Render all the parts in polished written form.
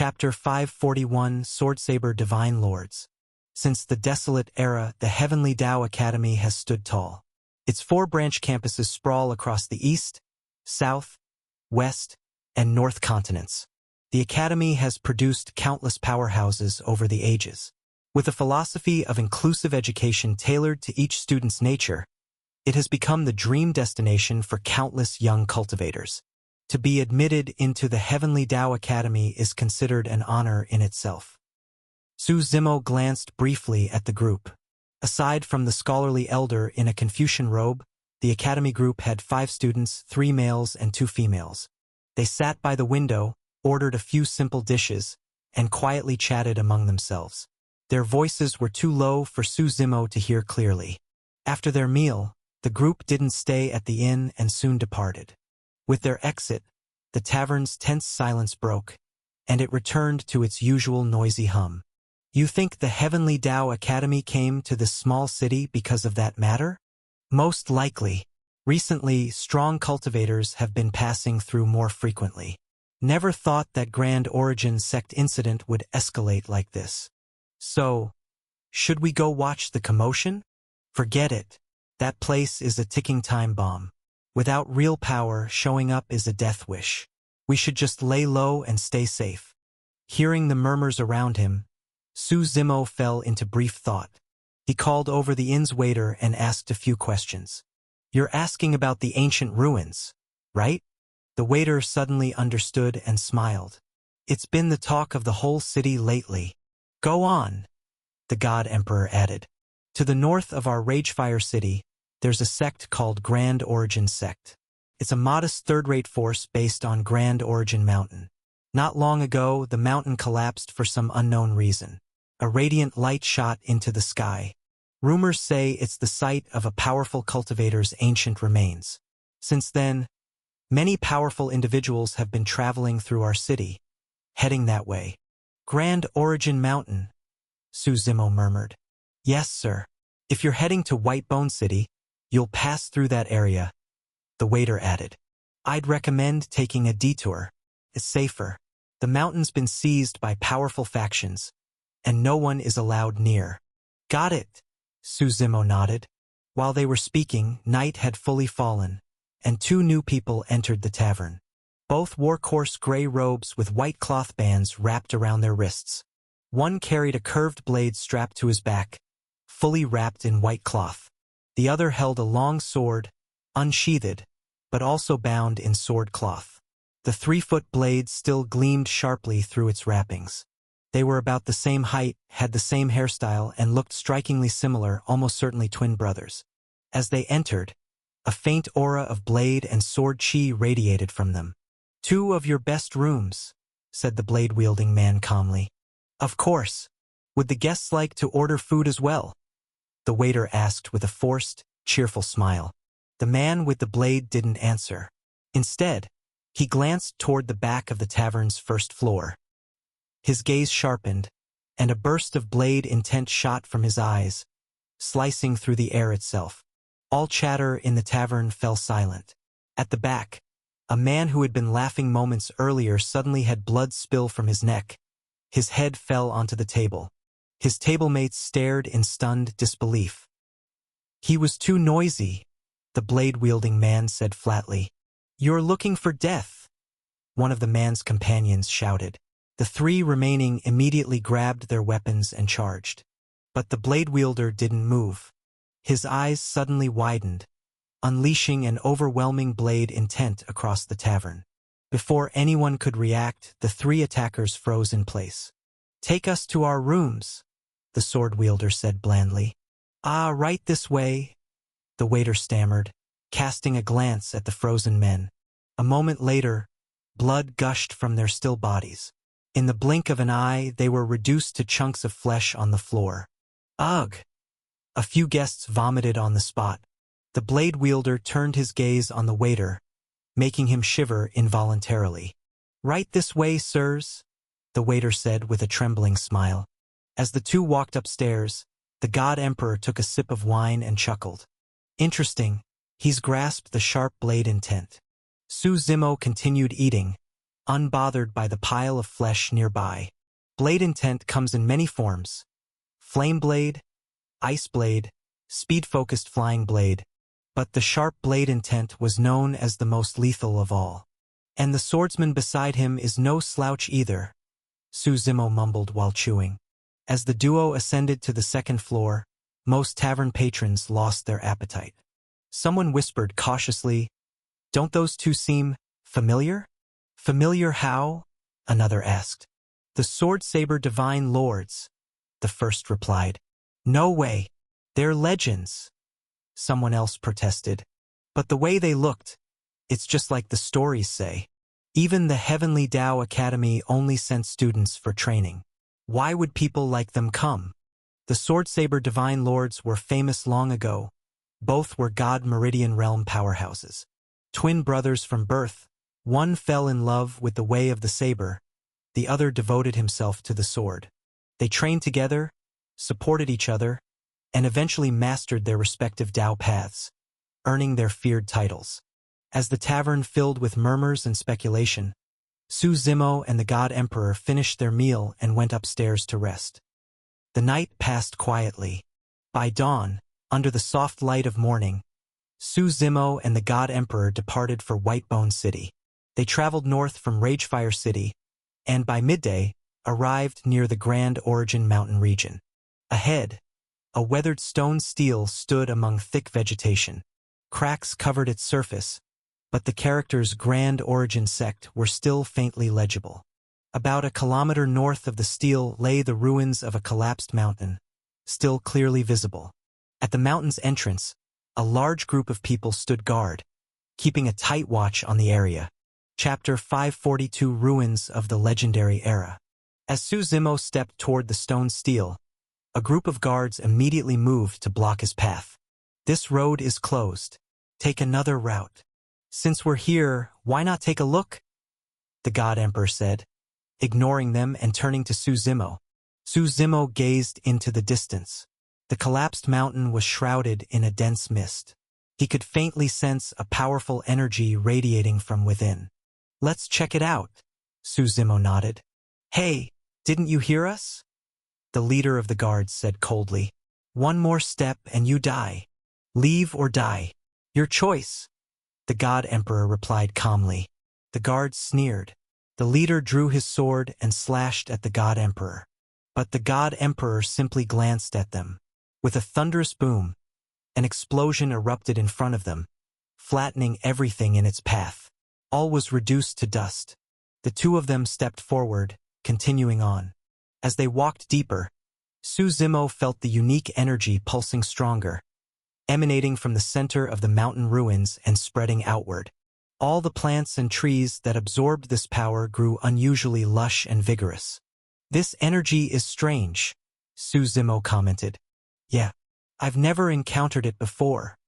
Chapter 541 Swordsaber Divine Lords. Since the desolate era, the Heavenly Tao Academy has stood tall. Its 4 branch campuses sprawl across the East, South, West, and North continents. The Academy has produced countless powerhouses over the ages. With a philosophy of inclusive education tailored to each student's nature, it has become the dream destination for countless young cultivators. To be admitted into the Heavenly Tao Academy is considered an honor in itself. Su Zimo glanced briefly at the group. Aside from the scholarly elder in a Confucian robe, the academy group had 5 students, 3 males and 2 females. They sat by the window, ordered a few simple dishes, and quietly chatted among themselves. Their voices were too low for Su Zimo to hear clearly. After their meal, the group didn't stay at the inn and soon departed. With their exit, the tavern's tense silence broke, and it returned to its usual noisy hum. You think the Heavenly Tao Academy came to this small city because of that matter? Most likely. Recently, strong cultivators have been passing through more frequently. Never thought that Grand Origin sect incident would escalate like this. So, should we go watch the commotion? Forget it. That place is a ticking time bomb. Without real power, showing up is a death wish. We should just lay low and stay safe. Hearing the murmurs around him, Su Zimo fell into brief thought. He called over the inn's waiter and asked a few questions. You're asking about the ancient ruins, right? The waiter suddenly understood and smiled. It's been the talk of the whole city lately. Go on, the God Emperor added. To the north of our Ragefire city, there's a sect called Grand Origin Sect. It's a modest third-rate force based on Grand Origin Mountain. Not long ago, the mountain collapsed for some unknown reason. A radiant light shot into the sky. Rumors say it's the site of a powerful cultivator's ancient remains. Since then, many powerful individuals have been traveling through our city, heading that way. Grand Origin Mountain, Su Zimo murmured. Yes, sir. If you're heading to Whitebone City, you'll pass through that area, the waiter added. I'd recommend taking a detour. It's safer. The mountain's been seized by powerful factions, and no one is allowed near. Got it, Su Zimo nodded. While they were speaking, night had fully fallen, and 2 new people entered the tavern. Both wore coarse gray robes with white cloth bands wrapped around their wrists. One carried a curved blade strapped to his back, fully wrapped in white cloth. The other held a long sword, unsheathed, but also bound in sword cloth. The 3-foot blade still gleamed sharply through its wrappings. They were about the same height, had the same hairstyle, and looked strikingly similar, almost certainly twin brothers. As they entered, a faint aura of blade and sword chi radiated from them. 2 of your best rooms, said the blade-wielding man calmly. Of course. Would the guests like to order food as well? The waiter asked with a forced, cheerful smile. The man with the blade didn't answer. Instead, he glanced toward the back of the tavern's first floor. His gaze sharpened, and a burst of blade intent shot from his eyes, slicing through the air itself. All chatter in the tavern fell silent. At the back, a man who had been laughing moments earlier suddenly had blood spill from his neck. His head fell onto the table. His tablemates stared in stunned disbelief. He was too noisy, the blade-wielding man said flatly. You're looking for death, one of the man's companions shouted. The 3 remaining immediately grabbed their weapons and charged. But the blade-wielder didn't move. His eyes suddenly widened, unleashing an overwhelming blade intent across the tavern. Before anyone could react, the 3 attackers froze in place. Take us to our rooms, the sword wielder said blandly. Right this way, the waiter stammered, casting a glance at the frozen men. A moment later, blood gushed from their still bodies. In the blink of an eye, they were reduced to chunks of flesh on the floor. Ugh! A few guests vomited on the spot. The blade wielder turned his gaze on the waiter, making him shiver involuntarily. Right this way, sirs, the waiter said with a trembling smile. As the 2 walked upstairs, the God Emperor took a sip of wine and chuckled. Interesting, he's grasped the sharp blade intent. Su Zimo continued eating, unbothered by the pile of flesh nearby. Blade intent comes in many forms: flame blade, ice blade, speed-focused flying blade, but the sharp blade intent was known as the most lethal of all. And the swordsman beside him is no slouch either, Suzumo mumbled while chewing. As the duo ascended to the second floor, most tavern patrons lost their appetite. Someone whispered cautiously, "Don't those two seem familiar?" "Familiar how?" another asked. "The Sword Saber Divine Lords," the first replied. "No way. They're legends," someone else protested. "But the way they looked, it's just like the stories say. Even the Heavenly Tao Academy only sent students for training. Why would people like them come?" The Sword Saber Divine Lords were famous long ago. Both were God Meridian Realm powerhouses. Twin brothers from birth, one fell in love with the way of the saber, the other devoted himself to the sword. They trained together, supported each other, and eventually mastered their respective Tao paths, earning their feared titles. As the tavern filled with murmurs and speculation, Suzumo and the God Emperor finished their meal and went upstairs to rest. The night passed quietly. By dawn, under the soft light of morning, Suzumo and the God Emperor departed for Whitebone City. They traveled north from Ragefire City, and by midday, arrived near the Grand Origin Mountain region. Ahead, a weathered stone stele stood among thick vegetation. Cracks covered its surface, but the characters Grand Origin Sect were still faintly legible. About a kilometer north of the stele lay the ruins of a collapsed mountain, still clearly visible. At the mountain's entrance, a large group of people stood guard, keeping a tight watch on the area. Chapter 542: Ruins of the Legendary Era. As Suzumo stepped toward the stone stele, a group of guards immediately moved to block his path. "This road is closed. Take another route." "Since we're here, why not take a look?" the God Emperor said, ignoring them and turning to Suzumo. Suzumo gazed into the distance. The collapsed mountain was shrouded in a dense mist. He could faintly sense a powerful energy radiating from within. "Let's check it out," Suzumo nodded. "Hey, didn't you hear us?" the leader of the guards said coldly. "One more step and you die. Leave or die. Your choice," the God Emperor replied calmly. The guards sneered. The leader drew his sword and slashed at the God Emperor. But the God Emperor simply glanced at them. With a thunderous boom, an explosion erupted in front of them, flattening everything in its path. All was reduced to dust. The two of them stepped forward, continuing on. As they walked deeper, Suzumo felt the unique energy pulsing stronger, emanating from the center of the mountain ruins and spreading outward. All the plants and trees that absorbed this power grew unusually lush and vigorous. "This energy is strange," Suzumo commented. "Yeah, I've never encountered it before,"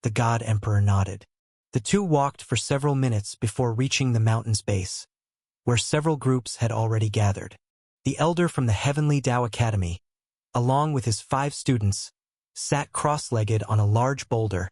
the God Emperor nodded. The two walked for several minutes before reaching the mountain's base, where several groups had already gathered. The elder from the Heavenly Tao Academy, along with his 5 students, sat cross-legged on a large boulder,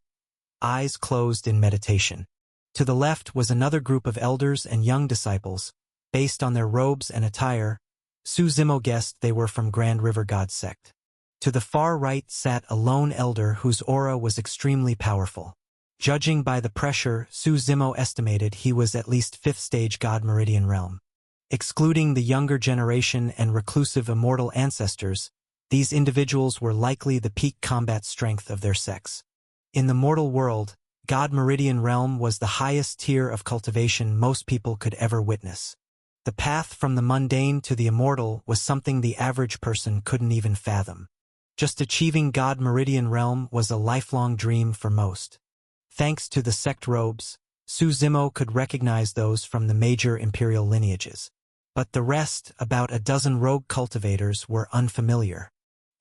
eyes closed in meditation. To the left was another group of elders and young disciples. Based on their robes and attire, Suzumo guessed they were from Grand River God Sect. To the far right sat a lone elder whose aura was extremely powerful. Judging by the pressure, Suzumo estimated he was at least 5th stage God Meridian Realm. Excluding the younger generation and reclusive immortal ancestors, these individuals were likely the peak combat strength of their sex. In the mortal world, God Meridian Realm was the highest tier of cultivation most people could ever witness. The path from the mundane to the immortal was something the average person couldn't even fathom. Just achieving God Meridian Realm was a lifelong dream for most. Thanks to the sect robes, Suzumo could recognize those from the major imperial lineages. But the rest, about a dozen rogue cultivators, were unfamiliar.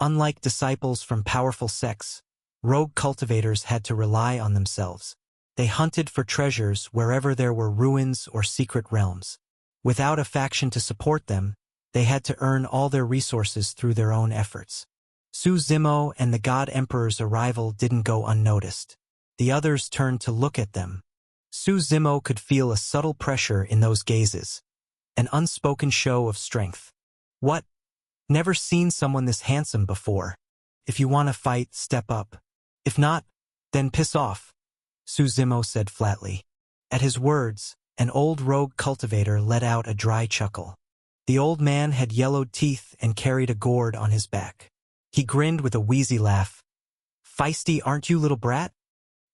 Unlike disciples from powerful sects, rogue cultivators had to rely on themselves. They hunted for treasures wherever there were ruins or secret realms. Without a faction to support them, they had to earn all their resources through their own efforts. Suzumo and the God Emperor's arrival didn't go unnoticed. The others turned to look at them. Suzumo could feel a subtle pressure in those gazes. an unspoken show of strength. What? Never seen someone this handsome before. If you want to fight, step up. If not, then piss off, Suzimo said flatly. At his words, an old rogue cultivator let out a dry chuckle. The old man had yellowed teeth and carried a gourd on his back. He grinned with a wheezy laugh. Feisty, aren't you, little brat?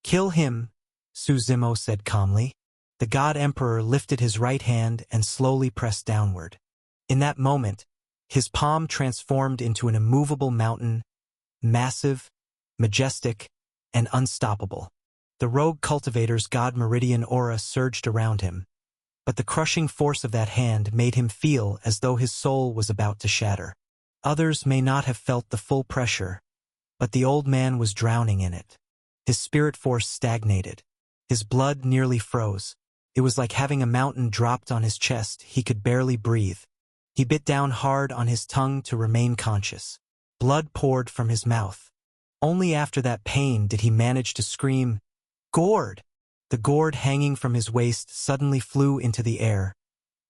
Kill him, Suzimo said calmly. The God Emperor lifted his right hand and slowly pressed downward. In that moment, his palm transformed into an immovable mountain, massive, majestic, and unstoppable. The rogue cultivator's God Meridian aura surged around him, but the crushing force of that hand made him feel as though his soul was about to shatter. Others may not have felt the full pressure, but the old man was drowning in it. His spirit force stagnated. His blood nearly froze. It was like having a mountain dropped on his chest. He could barely breathe. He bit down hard on his tongue to remain conscious. Blood poured from his mouth. Only after that pain did he manage to scream, "Gourd!" The gourd hanging from his waist suddenly flew into the air,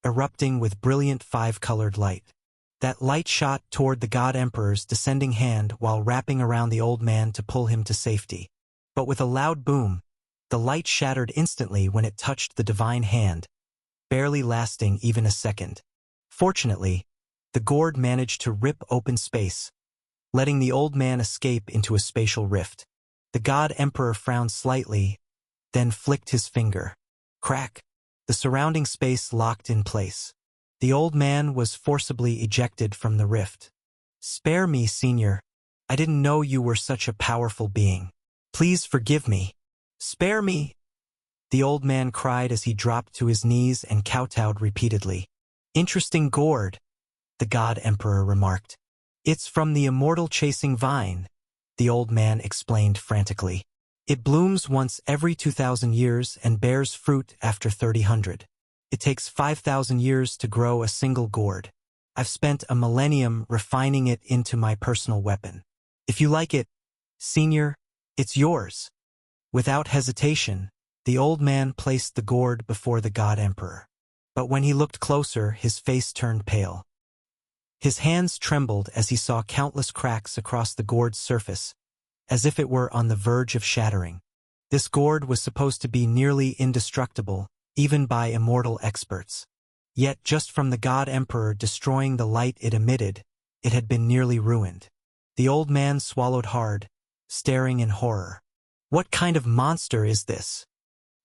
erupting with brilliant five-colored light. That light shot toward the God Emperor's descending hand while wrapping around the old man to pull him to safety. But with a loud boom, the light shattered instantly when it touched the divine hand, barely lasting even a second. Fortunately, the gourd managed to rip open space, letting the old man escape into a spatial rift. The God Emperor frowned slightly, then flicked his finger. Crack! The surrounding space locked in place. The old man was forcibly ejected from the rift. Spare me, Senior. I didn't know you were such a powerful being. Please forgive me. Spare me! The old man cried as he dropped to his knees and kowtowed repeatedly. Interesting gourd, the God Emperor remarked. It's from the immortal chasing vine, the old man explained frantically. It blooms once every 2,000 years and bears fruit after 3,000. It takes 5,000 years to grow a single gourd. I've spent a millennium refining it into my personal weapon. If you like it, Senior, it's yours. Without hesitation, the old man placed the gourd before the God Emperor. But when he looked closer, his face turned pale. His hands trembled as he saw countless cracks across the gourd's surface, as if it were on the verge of shattering. This gourd was supposed to be nearly indestructible, even by immortal experts. Yet just from the God Emperor destroying the light it emitted, it had been nearly ruined. The old man swallowed hard, staring in horror. What kind of monster is this?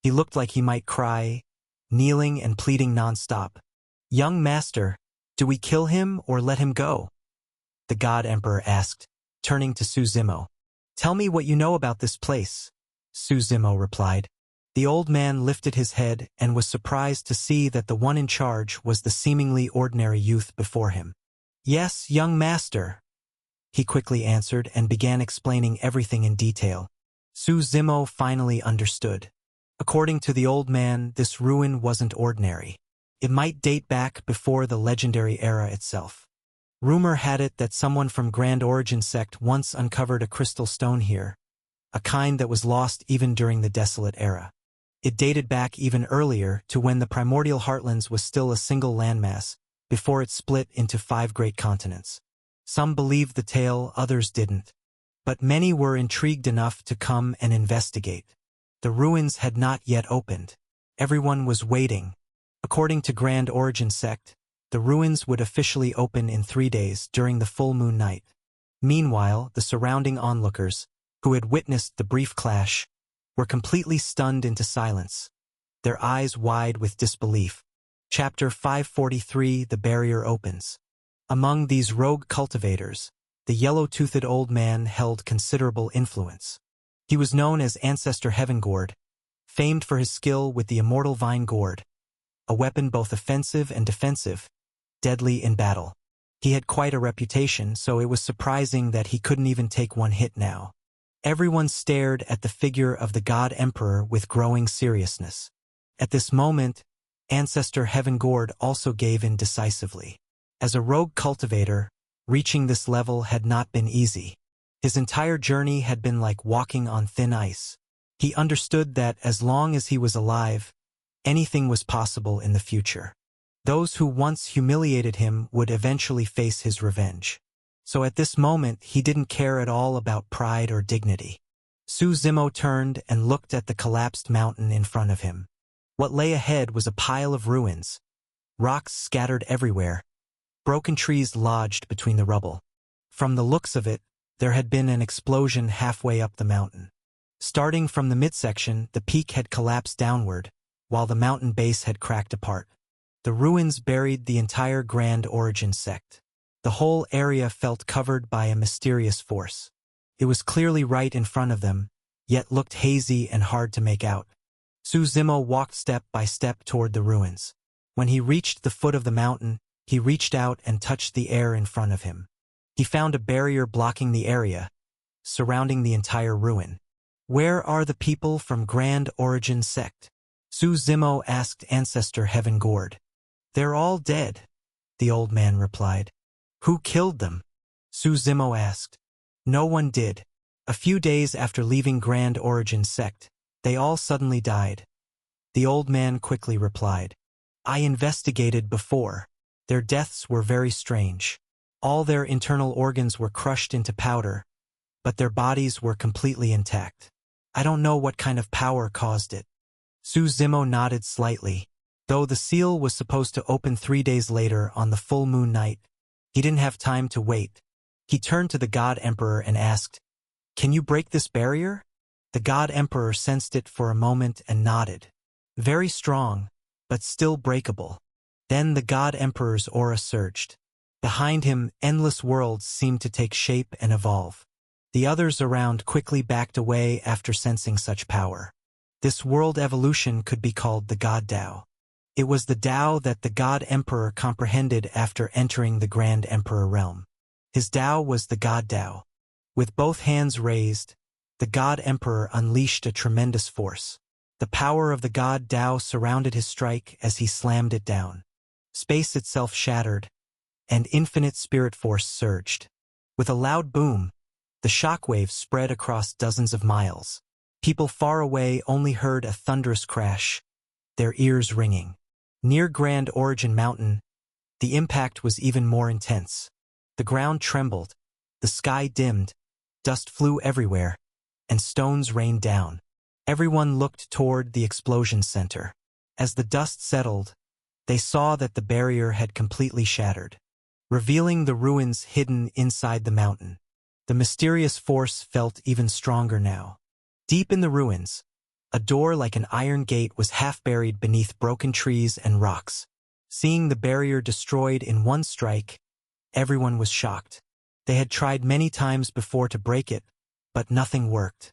He looked like he might cry, kneeling and pleading nonstop. Young master, do we kill him or let him go? The God Emperor asked, turning to Suzimo. Tell me what you know about this place, Suzimo replied. The old man lifted his head and was surprised to see that the one in charge was the seemingly ordinary youth before him. Yes, young master, he quickly answered and began explaining everything in detail. Suzimo finally understood. According to the old man, this ruin wasn't ordinary. It might date back before the legendary era itself. Rumor had it that someone from Grand Origin Sect once uncovered a crystal stone here, a kind that was lost even during the Desolate Era. It dated back even earlier to when the primordial Heartlands was still a single landmass, before it split into 5 great continents. Some believed the tale, others didn't. But many were intrigued enough to come and investigate. The ruins had not yet opened. Everyone was waiting. According to Grand Origin Sect, the ruins would officially open in 3 days during the full moon night. Meanwhile, the surrounding onlookers, who had witnessed the brief clash, were completely stunned into silence, their eyes wide with disbelief. Chapter 543, The Barrier Opens. Among these rogue cultivators, the yellow-toothed old man held considerable influence. He was known as Ancestor Heavengourd, famed for his skill with the immortal vine gourd, a weapon both offensive and defensive, deadly in battle. He had quite a reputation, so it was surprising that he couldn't even take one hit now. Everyone stared at the figure of the God Emperor with growing seriousness. At this moment, Ancestor Heavengourd also gave in decisively. As a rogue cultivator, reaching this level had not been easy. His entire journey had been like walking on thin ice. He understood that as long as he was alive, anything was possible in the future. Those who once humiliated him would eventually face his revenge. So at this moment, he didn't care at all about pride or dignity. Su Zimo turned and looked at the collapsed mountain in front of him. What lay ahead was a pile of ruins, rocks scattered everywhere, broken trees lodged between the rubble. From the looks of it, there had been an explosion halfway up the mountain. Starting from the midsection, the peak had collapsed downward, while the mountain base had cracked apart. The ruins buried the entire Grand Origin sect. The whole area felt covered by a mysterious force. It was clearly right in front of them, yet looked hazy and hard to make out. Su Zimo walked step by step toward the ruins. When he reached the foot of the mountain, he reached out and touched the air in front of him. He found a barrier blocking the area, surrounding the entire ruin. Where are the people from Grand Origin sect? Su Zimo asked Ancestor Heaven Gord. They're all dead, the old man replied. Who killed them? Su Zimo asked. No one did. A few days after leaving Grand Origin sect, they all suddenly died. The old man quickly replied. I investigated before. Their deaths were very strange. All their internal organs were crushed into powder, but their bodies were completely intact. I don't know what kind of power caused it. Su Zimo nodded slightly. Though the seal was supposed to open 3 days later on the full moon night, he didn't have time to wait. He turned to the God Emperor and asked, Can you break this barrier? The God Emperor sensed it for a moment and nodded. Very strong, but still breakable. Then the God Emperor's aura surged. Behind him, endless worlds seemed to take shape and evolve. The others around quickly backed away after sensing such power. This world evolution could be called the God Tao. It was the Tao that the God Emperor comprehended after entering the Grand Emperor realm. His Tao was the God Tao. With both hands raised, the God Emperor unleashed a tremendous force. The power of the God Tao surrounded his strike as he slammed it down. Space itself shattered, and infinite spirit force surged. With a loud boom, the shockwaves spread across dozens of miles. People far away only heard a thunderous crash, their ears ringing. Near Grand Origin Mountain, the impact was even more intense. The ground trembled, the sky dimmed, dust flew everywhere, and stones rained down. Everyone looked toward the explosion center. As the dust settled, they saw that the barrier had completely shattered, revealing the ruins hidden inside the mountain. The mysterious force felt even stronger now. Deep in the ruins, a door like an iron gate was half buried beneath broken trees and rocks. Seeing the barrier destroyed in one strike, everyone was shocked. They had tried many times before to break it, but nothing worked.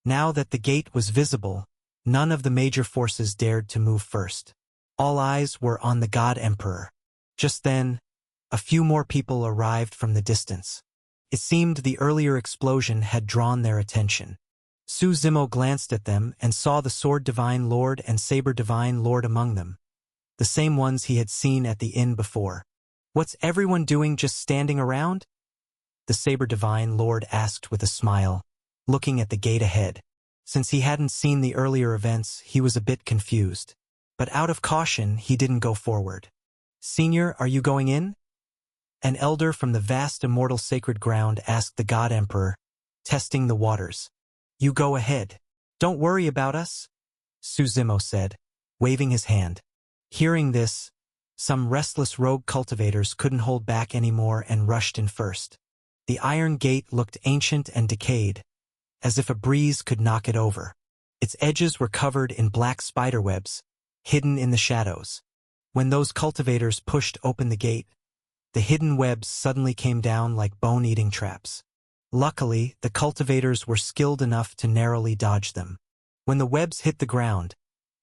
Now that the gate was visible, none of the major forces dared to move first. All eyes were on the God Emperor. Just then, a few more people arrived from the distance. It seemed the earlier explosion had drawn their attention. Su Zimo glanced at them and saw the Sword Divine Lord and Saber Divine Lord among them, the same ones he had seen at the inn before. What's everyone doing just standing around? The Saber Divine Lord asked with a smile, looking at the gate ahead. Since he hadn't seen the earlier events, he was a bit confused. But out of caution, he didn't go forward. Senior, are you going in? An elder from the vast immortal sacred ground asked the God Emperor, testing the waters. You go ahead. Don't worry about us, Su Zimo said, waving his hand. Hearing this, some restless rogue cultivators couldn't hold back anymore and rushed in first. The iron gate looked ancient and decayed, as if a breeze could knock it over. Its edges were covered in black spiderwebs, hidden in the shadows. When those cultivators pushed open the gate, the hidden webs suddenly came down like bone-eating traps. Luckily, the cultivators were skilled enough to narrowly dodge them. When the webs hit the ground,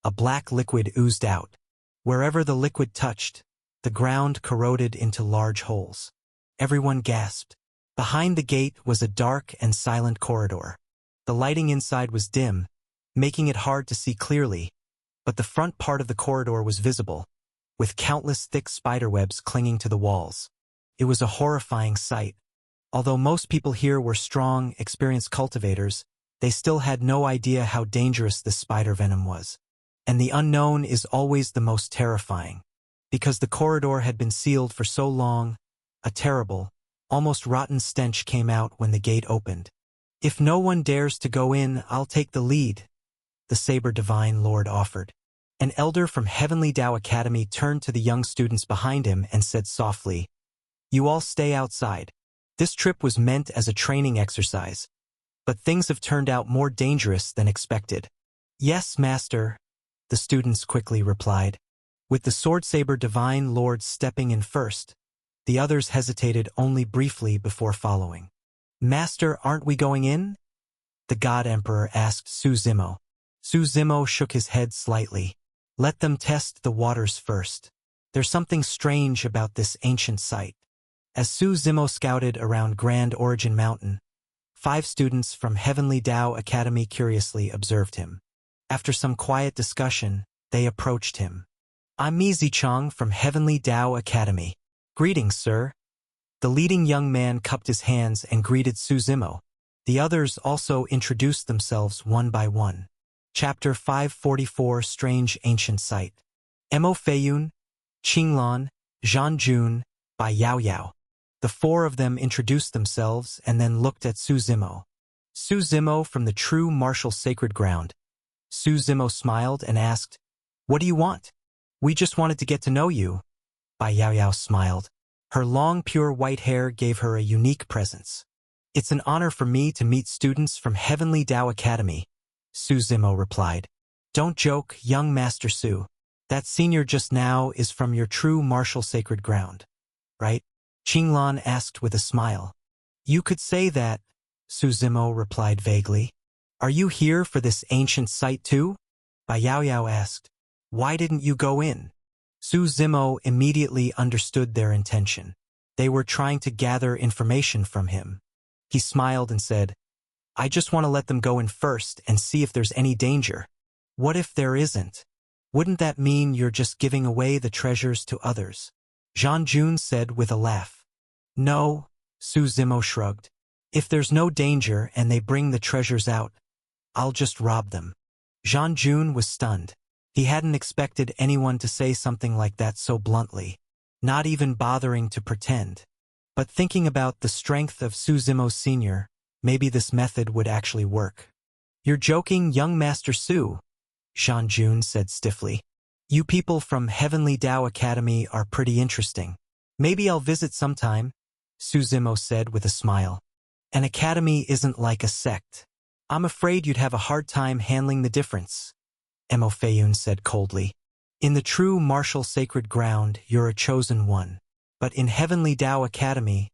a black liquid oozed out. Wherever the liquid touched, the ground corroded into large holes. Everyone gasped. Behind the gate was a dark and silent corridor. The lighting inside was dim, making it hard to see clearly, but the front part of the corridor was visible, with countless thick spiderwebs clinging to the walls. It was a horrifying sight. Although most people here were strong, experienced cultivators, they still had no idea how dangerous this spider venom was. And the unknown is always the most terrifying. Because the corridor had been sealed for so long, a terrible, almost rotten stench came out when the gate opened. "If no one dares to go in, I'll take the lead," the Saber Divine Lord offered. An elder from Heavenly Tao Academy turned to the young students behind him and said softly, "You all stay outside. This trip was meant as a training exercise, but things have turned out more dangerous than expected." "Yes, Master," the students quickly replied. With the Sword Saber Divine Lord stepping in first, the others hesitated only briefly before following. "Master, aren't we going in?" the God Emperor asked Su Zimo. Su Zimo shook his head slightly. "Let them test the waters first. There's something strange about this ancient site." As Su Zimo scouted around Grand Origin Mountain, 5 students from Heavenly Tao Academy curiously observed him. After some quiet discussion, they approached him. "I'm Mi Zicheng from Heavenly Tao Academy." "Greetings, sir." The leading young man cupped his hands and greeted Su Zimo. The others also introduced themselves one by one. Chapter 544 Strange Ancient Site. Mo Feiyun, Qinglan, Zhan Jun, Bai Yao Yao. The 4 of them introduced themselves and then looked at Su Zimo. "Su Zimo from the true martial sacred ground." Su Zimo smiled and asked, "What do you want?" "We just wanted to get to know you." Bai Yao Yao smiled. Her long, pure white hair gave her a unique presence. "It's an honor for me to meet students from Heavenly Tao Academy," Su Zimo replied. "Don't joke, young Master Su. That senior just now is from your true martial sacred ground, right?" Qinglan asked with a smile. "You could say that," Su Zimo replied vaguely. "Are you here for this ancient site too?" Bai Yao Yao asked. "Why didn't you go in?" Su Zimo immediately understood their intention. They were trying to gather information from him. He smiled and said, "I just want to let them go in first and see if there's any danger." "What if there isn't? Wouldn't that mean you're just giving away the treasures to others?" Zhan Jun said with a laugh. "No," Su Zimo shrugged. "If there's no danger and they bring the treasures out, I'll just rob them." Zhan Jun was stunned. He hadn't expected anyone to say something like that so bluntly, not even bothering to pretend. But thinking about the strength of Su Zimo Sr., maybe this method would actually work. "You're joking, young Master Su," Zhan Jun said stiffly. "You people from Heavenly Tao Academy are pretty interesting. Maybe I'll visit sometime," Su Zimo said with a smile. "An academy isn't like a sect. I'm afraid you'd have a hard time handling the difference," Mo Feiyun said coldly. "In the true martial sacred ground, you're a chosen one. But in Heavenly Tao Academy,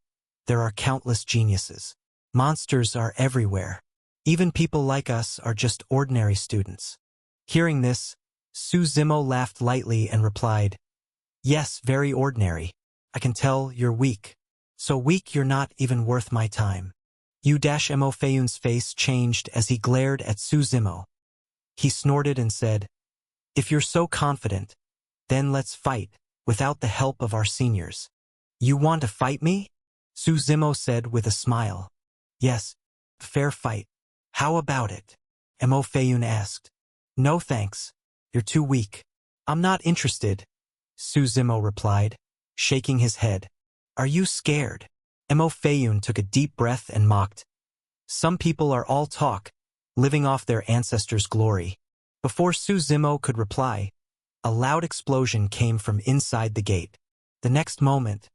there are countless geniuses. Monsters are everywhere. Even people like us are just ordinary students." Hearing this, Su Zimo laughed lightly and replied, "Yes, very ordinary. I can tell you're weak. So weak you're not even worth my time." Mo Feiyun's face changed as he glared at Su Zimo. He snorted and said, "If you're so confident, then let's fight, without the help of our seniors." "You want to fight me?" Su Zimo said with a smile. "Yes, fair fight. How about it?" Mo Feiyun asked. "No thanks. You're too weak." "I'm not interested," Su Zimo replied, shaking his head. "Are you scared?" Mo Feiyun took a deep breath and mocked. "Some people are all talk, living off their ancestors' glory." Before Su Zimo could reply, a loud explosion came from inside the gate. The next moment,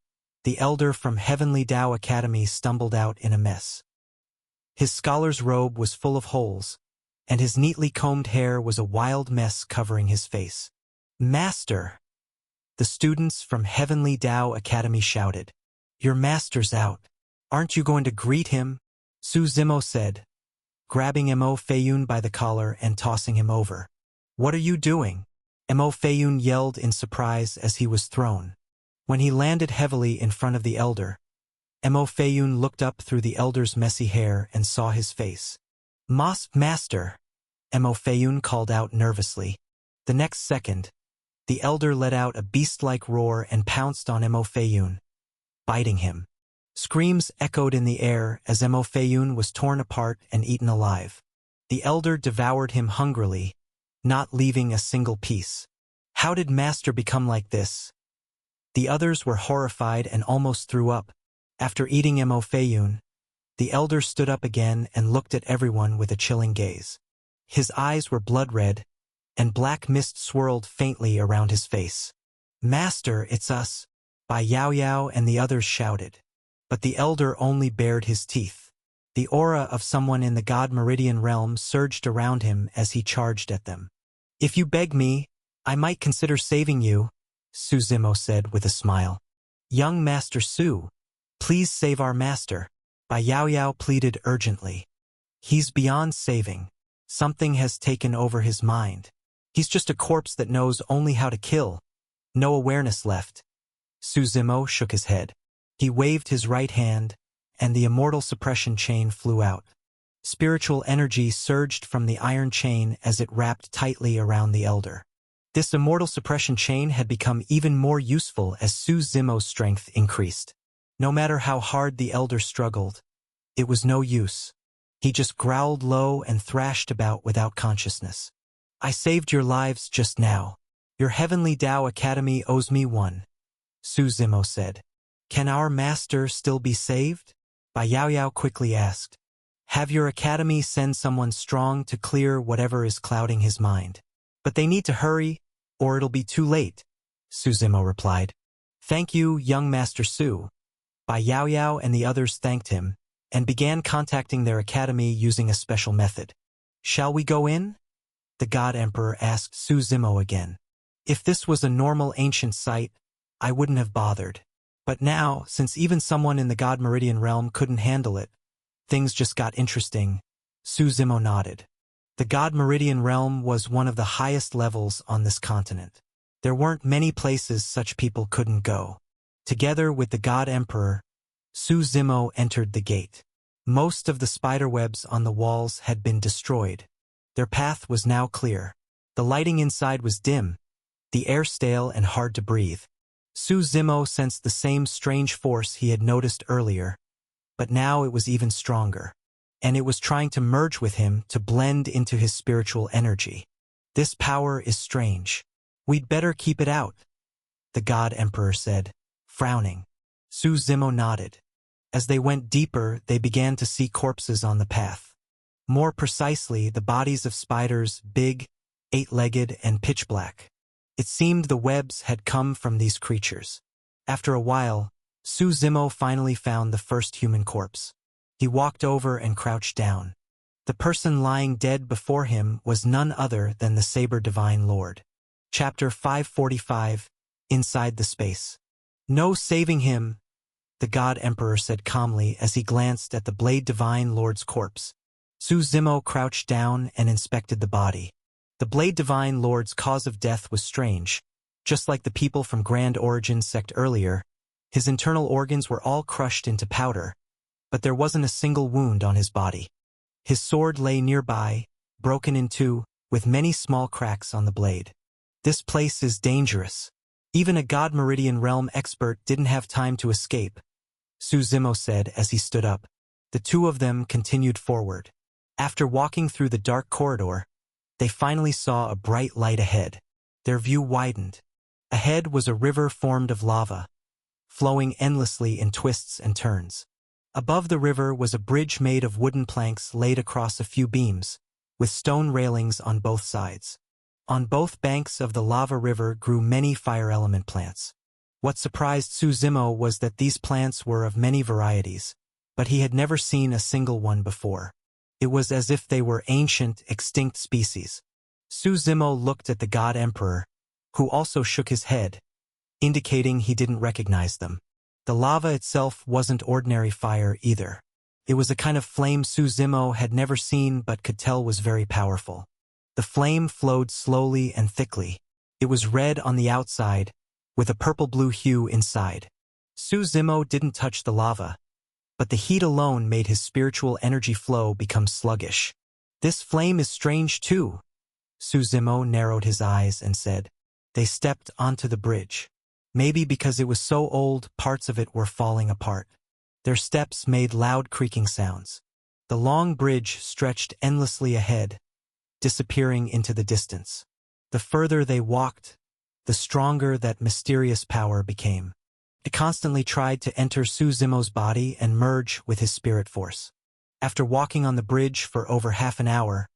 the elder from Heavenly Tao Academy stumbled out in a mess. His scholar's robe was full of holes, and his neatly combed hair was a wild mess covering his face. "Master!" The students from Heavenly Tao Academy shouted. "Your master's out. Aren't you going to greet him?" Su Zimo said, grabbing Mo Feiyun by the collar and tossing him over. "What are you doing?" Mo Feiyun yelled in surprise as he was thrown. When he landed heavily in front of the elder, Mo Feiyun looked up through the elder's messy hair and saw his face. Master," Mo Feiyun called out nervously. The next second, the elder let out a beast-like roar and pounced on Mo Feiyun, biting him. Screams echoed in the air as Mo Feiyun was torn apart and eaten alive. The elder devoured him hungrily, not leaving a single piece. "How did Master become like this?" The others were horrified and almost threw up. After eating Mo Fayun, the elder stood up again and looked at everyone with a chilling gaze. His eyes were blood-red, and black mist swirled faintly around his face. "Master, it's us!" Bai Yao Yao and the others shouted. But the elder only bared his teeth. The aura of someone in the God Meridian realm surged around him as he charged at them. "If you beg me, I might consider saving you," Su Zimo said with a smile. "Young Master Su, please save our master," Bai Yao Yao pleaded urgently. "He's beyond saving. Something has taken over his mind. He's just a corpse that knows only how to kill. No awareness left." Su Zimo shook his head. He waved his right hand, and the immortal suppression chain flew out. Spiritual energy surged from the iron chain as it wrapped tightly around the elder. This immortal suppression chain had become even more useful as Su Zimo's strength increased. No matter how hard the elder struggled, it was no use. He just growled low and thrashed about without consciousness. "I saved your lives just now. Your Heavenly Tao Academy owes me one," Su Zimo said. "Can our master still be saved?" Bai Yao Yao quickly asked. "Have your academy send someone strong to clear whatever is clouding his mind. But they need to hurry, or it'll be too late," Su Zimo replied. "Thank you, young Master Su." Bai Yao Yao and the others thanked him, and began contacting their academy using a special method. "Shall we go in?" the God Emperor asked Su Zimo again. "If this was a normal ancient site, I wouldn't have bothered. But now, since even someone in the God Meridian realm couldn't handle it, things just got interesting." Su Zimo nodded. The God Meridian realm was one of the highest levels on this continent. There weren't many places such people couldn't go. Together with the God Emperor, Su Zimo entered the gate. Most of the spiderwebs on the walls had been destroyed. Their path was now clear. The lighting inside was dim, the air stale and hard to breathe. Su Zimo sensed the same strange force he had noticed earlier, but now it was even stronger, and it was trying to merge with him to blend into his spiritual energy. "This power is strange. We'd better keep it out," the God Emperor said, frowning. Su Zimo nodded. As they went deeper, they began to see corpses on the path. More precisely, the bodies of spiders, big, eight-legged, and pitch-black. It seemed the webs had come from these creatures. After a while, Su Zimo finally found the first human corpse. He walked over and crouched down. The person lying dead before him was none other than the Saber Divine Lord. Chapter 545, Inside the Space. "No saving him," the God Emperor said calmly as he glanced at the Blade Divine Lord's corpse. Su Zimo crouched down and inspected the body. The Blade Divine Lord's cause of death was strange. Just like the people from Grand Origin sect earlier, his internal organs were all crushed into powder, but there wasn't a single wound on his body. His sword lay nearby, broken in two, with many small cracks on the blade. "This place is dangerous. Even a God Meridian realm expert didn't have time to escape," Su Zimo said as he stood up. The two of them continued forward. After walking through the dark corridor, they finally saw a bright light ahead. Their view widened. Ahead was a river formed of lava, flowing endlessly in twists and turns. Above the river was a bridge made of wooden planks laid across a few beams, with stone railings on both sides. On both banks of the lava river grew many fire element plants. What surprised Su Zimo was that these plants were of many varieties, but he had never seen a single one before. It was as if they were ancient, extinct species. Su Zimo looked at the God Emperor, who also shook his head, indicating he didn't recognize them. The lava itself wasn't ordinary fire either. It was a kind of flame Su Zimo had never seen but could tell was very powerful. The flame flowed slowly and thickly. It was red on the outside, with a purple-blue hue inside. Su Zimo didn't touch the lava, but the heat alone made his spiritual energy flow become sluggish. "This flame is strange too," Su Zimo narrowed his eyes and said. They stepped onto the bridge. Maybe because it was so old, parts of it were falling apart. Their steps made loud creaking sounds. The long bridge stretched endlessly ahead, disappearing into the distance. The further they walked, the stronger that mysterious power became. It constantly tried to enter Suzumo's body and merge with his spirit force. After walking on the bridge for over half an hour,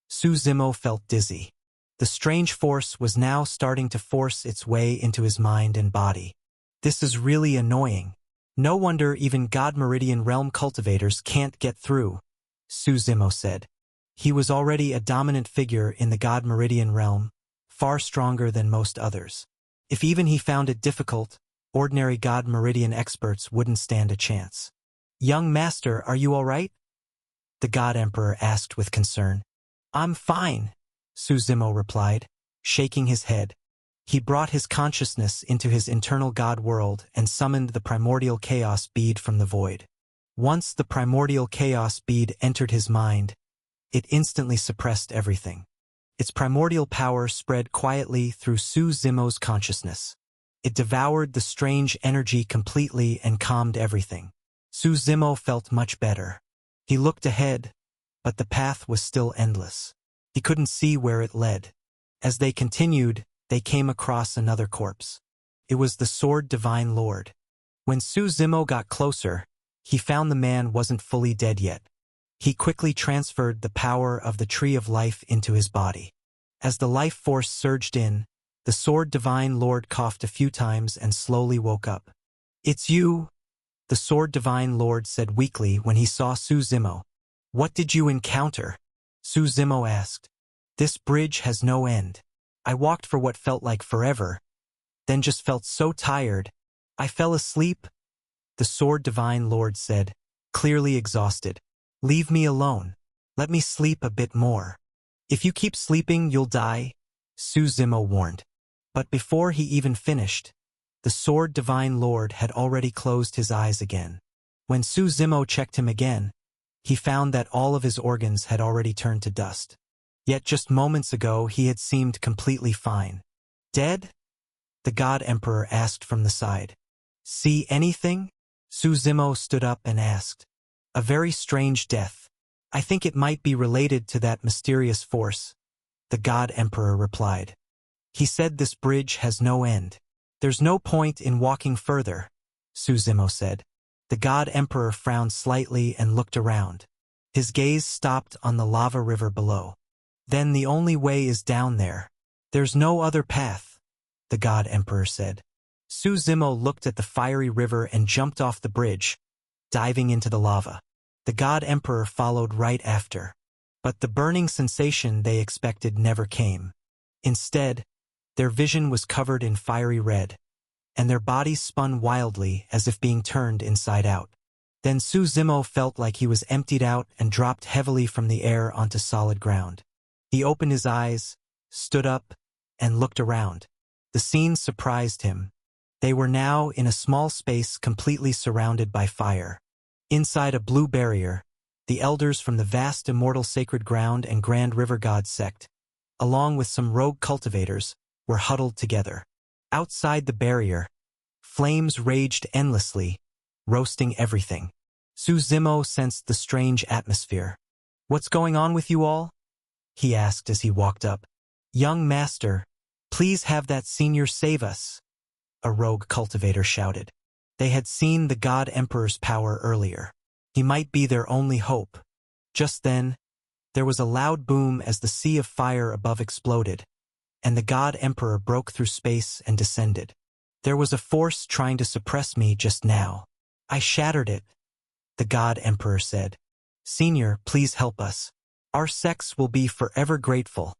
Suzumo felt dizzy. The strange force was now starting to force its way into his mind and body. This is really annoying. No wonder even God Meridian Realm cultivators can't get through, Suzumo said. He was already a dominant figure in the God Meridian Realm, far stronger than most others. If even he found it difficult, ordinary God Meridian experts wouldn't stand a chance. Young Master, are you all right? The God Emperor asked with concern. I'm fine, Suzumo replied, shaking his head. He brought his consciousness into his internal God world and summoned the primordial chaos bead from the void. Once the primordial chaos bead entered his mind, it instantly suppressed everything. Its primordial power spread quietly through Suzumo's consciousness. It devoured the strange energy completely and calmed everything. Suzumo felt much better. He looked ahead, but the path was still endless. He couldn't see where it led. As they continued, they came across another corpse. It was the Sword Divine Lord. When Suzumo got closer, he found the man wasn't fully dead yet. He quickly transferred the power of the Tree of Life into his body. As the life force surged in, the Sword Divine Lord coughed a few times and slowly woke up. It's you, the Sword Divine Lord said weakly when he saw Suzumo. What did you encounter? Suzumo asked. This bridge has no end. I walked for what felt like forever, then just felt so tired. I fell asleep, the Sword Divine Lord said, clearly exhausted. Leave me alone. Let me sleep a bit more. If you keep sleeping, you'll die, Suzumo warned. But before he even finished, the Sword Divine Lord had already closed his eyes again. When Suzumo checked him again, he found that all of his organs had already turned to dust. Yet just moments ago he had seemed completely fine. Dead? The God Emperor asked from the side. See anything? Suzumo stood up and asked. A very strange death. I think it might be related to that mysterious force, the God Emperor replied. He said this bridge has no end. There's no point in walking further, Suzumo said. The God Emperor frowned slightly and looked around. His gaze stopped on the lava river below. Then the only way is down there. There's no other path, the God Emperor said. Suzumo looked at the fiery river and jumped off the bridge, diving into the lava. The God Emperor followed right after. But the burning sensation they expected never came. Instead, their vision was covered in fiery red, and their bodies spun wildly as if being turned inside out. Then Suzumo felt like he was emptied out and dropped heavily from the air onto solid ground. He opened his eyes, stood up, and looked around. The scene surprised him. They were now in a small space completely surrounded by fire. Inside a blue barrier, the elders from the vast immortal sacred ground and Grand River God sect, along with some rogue cultivators, were huddled together. Outside the barrier, flames raged endlessly, roasting everything. Suzumo sensed the strange atmosphere. What's going on with you all? He asked as he walked up. Young Master, please have that senior save us, a rogue cultivator shouted. They had seen the God Emperor's power earlier. He might be their only hope. Just then, there was a loud boom as the sea of fire above exploded, and the God Emperor broke through space and descended. There was a force trying to suppress me just now. I shattered it, the God Emperor said. Senior, please help us. Our sects will be forever grateful,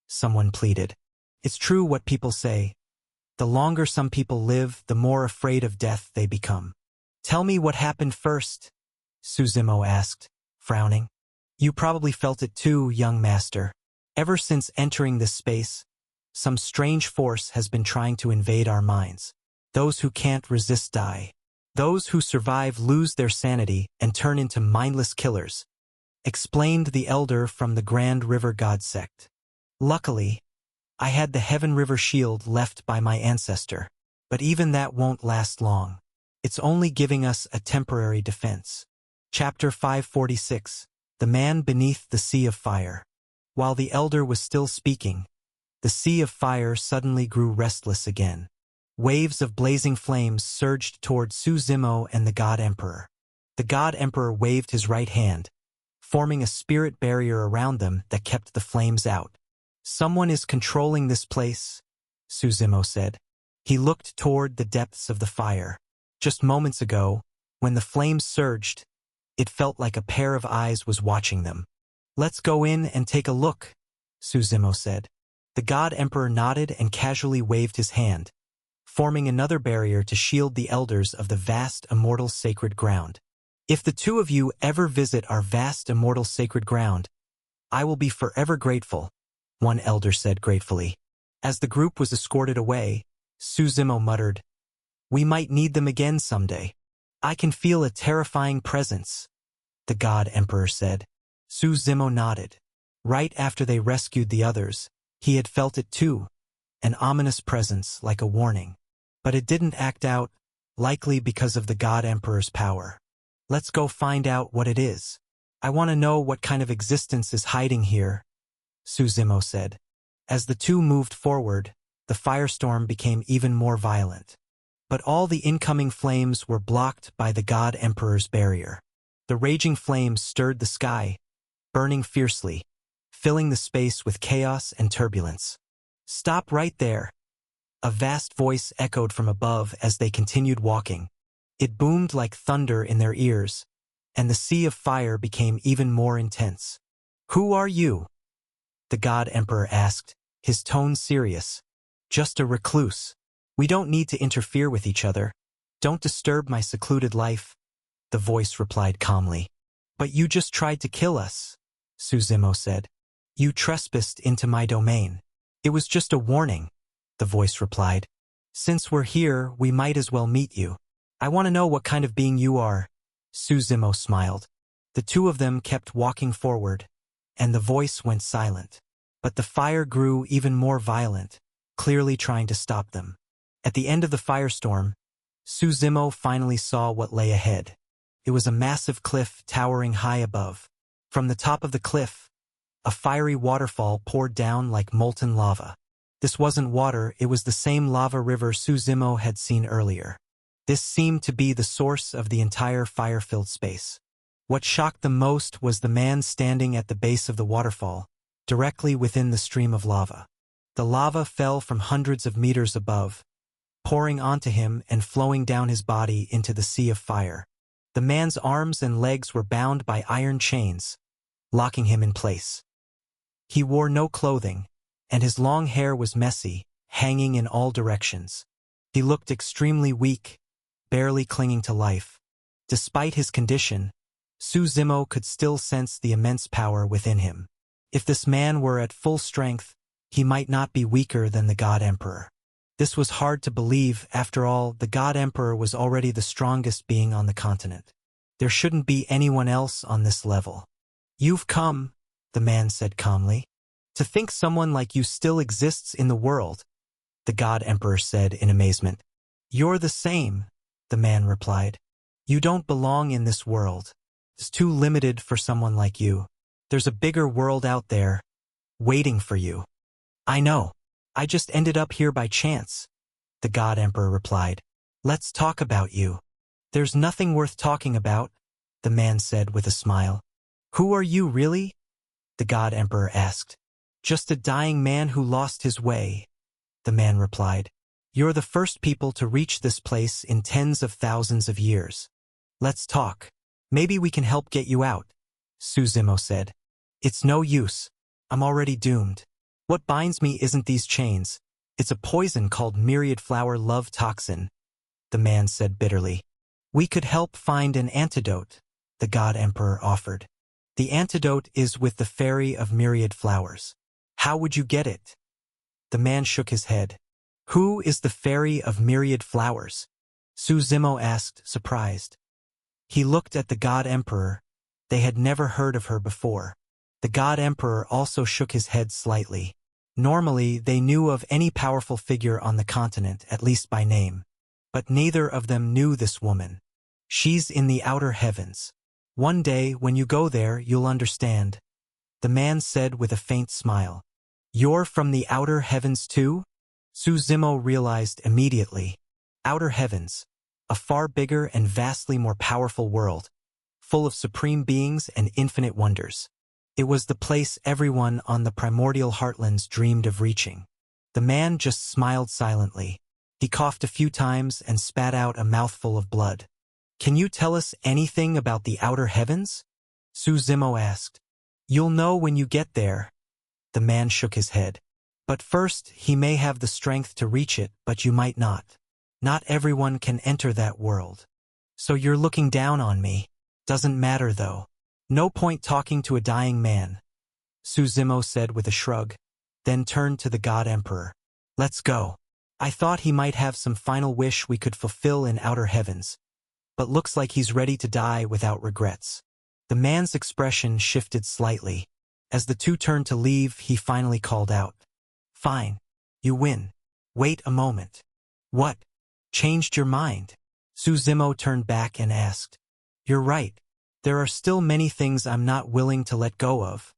someone pleaded. It's true what people say. The longer some people live, the more afraid of death they become. Tell me what happened first, Suzumo asked, frowning. You probably felt it too, young master. Ever since entering this space, some strange force has been trying to invade our minds. Those who can't resist die. Those who survive lose their sanity and turn into mindless killers, explained the elder from the Grand River God sect. Luckily, I had the Heaven River shield left by my ancestor, but even that won't last long. It's only giving us a temporary defense. Chapter 546, The Man Beneath the Sea of Fire. While the elder was still speaking, the sea of fire suddenly grew restless again. Waves of blazing flames surged toward Su Zimo and the God Emperor. The God Emperor waved his right hand, forming a spirit barrier around them that kept the flames out. "Someone is controlling this place," Su Zimo said. He looked toward the depths of the fire. Just moments ago, when the flames surged, it felt like a pair of eyes was watching them. "Let's go in and take a look," Su Zimo said. The God Emperor nodded and casually waved his hand, forming another barrier to shield the elders of the vast immortal sacred ground. "If the two of you ever visit our vast immortal sacred ground, I will be forever grateful," one elder said gratefully. As the group was escorted away, Su Zimo muttered, "We might need them again someday. I can feel a terrifying presence," the God Emperor said. Su Zimo nodded. Right after they rescued the others, he had felt it too, an ominous presence like a warning. But it didn't act out, likely because of the God Emperor's power. "Let's go find out what it is. I want to know what kind of existence is hiding here," Su Zimo said. As the two moved forward, the firestorm became even more violent. But all the incoming flames were blocked by the God Emperor's barrier. The raging flames stirred the sky, burning fiercely, filling the space with chaos and turbulence. "Stop right there," a vast voice echoed from above as they continued walking. It boomed like thunder in their ears, and the sea of fire became even more intense. "Who are you?" the God Emperor asked, his tone serious. "Just a recluse. We don't need to interfere with each other. Don't disturb my secluded life," the voice replied calmly. "But you just tried to kill us," Su Zimo said. "You trespassed into my domain." "It was just a warning," the voice replied. "Since we're here, we might as well meet you. I want to know what kind of being you are." Su Zimo smiled. The two of them kept walking forward, and the voice went silent. But the fire grew even more violent, clearly trying to stop them. At the end of the firestorm, Su Zimo finally saw what lay ahead. It was a massive cliff towering high above. From the top of the cliff, a fiery waterfall poured down like molten lava. This wasn't water, it was the same lava river Su Zimo had seen earlier. This seemed to be the source of the entire fire-filled space. What shocked them most was the man standing at the base of the waterfall, directly within the stream of lava. The lava fell from hundreds of meters above, pouring onto him and flowing down his body into the sea of fire. The man's arms and legs were bound by iron chains, locking him in place. He wore no clothing, and his long hair was messy, hanging in all directions. He looked extremely weak, barely clinging to life. Despite his condition, Su Zimo could still sense the immense power within him. If this man were at full strength, he might not be weaker than the God Emperor. This was hard to believe. After all, the God Emperor was already the strongest being on the continent. There shouldn't be anyone else on this level. "You've come," the man said calmly. "To think someone like you still exists in the world," the God Emperor said in amazement. "You're the same," the man replied. "You don't belong in this world. It's too limited for someone like you. There's a bigger world out there, waiting for you." "I know. I just ended up here by chance," the God Emperor replied. "Let's talk about you." "There's nothing worth talking about," the man said with a smile. "Who are you really?" the God Emperor asked. "Just a dying man who lost his way," the man replied. "You're the first people to reach this place in tens of thousands of years. Let's talk. Maybe we can help get you out," Su Zimo said. "It's no use. I'm already doomed. What binds me isn't these chains. It's a poison called myriad flower love toxin," the man said bitterly. "We could help find an antidote," the God Emperor offered. "The antidote is with the fairy of myriad flowers." "How would you get it?" The man shook his head. "Who is the fairy of myriad flowers?" Su Zimo asked, surprised. He looked at the God Emperor. They had never heard of her before. The God Emperor also shook his head slightly. Normally, they knew of any powerful figure on the continent, at least by name. But neither of them knew this woman. "She's in the outer heavens. One day, when you go there, you'll understand," the man said with a faint smile. You're from the outer heavens too? Suzimo realized immediately. Outer heavens, a far bigger and vastly more powerful world, full of supreme beings and infinite wonders. It was the place everyone on the primordial heartlands dreamed of reaching. The man just smiled silently. He coughed a few times and spat out a mouthful of blood. Can you tell us anything about the outer heavens? Suzimo asked. You'll know when you get there. The man shook his head. But first, he may have the strength to reach it, but you might not. Not everyone can enter that world. So you're looking down on me. Doesn't matter though. No point talking to a dying man, Suzimo said with a shrug, then turned to the God Emperor. Let's go. I thought he might have some final wish we could fulfill in outer heavens, but looks like he's ready to die without regrets. The man's expression shifted slightly. As the two turned to leave, he finally called out. Fine. You win. Wait a moment. What? Changed your mind? Suzimo turned back and asked. You're right. There are still many things I'm not willing to let go of,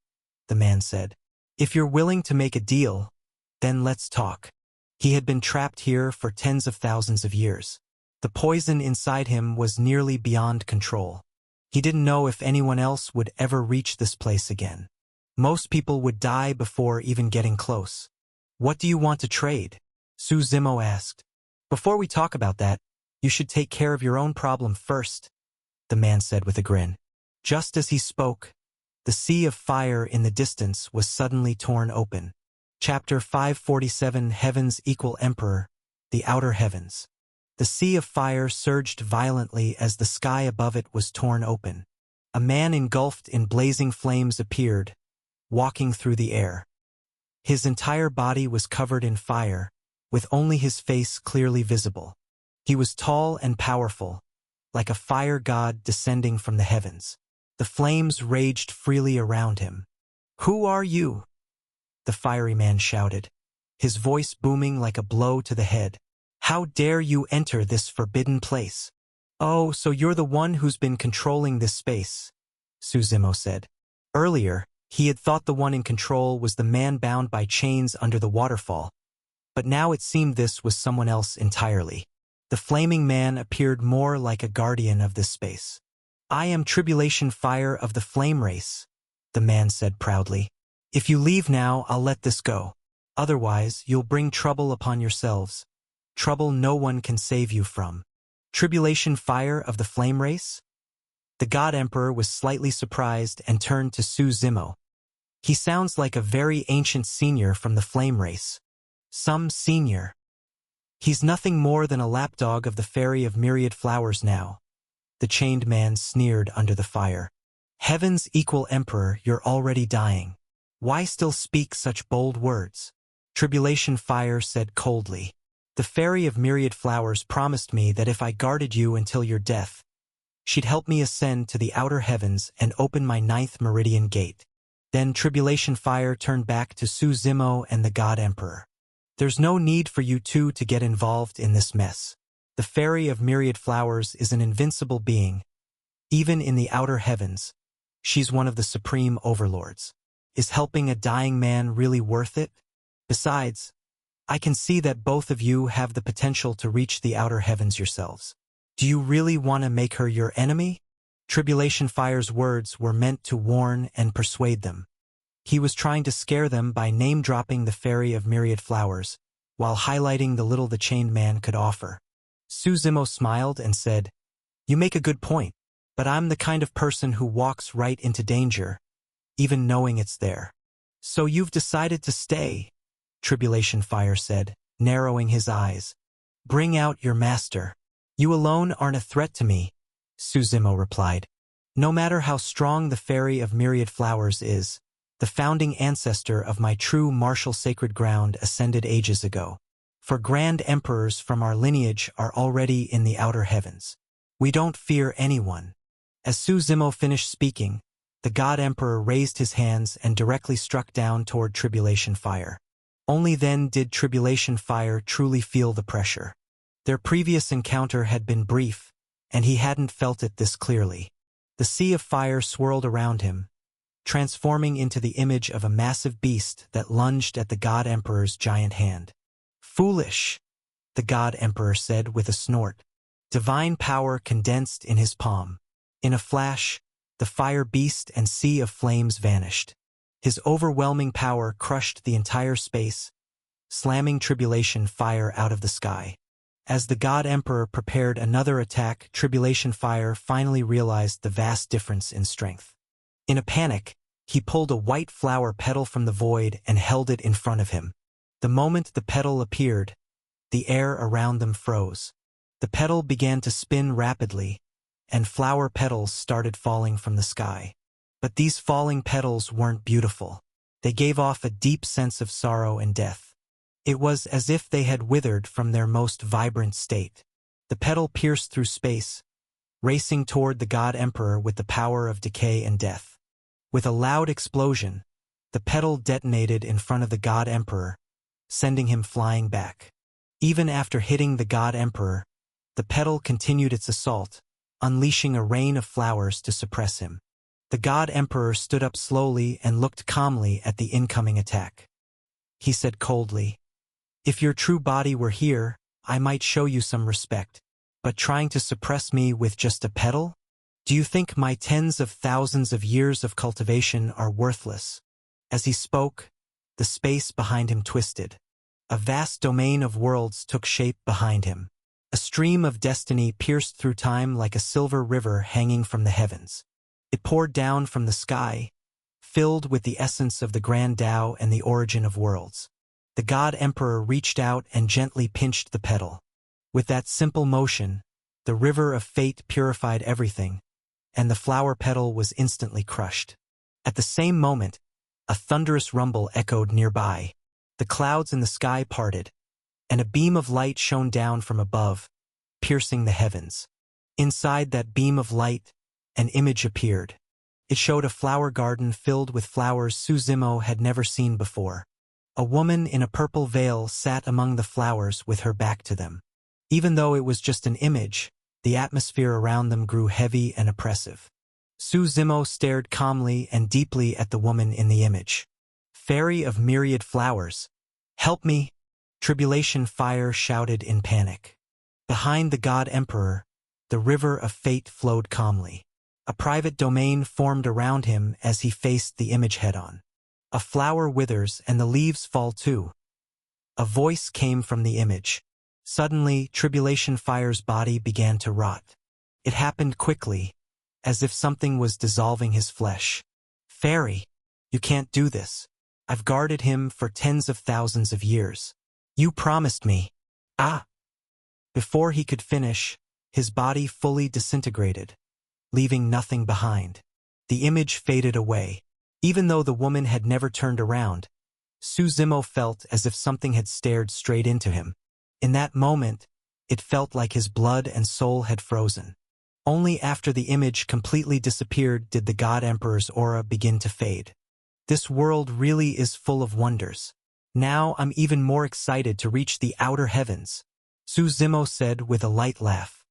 the man said. If you're willing to make a deal, then let's talk. He had been trapped here for tens of thousands of years. The poison inside him was nearly beyond control. He didn't know if anyone else would ever reach this place again. Most people would die before even getting close. What do you want to trade? Suzimo asked. Before we talk about that, you should take care of your own problem first, the man said with a grin. Just as he spoke, the sea of fire in the distance was suddenly torn open. Chapter 547 Heavens Equal Emperor, the Outer Heavens. The sea of fire surged violently as the sky above it was torn open. A man engulfed in blazing flames appeared, walking through the air. His entire body was covered in fire, with only his face clearly visible. He was tall and powerful, like a fire god descending from the heavens. The flames raged freely around him. Who are you? The fiery man shouted, his voice booming like a blow to the head. How dare you enter this forbidden place? Oh, so you're the one who's been controlling this space, Suzimo said. Earlier, he had thought the one in control was the man bound by chains under the waterfall, but now it seemed this was someone else entirely. The flaming man appeared more like a guardian of this space. I am Tribulation Fire of the Flame Race, the man said proudly. If you leave now, I'll let this go. Otherwise, you'll bring trouble upon yourselves. Trouble no one can save you from. Tribulation Fire of the Flame Race? The God Emperor was slightly surprised and turned to Suzimo. He sounds like a very ancient senior from the Flame Race. Some senior. He's nothing more than a lapdog of the Fairy of Myriad Flowers now. The chained man sneered under the fire. Heaven's equal emperor, you're already dying. Why still speak such bold words? Tribulation Fire said coldly. The Fairy of Myriad Flowers promised me that if I guarded you until your death, she'd help me ascend to the outer heavens and open my 9th meridian gate. Then Tribulation Fire turned back to Suzimo and the God Emperor. There's no need for you two to get involved in this mess. The Fairy of Myriad Flowers is an invincible being. Even in the outer heavens, she's one of the supreme overlords. Is helping a dying man really worth it? Besides, I can see that both of you have the potential to reach the outer heavens yourselves. Do you really want to make her your enemy? Tribulation Fire's words were meant to warn and persuade them. He was trying to scare them by name-dropping the Fairy of Myriad Flowers, while highlighting the little the chained man could offer. Suzimo smiled and said, You make a good point, but I'm the kind of person who walks right into danger, even knowing it's there. So you've decided to stay, Tribulation Fire said, narrowing his eyes. Bring out your master. You alone aren't a threat to me, Suzimo replied. No matter how strong the Fairy of Myriad Flowers is, the founding ancestor of my true martial sacred ground ascended ages ago. For grand emperors from our lineage are already in the outer heavens. We don't fear anyone. As Suzimo finished speaking, the God Emperor raised his hands and directly struck down toward Tribulation Fire. Only then did Tribulation Fire truly feel the pressure. Their previous encounter had been brief, and he hadn't felt it this clearly. The sea of fire swirled around him, transforming into the image of a massive beast that lunged at the God Emperor's giant hand. "Foolish," the God Emperor said with a snort. Divine power condensed in his palm. In a flash, the fire beast and sea of flames vanished. His overwhelming power crushed the entire space, slamming Tribulation Fire out of the sky. As the God Emperor prepared another attack, Tribulation Fire finally realized the vast difference in strength. In a panic, he pulled a white flower petal from the void and held it in front of him. The moment the petal appeared, the air around them froze. The petal began to spin rapidly, and flower petals started falling from the sky. But these falling petals weren't beautiful. They gave off a deep sense of sorrow and death. It was as if they had withered from their most vibrant state. The petal pierced through space, racing toward the God Emperor with the power of decay and death. With a loud explosion, the petal detonated in front of the God Emperor, sending him flying back. Even after hitting the God Emperor, the petal continued its assault, unleashing a rain of flowers to suppress him. The God Emperor stood up slowly and looked calmly at the incoming attack. He said coldly, "If your true body were here, I might show you some respect. But trying to suppress me with just a petal? Do you think my tens of thousands of years of cultivation are worthless?" As he spoke, the space behind him twisted. A vast domain of worlds took shape behind him. A stream of destiny pierced through time like a silver river hanging from the heavens. It poured down from the sky, filled with the essence of the Grand Tao and the origin of worlds. The God Emperor reached out and gently pinched the petal. With that simple motion, the river of fate purified everything, and the flower petal was instantly crushed. At the same moment, a thunderous rumble echoed nearby. The clouds in the sky parted, and a beam of light shone down from above, piercing the heavens. Inside that beam of light, an image appeared. It showed a flower garden filled with flowers Suzimo had never seen before. A woman in a purple veil sat among the flowers with her back to them. Even though it was just an image, the atmosphere around them grew heavy and oppressive. Suzimo stared calmly and deeply at the woman in the image. "Fairy of myriad flowers, help me!" Tribulation Fire shouted in panic. Behind the God Emperor, the river of fate flowed calmly. A private domain formed around him as he faced the image head-on. A flower withers and the leaves fall too. A voice came from the image. Suddenly, Tribulation Fire's body began to rot. It happened quickly, as if something was dissolving his flesh. "Fairy, you can't do this. I've guarded him for tens of thousands of years. You promised me." "Ah!" Before he could finish, his body fully disintegrated, leaving nothing behind. The image faded away. Even though the woman had never turned around, Suzimo felt as if something had stared straight into him. In that moment, it felt like his blood and soul had frozen. Only after the image completely disappeared did the God Emperor's aura begin to fade. This world really is full of wonders. Now I'm even more excited to reach the outer heavens, Suzimo said with a light laugh.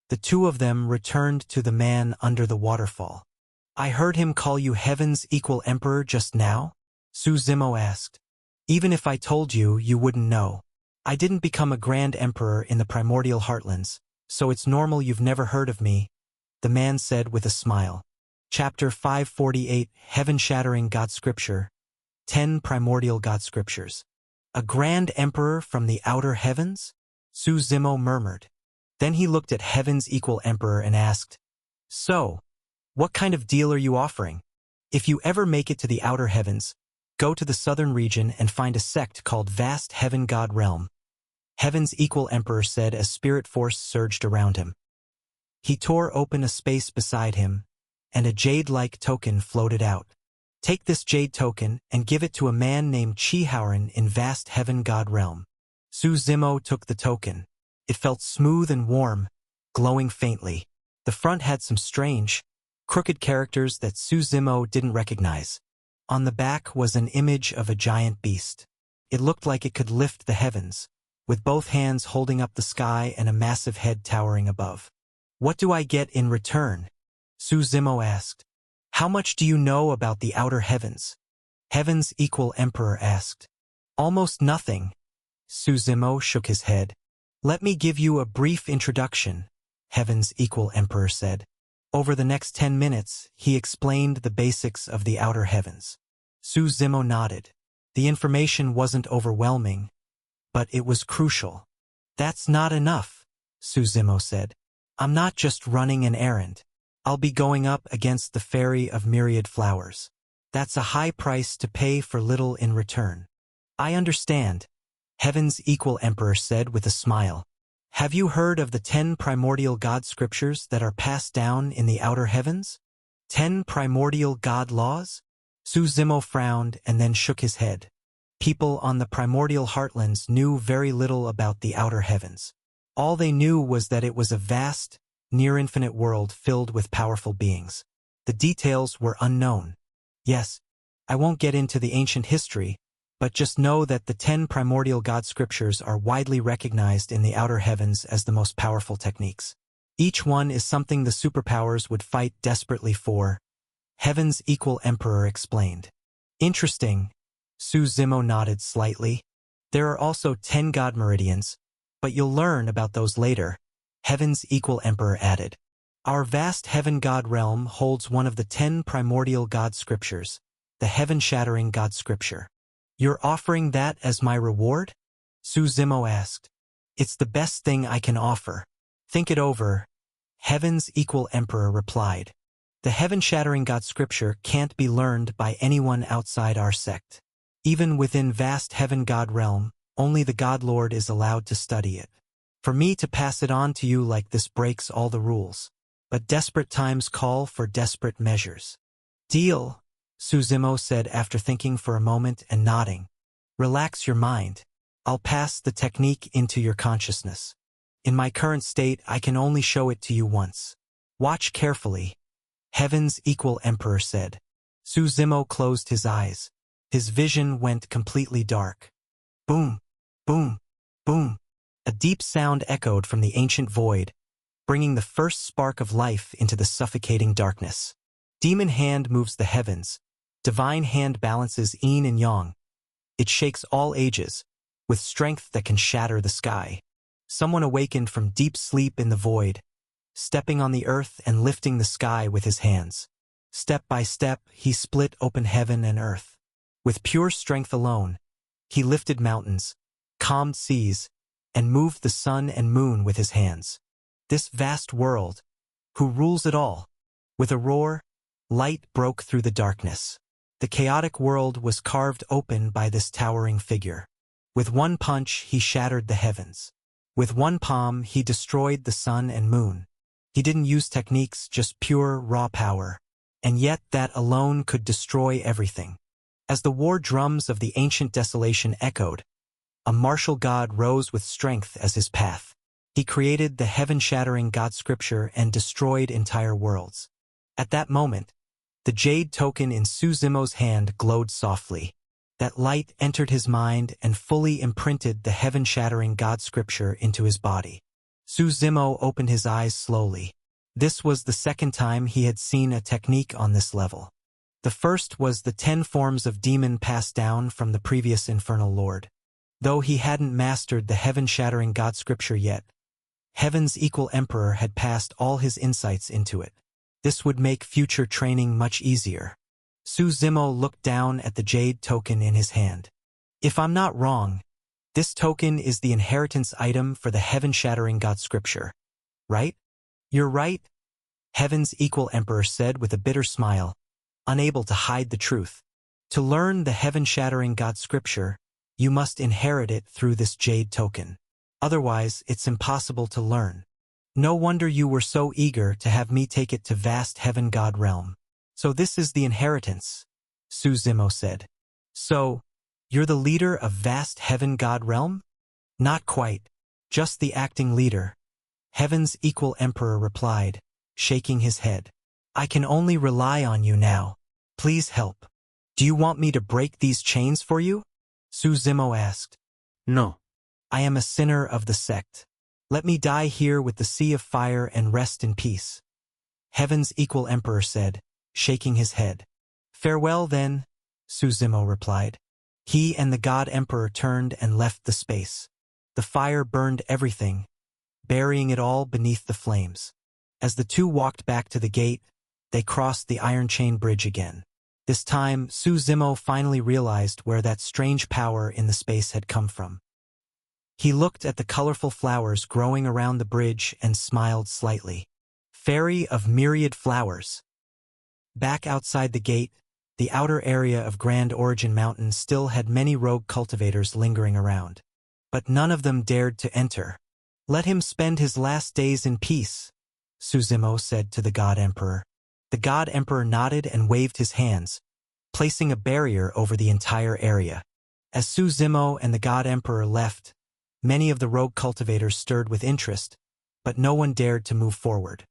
The two of them returned to the man under the waterfall. "I heard him call you Heaven's equal emperor just now?" Suzimo asked. "Even if I told you, you wouldn't know. I didn't become a grand emperor in the primordial heartlands, so it's normal you've never heard of me," the man said with a smile. Chapter 548, Heaven-Shattering God Scripture. 10 Primordial God Scriptures. "A grand emperor from the outer heavens?" Suzimo murmured. Then he looked at Heaven's equal emperor and asked, "So, what kind of deal are you offering? If you ever make it to the outer heavens, go to the southern region and find a sect called Vast Heaven God Realm," Heaven's equal emperor said as spirit force surged around him. He tore open a space beside him, and a jade-like token floated out. "Take this jade token and give it to a man named Chihauren in Vast Heaven God Realm." Suzimo took the token. It felt smooth and warm, glowing faintly. The front had some strange, crooked characters that Suzimo didn't recognize. On the back was an image of a giant beast. It looked like it could lift the heavens, with both hands holding up the sky and a massive head towering above. "What do I get in return?" Suzimo asked. How much do you know about the outer heavens? Heaven's equal emperor asked. Almost nothing. Suzimo shook his head. Let me give you a brief introduction, Heaven's equal emperor said. Over the next 10 minutes, he explained the basics of the outer heavens. Suzimo nodded. The information wasn't overwhelming, but it was crucial. That's not enough, Suzimo said. I'm not just running an errand. I'll be going up against the fairy of myriad flowers. That's a high price to pay for little in return. I understand, Heaven's equal emperor said with a smile. Have you heard of the 10 primordial God scriptures that are passed down in the outer heavens? 10 primordial God laws? Suzimo frowned and then shook his head. People on the primordial heartlands knew very little about the outer heavens. All they knew was that it was a vast, near-infinite world filled with powerful beings. The details were unknown. Yes, I won't get into the ancient history, but just know that the 10 primordial God scriptures are widely recognized in the outer heavens as the most powerful techniques. Each one is something the superpowers would fight desperately for, Heaven's equal emperor explained. Interesting, Suzimo nodded slightly. There are also 10 God meridians, but you'll learn about those later, Heaven's equal emperor added. Our vast heaven God realm holds one of the 10 primordial God scriptures, the heaven-shattering God scripture. You're offering that as my reward? Suzimo asked. It's the best thing I can offer. Think it over, Heaven's equal emperor replied. The heaven-shattering God scripture can't be learned by anyone outside our sect. Even within vast heaven God realm, only the God Lord is allowed to study it. For me to pass it on to you like this breaks all the rules. But desperate times call for desperate measures. Deal, Suzimo said after thinking for a moment and nodding. Relax your mind. I'll pass the technique into your consciousness. In my current state, I can only show it to you once. Watch carefully, Heaven's equal emperor said. Suzimo closed his eyes. His vision went completely dark. Boom, boom, boom. A deep sound echoed from the ancient void, bringing the first spark of life into the suffocating darkness. Demon hand moves the heavens. Divine hand balances yin and yang. It shakes all ages, with strength that can shatter the sky. Someone awakened from deep sleep in the void, stepping on the earth and lifting the sky with his hands. Step by step, he split open heaven and earth. With pure strength alone, he lifted mountains, calmed seas, and moved the sun and moon with his hands. This vast world, who rules it all? With a roar, light broke through the darkness. The chaotic world was carved open by this towering figure. With one punch, he shattered the heavens. With one palm, he destroyed the sun and moon. He didn't use techniques, just pure, raw power. And yet that alone could destroy everything. As the war drums of the ancient desolation echoed, a martial god rose with strength as his path. He created the heaven-shattering God scripture and destroyed entire worlds. At that moment, the jade token in Suzimo's hand glowed softly. That light entered his mind and fully imprinted the heaven-shattering God scripture into his body. Suzimo opened his eyes slowly. This was the second time he had seen a technique on this level. The first was the 10 forms of demon passed down from the previous infernal lord. Though he hadn't mastered the heaven-shattering God scripture yet, Heaven's equal emperor had passed all his insights into it. This would make future training much easier. Suzimo looked down at the jade token in his hand. If I'm not wrong, this token is the inheritance item for the heaven-shattering God scripture, right? You're right, Heaven's equal emperor said with a bitter smile, unable to hide the truth. To learn the heaven-shattering God scripture, you must inherit it through this jade token. Otherwise, it's impossible to learn. No wonder you were so eager to have me take it to vast heaven God realm. So this is the inheritance, Suzimo said. So, you're the leader of vast heaven God realm? Not quite. Just the acting leader, Heaven's equal emperor replied, shaking his head. I can only rely on you now. Please help. Do you want me to break these chains for you? Suzimo asked. No. I am a sinner of the sect. Let me die here with the sea of fire and rest in peace. Heaven's equal emperor said, shaking his head. "Farewell, then," Suzimo replied. He and the God Emperor turned and left the space. The fire burned everything, burying it all beneath the flames. As the two walked back to the gate, they crossed the Iron Chain Bridge again. This time, Suzimo finally realized where that strange power in the space had come from. He looked at the colorful flowers growing around the bridge and smiled slightly. Fairy of myriad flowers. Back outside the gate, the outer area of Grand Origin Mountain still had many rogue cultivators lingering around. But none of them dared to enter. "Let him spend his last days in peace," Suzimo said to the God Emperor. The God Emperor nodded and waved his hands, placing a barrier over the entire area. As Suzimo and the God Emperor left, many of the rogue cultivators stirred with interest, but no one dared to move forward.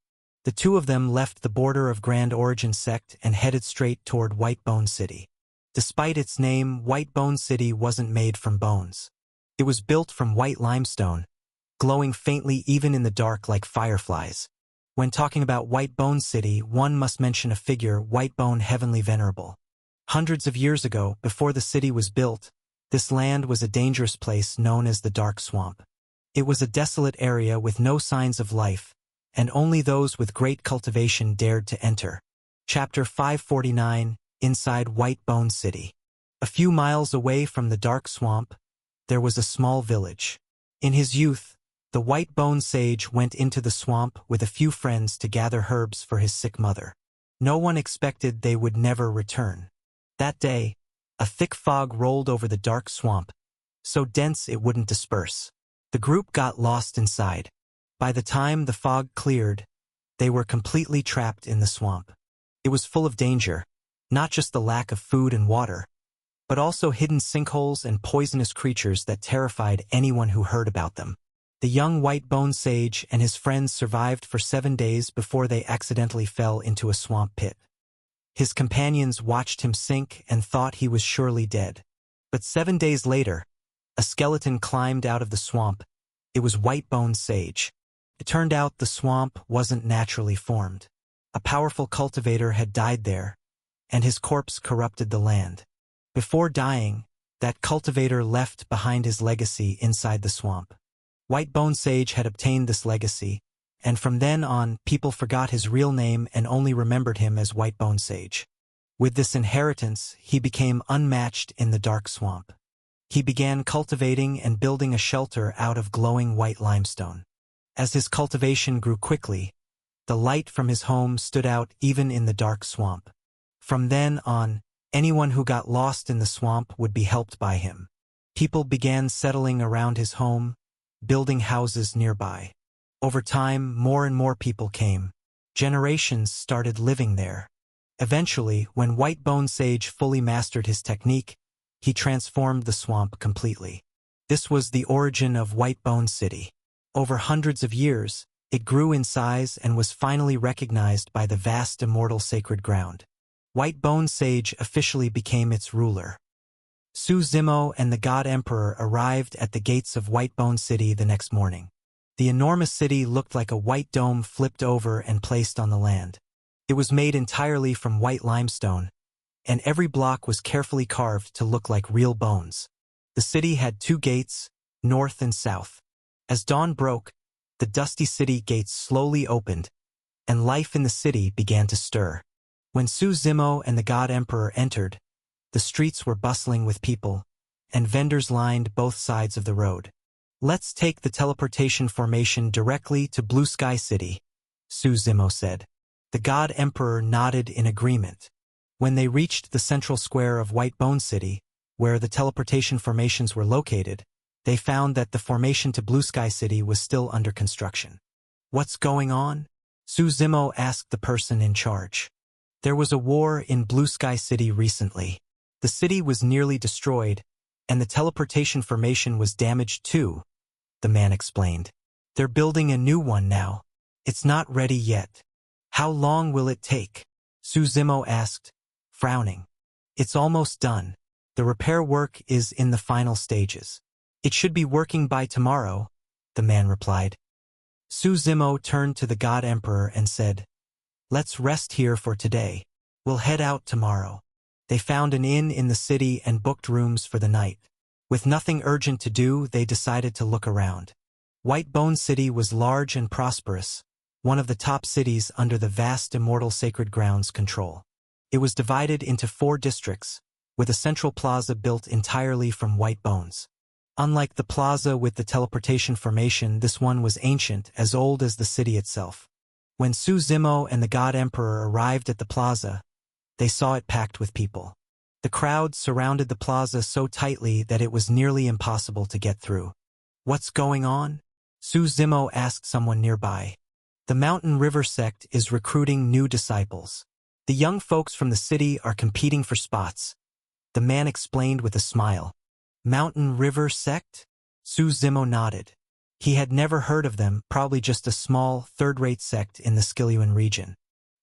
The two of them left the border of Grand Origin Sect and headed straight toward Whitebone City. Despite its name, Whitebone City wasn't made from bones. It was built from white limestone, glowing faintly even in the dark like fireflies. When talking about Whitebone City, one must mention a figure, Whitebone Heavenly Venerable. Hundreds of years ago, before the city was built, this land was a dangerous place known as the Dark Swamp. It was a desolate area with no signs of life, and only those with great cultivation dared to enter. Chapter 549, Inside Whitebone City. A few miles away from the Dark Swamp, there was a small village. In his youth, the Whitebone Sage went into the swamp with a few friends to gather herbs for his sick mother. No one expected they would never return. That day, a thick fog rolled over the dark swamp, so dense it wouldn't disperse. The group got lost inside. By the time the fog cleared, they were completely trapped in the swamp. It was full of danger, not just the lack of food and water, but also hidden sinkholes and poisonous creatures that terrified anyone who heard about them. The young Whitebone Sage and his friends survived for 7 days before they accidentally fell into a swamp pit. His companions watched him sink and thought he was surely dead. But 7 days later, a skeleton climbed out of the swamp. It was Whitebone Sage. It turned out the swamp wasn't naturally formed. A powerful cultivator had died there, and his corpse corrupted the land. Before dying, that cultivator left behind his legacy inside the swamp. Whitebone Sage had obtained this legacy, and from then on, people forgot his real name and only remembered him as Whitebone Sage. With this inheritance, he became unmatched in the dark swamp. He began cultivating and building a shelter out of glowing white limestone. As his cultivation grew quickly, the light from his home stood out even in the dark swamp. From then on, anyone who got lost in the swamp would be helped by him. People began settling around his home, building houses nearby. Over time, more and more people came. Generations started living there. Eventually, when Whitebone Sage fully mastered his technique, he transformed the swamp completely. This was the origin of Whitebone City. Over hundreds of years, it grew in size and was finally recognized by the vast immortal sacred ground. Whitebone Sage officially became its ruler. Suzimo and the God Emperor arrived at the gates of Whitebone City the next morning. The enormous city looked like a white dome flipped over and placed on the land. It was made entirely from white limestone, and every block was carefully carved to look like real bones. The city had 2 gates, north and south. As dawn broke, the dusty city gates slowly opened, and life in the city began to stir. When Suzimo and the God Emperor entered, the streets were bustling with people, and vendors lined both sides of the road. "Let's take the teleportation formation directly to Blue Sky City," Suzimo said. The God Emperor nodded in agreement. When they reached the central square of Whitebone City, where the teleportation formations were located, they found that the formation to Blue Sky City was still under construction. "What's going on?" Suzimo asked the person in charge. "There was a war in Blue Sky City recently. The city was nearly destroyed, and the teleportation formation was damaged too," the man explained. "They're building a new one now. It's not ready yet." "How long will it take?" Suzimo asked, frowning. "It's almost done. The repair work is in the final stages. It should be working by tomorrow," the man replied. Suzimo turned to the God Emperor and said, "Let's rest here for today. We'll head out tomorrow. They found an inn in the city and booked rooms for the night. With nothing urgent to do, they decided to look around. White Bone City was large and prosperous, one of the top cities under the vast Immortal Sacred Grounds control. It was divided into 4 districts, with a central plaza built entirely from white bones. Unlike the plaza with the teleportation formation, this one was ancient, as old as the city itself. When Su Zimo and the God Emperor arrived at the plaza, they saw it packed with people. The crowd surrounded the plaza so tightly that it was nearly impossible to get through. "What's going on?" Su Zimo asked someone nearby. "The Mountain River sect is recruiting new disciples. The young folks from the city are competing for spots," the man explained with a smile. "Mountain River sect?" Su Zimo nodded. He had never heard of them, probably just a small, third-rate sect in the Skiluan region.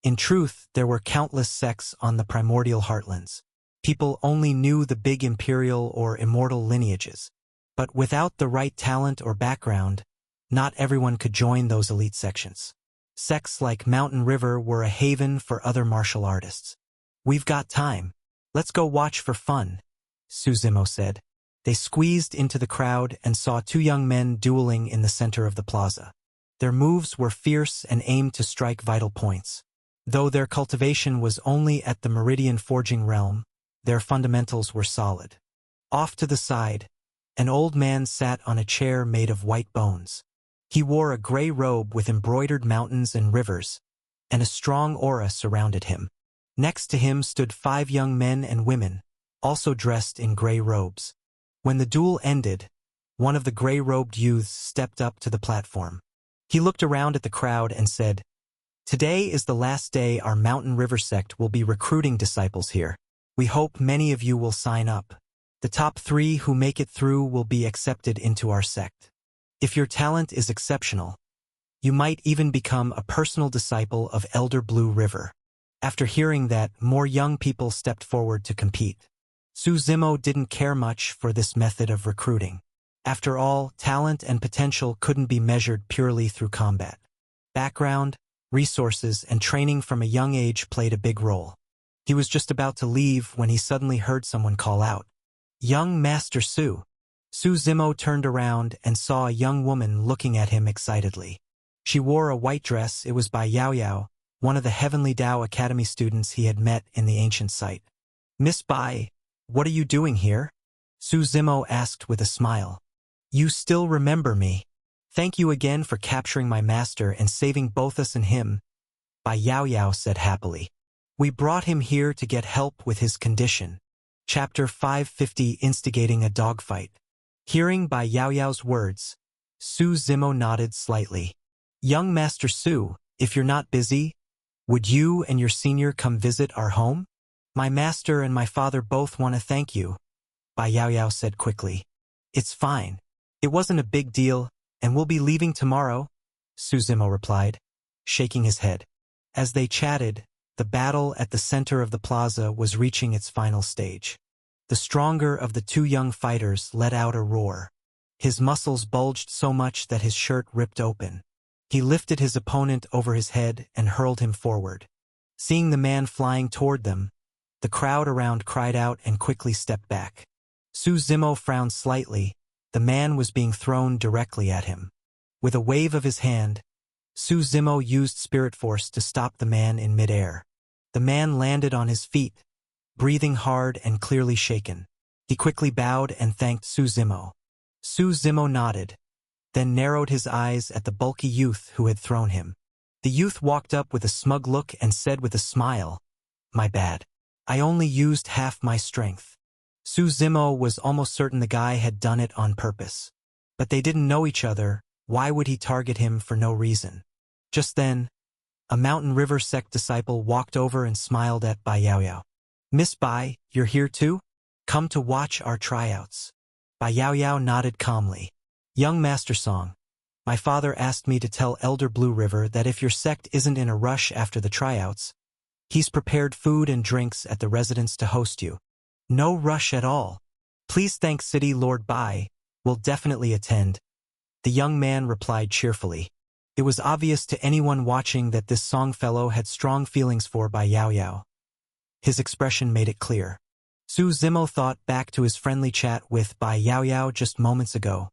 In truth, there were countless sects on the primordial heartlands. People only knew the big imperial or immortal lineages. But without the right talent or background, not everyone could join those elite sections. Sects like Mountain River were a haven for other martial artists. "We've got time. Let's go watch for fun," Su Zimo said. They squeezed into the crowd and saw 2 young men dueling in the center of the plaza. Their moves were fierce and aimed to strike vital points. Though their cultivation was only at the Meridian Forging realm, their fundamentals were solid. Off to the side, an old man sat on a chair made of white bones. He wore a gray robe with embroidered mountains and rivers, and a strong aura surrounded him. Next to him stood 5 young men and women, also dressed in gray robes. When the duel ended, one of the gray-robed youths stepped up to the platform. He looked around at the crowd and said, "Today is the last day our Mountain River sect will be recruiting disciples here. We hope many of you will sign up. The top 3 who make it through will be accepted into our sect. If your talent is exceptional, you might even become a personal disciple of Elder Blue River." After hearing that, more young people stepped forward to compete. Su Zimo didn't care much for this method of recruiting. After all, talent and potential couldn't be measured purely through combat. Background, resources, and training from a young age played a big role. He was just about to leave when he suddenly heard someone call out, "Young Master Su." Su Zimo turned around and saw a young woman looking at him excitedly. She wore a white dress. It was Bai Yaoyao, one of the Heavenly Dao Academy students he had met in the ancient site. "Miss Bai, what are you doing here?" Su Zimo asked with a smile. "You still remember me. Thank you again for capturing my master and saving both us and him," Bai Yaoyao said happily. "We brought him here to get help with his condition." Chapter 550, Instigating a Dogfight. Hearing Bai Yaoyao's words, Su Zimo nodded slightly. "Young Master Su, if you're not busy, would you and your senior come visit our home? My master and my father both want to thank you," Bai Yaoyao said quickly. "It's fine. It wasn't a big deal, and we'll be leaving tomorrow," Su Zimo replied, shaking his head. As they chatted, the battle at the center of the plaza was reaching its final stage. The stronger of the 2 young fighters let out a roar. His muscles bulged so much that his shirt ripped open. He lifted his opponent over his head and hurled him forward. Seeing the man flying toward them, the crowd around cried out and quickly stepped back. Su Zimo frowned slightly. The man was being thrown directly at him. With a wave of his hand, Su Zimo used spirit force to stop the man in midair. The man landed on his feet, breathing hard and clearly shaken. He quickly bowed and thanked Su Zimo. Su Zimo nodded, then narrowed his eyes at the bulky youth who had thrown him. The youth walked up with a smug look and said with a smile, "My bad. I only used half my strength." Su Zimo was almost certain the guy had done it on purpose. But they didn't know each other. Why would he target him for no reason? Just then, a Mountain River sect disciple walked over and smiled at Bai Yaoyao. "Miss Bai, you're here too? Come to watch our tryouts." Bai Yaoyao nodded calmly. "Young Master Song, my father asked me to tell Elder Blue River that if your sect isn't in a rush after the tryouts, he's prepared food and drinks at the residence to host you. No rush at all. Please thank City Lord Bai. We'll definitely attend," the young man replied cheerfully. It was obvious to anyone watching that this Song fellow had strong feelings for Bai Yaoyao. His expression made it clear. Su Zimo thought back to his friendly chat with Bai Yaoyao just moments ago,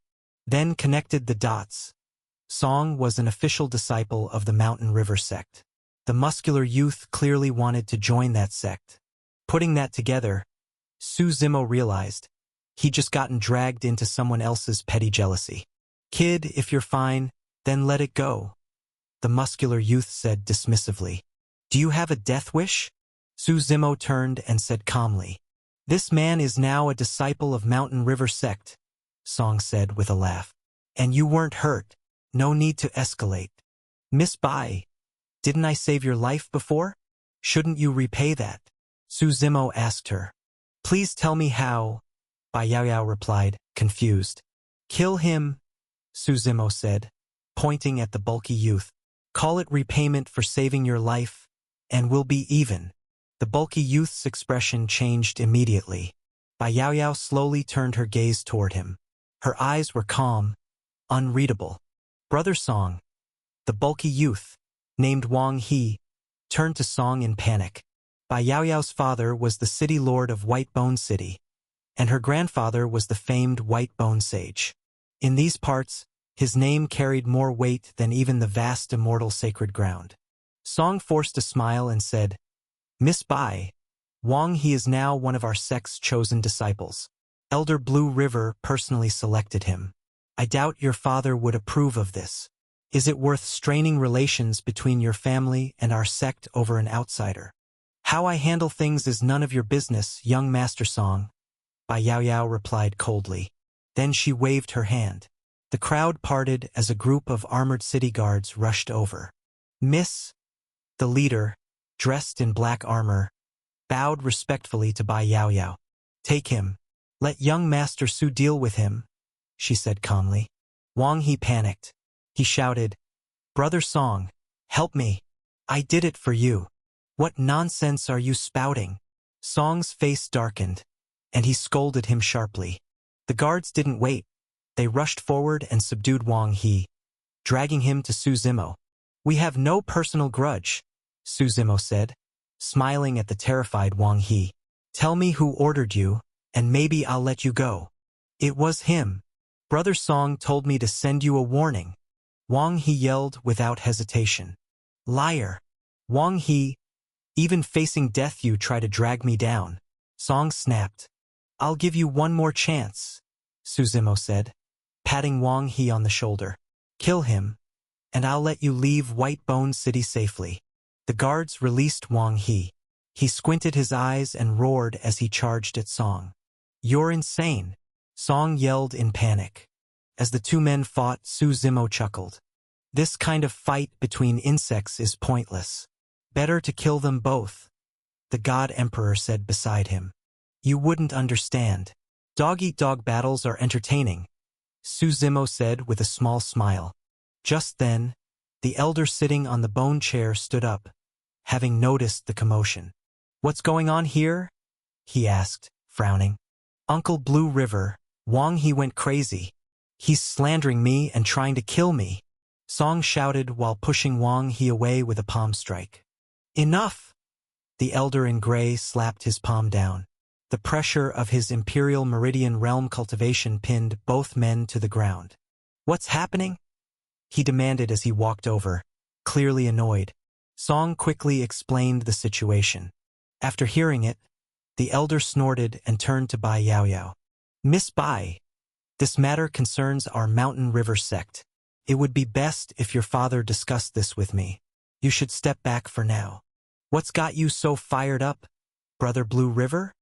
then connected the dots. Song was an official disciple of the Mountain River sect. The muscular youth clearly wanted to join that sect. Putting that together, Su Zimo realized he'd just gotten dragged into someone else's petty jealousy. "Kid, if you're fine, then let it go," the muscular youth said dismissively. "Do you have a death wish?" Su Zimo turned and said calmly. "This man is now a disciple of Mountain River sect," Song said with a laugh. "And you weren't hurt. No need to escalate. Miss Bai, didn't I save your life before? Shouldn't you repay that?" Su Zimo asked her. "Please tell me how," Bai Yaoyao replied, confused. "Kill him," Su Zimo said, pointing at the bulky youth. "Call it repayment for saving your life, and we'll be even." The bulky youth's expression changed immediately. Bai Yaoyao slowly turned her gaze toward him. Her eyes were calm, unreadable. Brother Song, the bulky youth, named Wang He, turned to Song in panic. Bai Yaoyao's father was the city lord of White Bone City, and her grandfather was the famed White Bone Sage. In these parts, his name carried more weight than even the vast immortal sacred ground. Song forced a smile and said, "Miss Bai, Wang He is now one of our sect's chosen disciples. Elder Blue River personally selected him. I doubt your father would approve of this. Is it worth straining relations between your family and our sect over an outsider?" "How I handle things is none of your business, young Master Song," Bai Yaoyao replied coldly. Then she waved her hand. The crowd parted as a group of armored city guards rushed over. "Miss," the leader, dressed in black armor, bowed respectfully to Bai Yaoyao. "Take him. Let young Master Su deal with him," she said calmly. Wang He panicked. He shouted, "Brother Song, help me. I did it for you. What nonsense are you spouting?" Song's face darkened, and he scolded him sharply. The guards didn't wait. They rushed forward and subdued Wang He, dragging him to Su Zimo. "We have no personal grudge," Su Zimo said, smiling at the terrified Wang He. "Tell me who ordered you, and maybe I'll let you go." "It was him. Brother Song told me to send you a warning," Wang He yelled without hesitation. "Liar. Wang He, even facing death you try to drag me down." Song snapped. "I'll give you one more chance," Su Zimo said, patting Wang He on the shoulder. "Kill him, and I'll let you leave White Bone City safely." The guards released Wang He. He squinted his eyes and roared as he charged at Song. "You're insane," Song yelled in panic. As the two men fought, Su Zimo chuckled. "This kind of fight between insects is pointless. Better to kill them both," the God Emperor said beside him. "You wouldn't understand. Dog-eat-dog battles are entertaining," Su Zimo said with a small smile. Just then, the elder sitting on the bone chair stood up, having noticed the commotion. "What's going on here?" he asked, frowning. "Uncle Blue River, Wang He went crazy. He's slandering me and trying to kill me," Song shouted while pushing Wang He away with a palm strike. "Enough!" The elder in gray slapped his palm down. The pressure of his Imperial Meridian Realm cultivation pinned both men to the ground. "What's happening?" he demanded as he walked over, clearly annoyed. Song quickly explained the situation. After hearing it, the elder snorted and turned to Bai Yaoyao. "Miss Bai, this matter concerns our Mountain River sect. It would be best if your father discussed this with me. You should step back for now." "What's got you so fired up, Brother Blue River?"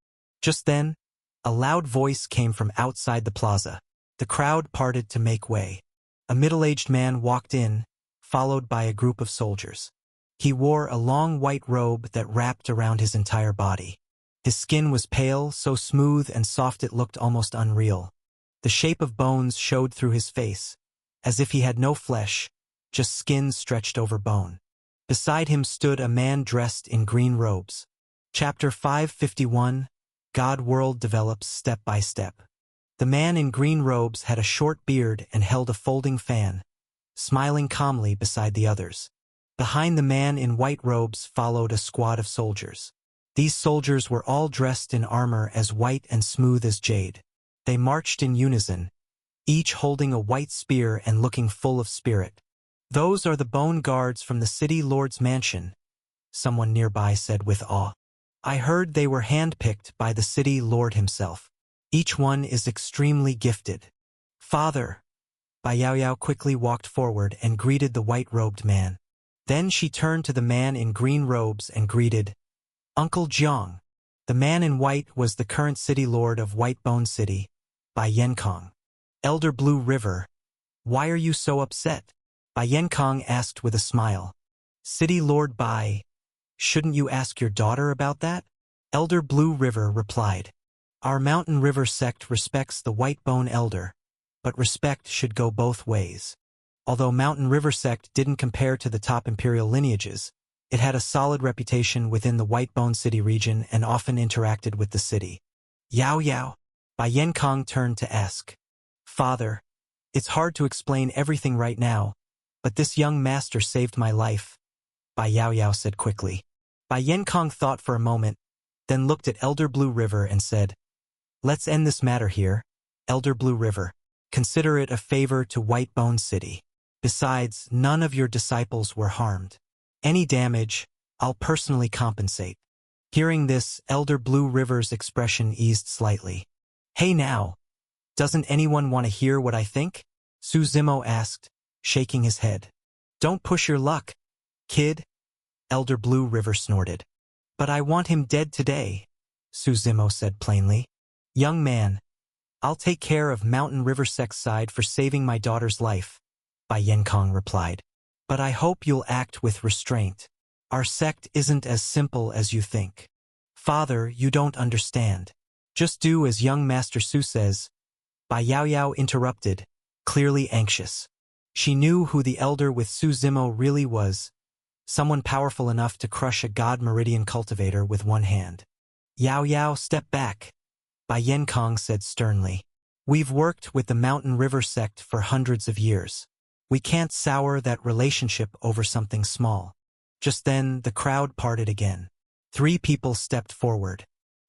Just then, a loud voice came from outside the plaza. The crowd parted to make way. A middle-aged man walked in, followed by a group of soldiers. He wore a long white robe that wrapped around his entire body. His skin was pale, so smooth and soft it looked almost unreal. The shape of bones showed through his face, as if he had no flesh, just skin stretched over bone. Beside him stood a man dressed in green robes. Chapter 551, God World develops step by step. The man in green robes had a short beard and held a folding fan, smiling calmly beside the others. Behind the man in white robes followed a squad of soldiers. These soldiers were all dressed in armor as white and smooth as jade. They marched in unison, each holding a white spear and looking full of spirit. "Those are the bone guards from the city lord's mansion," someone nearby said with awe. "I heard they were handpicked by the city lord himself. Each one is extremely gifted." "Father!" Bai Yaoyao quickly walked forward and greeted the white-robed man. Then she turned to the man in green robes and greeted, "Uncle Jiang." The man in white was the current city lord of Whitebone City, Bai Yenkong. "Elder Blue River, why are you so upset?" Bai Yenkong asked with a smile. "City Lord Bai, shouldn't you ask your daughter about that?" Elder Blue River replied, "Our Mountain River sect respects the Whitebone Elder, but respect should go both ways." Although Mountain River sect didn't compare to the top imperial lineages, it had a solid reputation within the Whitebone City region and often interacted with the city. "Yao Yao," Bai Yenkong turned to ask, "Father, it's hard to explain everything right now, but this young master saved my life," Bai Yaoyao said quickly. Bai Yenkong thought for a moment, then looked at Elder Blue River and said, "Let's end this matter here, Elder Blue River. Consider it a favor to Whitebone City. Besides, none of your disciples were harmed. Any damage, I'll personally compensate." Hearing this, Elder Blue River's expression eased slightly. "Hey now, doesn't anyone want to hear what I think?" Su Zimo asked, shaking his head. "Don't push your luck, kid," Elder Blue River snorted. "But I want him dead today," Su Zimo said plainly. "Young man, I'll take care of Mountain River sect's side for saving my daughter's life," Bai Yenkong replied. "But I hope you'll act with restraint. Our sect isn't as simple as you think." "Father, you don't understand. Just do as young Master Su says," Bai Yaoyao interrupted, clearly anxious. She knew who the elder with Su Zimo really was, someone powerful enough to crush a God Meridian cultivator with one hand. "Yaoyao, step back," Bai Yenkong said sternly. "We've worked with the Mountain River sect for hundreds of years. We can't sour that relationship over something small." Just then, the crowd parted again. 3 people stepped forward.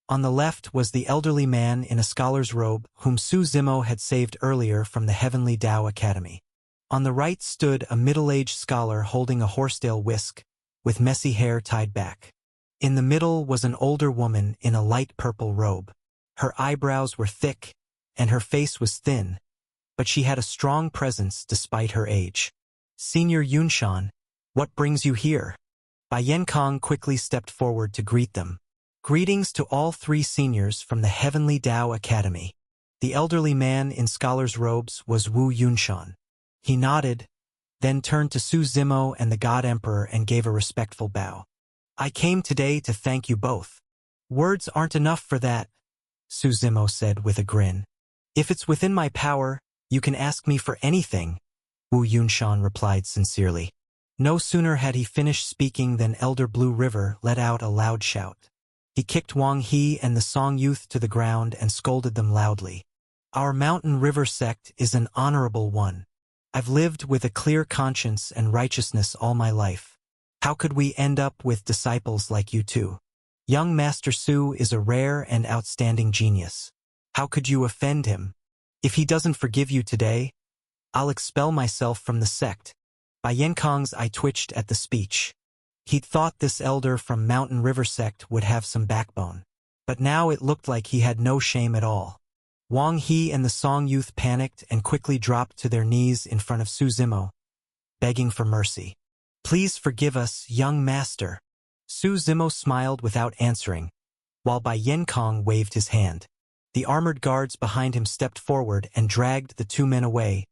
On the left was the elderly man in a scholar's robe whom Su Zimo had saved earlier from the Heavenly Tao Academy. On the right stood a middle-aged scholar holding a horsetail whisk, with messy hair tied back. In the middle was an older woman in a light purple robe. Her eyebrows were thick, and her face was thin, but she had a strong presence despite her age. "Senior Yunshan, what brings you here?" Bai Yenkong quickly stepped forward to greet them. "Greetings to all 3 seniors from the Heavenly Tao Academy." The elderly man in scholar's robes was Wu Yunshan. He nodded, then turned to Su Zimo and the God Emperor and gave a respectful bow. "I came today to thank you both." "Words aren't enough for that," Su Zimo said with a grin. "If it's within my power, you can ask me for anything," Wu Yunshan replied sincerely. No sooner had he finished speaking than Elder Blue River let out a loud shout. He kicked Wang He and the Song youth to the ground and scolded them loudly. "Our Mountain River sect is an honorable one. I've lived with a clear conscience and righteousness all my life. How could we end up with disciples like you two? Young Master Su is a rare and outstanding genius. How could you offend him? If he doesn't forgive you today, I'll expel myself from the sect." Bai Yenkong's eye twitched at the speech. He'd thought this elder from Mountain River sect would have some backbone, but now it looked like he had no shame at all. Wang He and the Song youth panicked and quickly dropped to their knees in front of Su Zimo, begging for mercy. "Please forgive us, young master." Su Zimo smiled without answering, while Bai Yenkong waved his hand. The armored guards behind him stepped forward and dragged the 2 men away,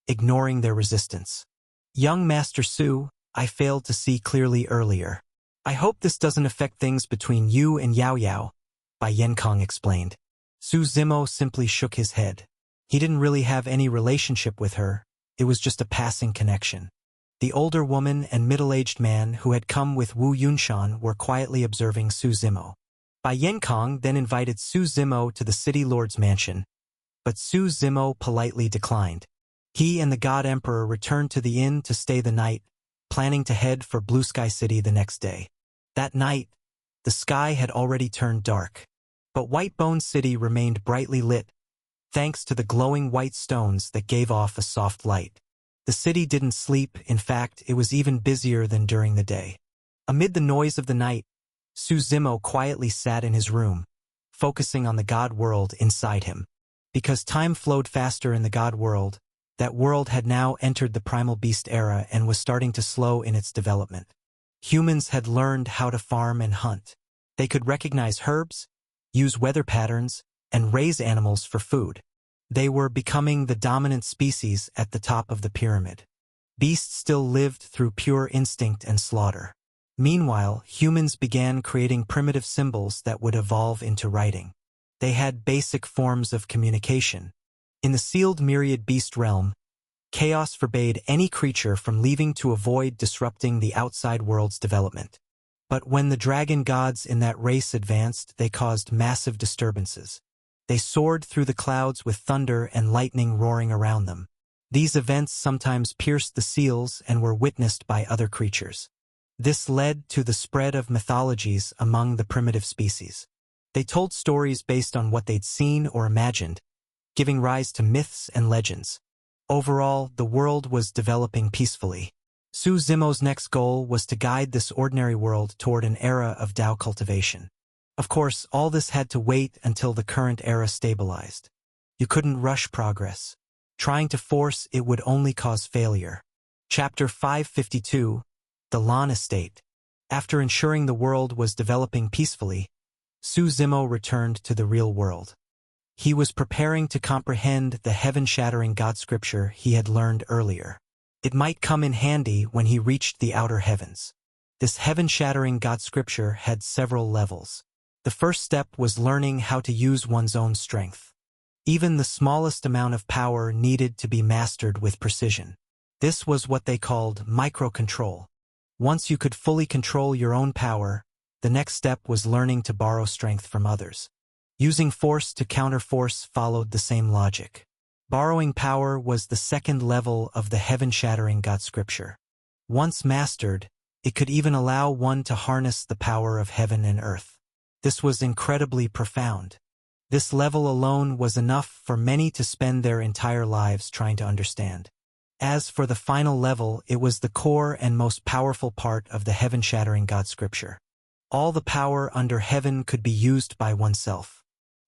ignoring their resistance. "Young Master Su, I failed to see clearly earlier. I hope this doesn't affect things between you and Yaoyao," Bai Yenkong explained. Su Zimo simply shook his head. He didn't really have any relationship with her, it was just a passing connection. The older woman and middle-aged man who had come with Wu Yunshan were quietly observing Su Zimo. Bai Yenkong then invited Su Zimo to the city lord's mansion, but Su Zimo politely declined. He and the God Emperor returned to the inn to stay the night, planning to head for Blue Sky City the next day. That night, The sky had already turned dark. But Whitebone City remained brightly lit, thanks to the glowing white stones that gave off a soft light. The city didn't sleep, in fact, it was even busier than during the day. Amid the noise of the night, Suzumo quietly sat in his room, focusing on the God world inside him. Because time flowed faster in the God world, that world had now entered the primal beast era and was starting to slow in its development. Humans had learned how to farm and hunt. They could recognize herbs, use weather patterns, and raise animals for food. They were becoming the dominant species at the top of the pyramid. Beasts still lived through pure instinct and slaughter. Meanwhile, humans began creating primitive symbols that would evolve into writing. They had basic forms of communication. In the sealed myriad beast realm, chaos forbade any creature from leaving to avoid disrupting the outside world's development. But when the dragon gods in that race advanced, they caused massive disturbances. They soared through the clouds with thunder and lightning roaring around them. These events sometimes pierced the seals and were witnessed by other creatures. This led to the spread of mythologies among the primitive species. They told stories based on what they'd seen or imagined, giving rise to myths and legends. Overall, the world was developing peacefully. Suzumo's next goal was to guide this ordinary world toward an era of Tao cultivation. Of course, all this had to wait until the current era stabilized. You couldn't rush progress. Trying to force it would only cause failure. Chapter 552, The Lan Estate. After ensuring the world was developing peacefully, Suzumo returned to the real world. He was preparing to comprehend the heaven-shattering God scripture he had learned earlier. It might come in handy when he reached the outer heavens. This heaven-shattering God scripture had several levels. The first step was learning how to use one's own strength. Even the smallest amount of power needed to be mastered with precision. This was what they called micro-control. Once you could fully control your own power, the next step was learning to borrow strength from others. Using force to counter force followed the same logic. Borrowing power was the second level of the heaven-shattering God scripture. Once mastered, it could even allow one to harness the power of heaven and earth. This was incredibly profound. This level alone was enough for many to spend their entire lives trying to understand. As for the final level, it was the core and most powerful part of the heaven-shattering God scripture. All the power under heaven could be used by oneself.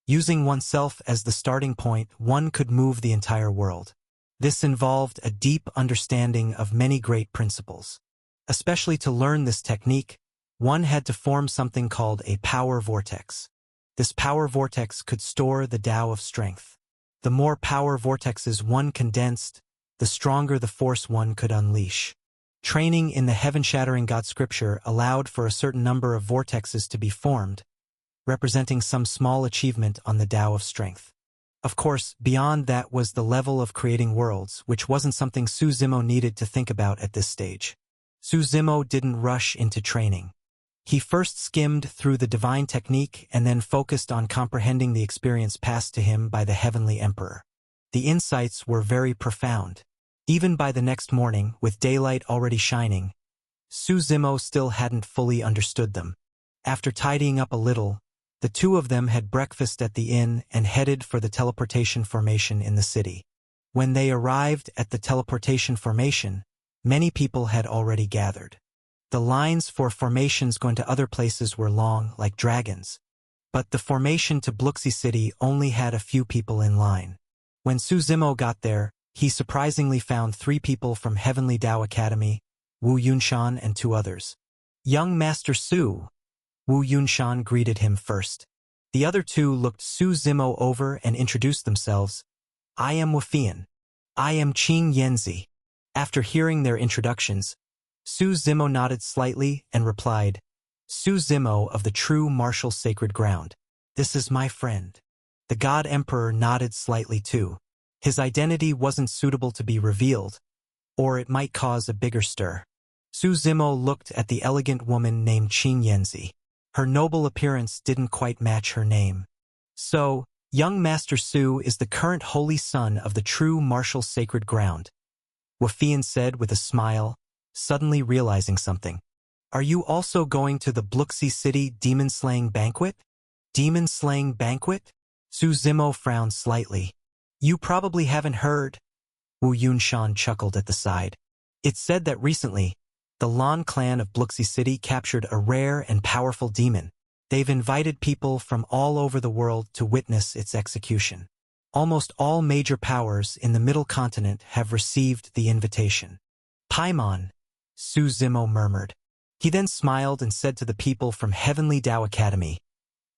Using oneself as the starting point, one could move the entire world. This involved a deep understanding of many great principles. Especially to learn this technique, one had to form something called a power vortex. This power vortex could store the Tao of strength. The more power vortexes one condensed, the stronger the force one could unleash. Training in the heaven-shattering God scripture allowed for a certain number of vortexes to be formed, representing some small achievement on the Tao of strength. Of course, beyond that was the level of creating worlds, which wasn't something Suzumo needed to think about at this stage. Suzumo didn't rush into training. He first skimmed through the divine technique and then focused on comprehending the experience passed to him by the Heavenly Emperor. The insights were very profound. Even by the next morning, with daylight already shining, Suzumo still hadn't fully understood them. After tidying up a little, the two of them had breakfast at the inn and headed for the teleportation formation in the city. When they arrived at the teleportation formation, many people had already gathered. The lines for formations going to other places were long, like dragons. But the formation to Bluxy City only had a few people in line. When Suzumo got there, he surprisingly found 3 people from Heavenly Tao Academy, Wu Yunshan and 2 others. Young Master Su, Wu Yunshan greeted him first. The other 2 looked Suzumo over and introduced themselves. I am Wafian. I am Qing Yanzi. After hearing their introductions, Suzumo nodded slightly and replied, Suzumo of the true martial sacred ground. This is my friend. The God Emperor nodded slightly too. His identity wasn't suitable to be revealed, or it might cause a bigger stir. Suzumo looked at the elegant woman named Qing Yanzi. Her noble appearance didn't quite match her name. So, young Master Su is the current holy son of the true martial sacred ground, Wafian said with a smile, suddenly realizing something. Are you also going to the Bluxy City demon-slaying banquet? Demon-slaying banquet? Su Zimo frowned slightly. You probably haven't heard. Wu Yunshan chuckled at the side. It's said that recently, the Lan clan of Bluxy City captured a rare and powerful demon. They've invited people from all over the world to witness its execution. Almost all major powers in the Middle Continent have received the invitation. Paimon, Su Zimo murmured. He then smiled and said to the people from Heavenly Dao Academy,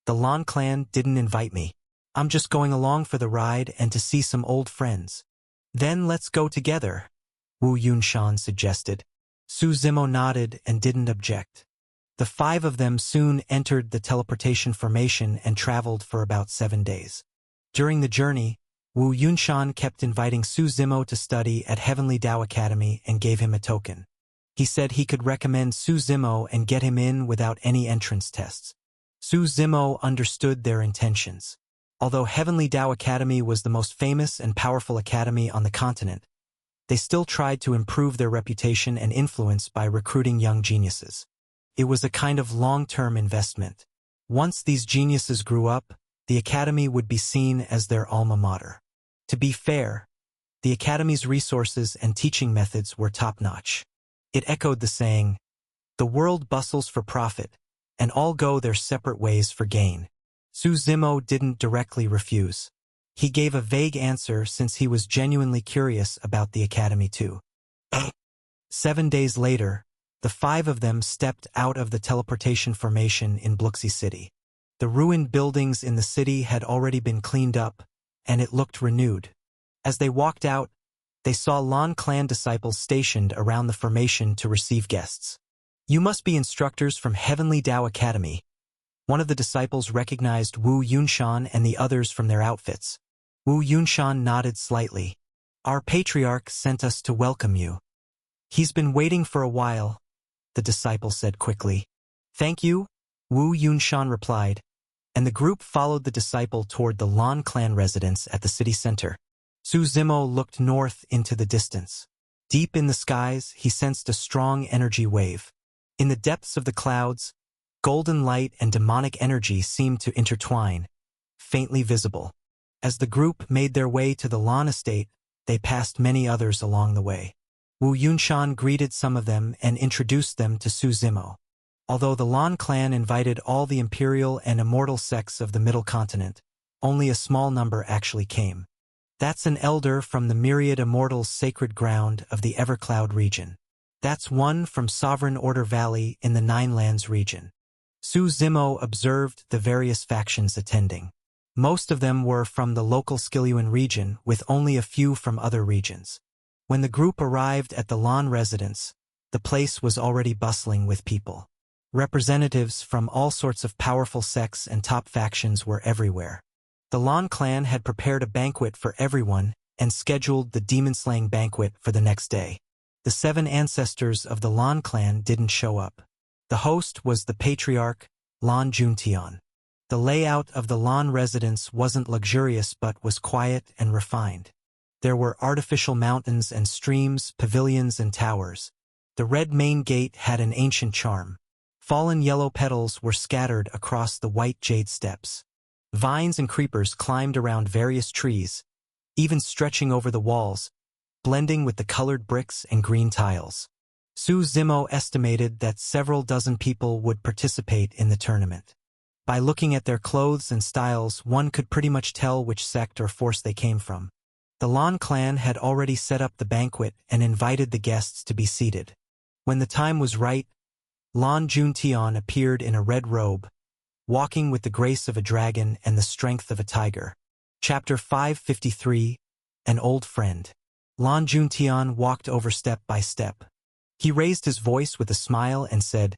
the Lan clan didn't invite me. I'm just going along for the ride and to see some old friends. Then let's go together, Wu Yunshan suggested. Su Zimo nodded and didn't object. The 5 of them soon entered the teleportation formation and traveled for about 7 days. During the journey, Wu Yunshan kept inviting Su Zimo to study at Heavenly Dao Academy and gave him a token. He said he could recommend Su Zimo and get him in without any entrance tests. Su Zimo understood their intentions. Although Heavenly Dao Academy was the most famous and powerful academy on the continent, they still tried to improve their reputation and influence by recruiting young geniuses. It was a kind of long-term investment. Once these geniuses grew up, the academy would be seen as their alma mater. To be fair, the academy's resources and teaching methods were top-notch. It echoed the saying, "The world bustles for profit, and all go their separate ways for gain." Su Zimo didn't directly refuse. He gave a vague answer since he was genuinely curious about the academy too. 7 days later, the 5 of them stepped out of the teleportation formation in Bluxy City. The ruined buildings in the city had already been cleaned up, and it looked renewed. As they walked out, they saw Lan clan disciples stationed around the formation to receive guests. You must be instructors from Heavenly Dao Academy. One of the disciples recognized Wu Yunshan and the others from their outfits. Wu Yunshan nodded slightly. Our patriarch sent us to welcome you. He's been waiting for a while, the disciple said quickly. Thank you, Wu Yunshan replied, and the group followed the disciple toward the Lan clan residence at the city center. Su Zimo looked north into the distance. Deep in the skies, he sensed a strong energy wave. In the depths of the clouds, golden light and demonic energy seemed to intertwine, faintly visible. As the group made their way to the Lan estate, they passed many others along the way. Wu Yunshan greeted some of them and introduced them to Su Zimo. Although the Lan clan invited all the imperial and immortal sects of the Middle Continent, only a small number actually came. That's an elder from the Myriad Immortals' sacred ground of the Evercloud region. That's one from Sovereign Order Valley in the Nine Lands region. Su Zimo observed the various factions attending. Most of them were from the local Skiluan region, with only a few from other regions. When the group arrived at the Lan residence, the place was already bustling with people. Representatives from all sorts of powerful sects and top factions were everywhere. The Lan clan had prepared a banquet for everyone and scheduled the demon-slaying banquet for the next day. The 7 ancestors of the Lan clan didn't show up. The host was the patriarch, Lan Juntian. The layout of the Lan residence wasn't luxurious but was quiet and refined. There were artificial mountains and streams, pavilions and towers. The red main gate had an ancient charm. Fallen yellow petals were scattered across the white jade steps. Vines and creepers climbed around various trees, even stretching over the walls, blending with the colored bricks and green tiles. Su Zimo estimated that several dozen people would participate in the tournament. By looking at their clothes and styles, one could pretty much tell which sect or force they came from. The Lan clan had already set up the banquet and invited the guests to be seated. When the time was right, Lan Juntian appeared in a red robe, walking with the grace of a dragon and the strength of a tiger. Chapter 553, An Old Friend. Lan Juntian walked over step by step. He raised his voice with a smile and said,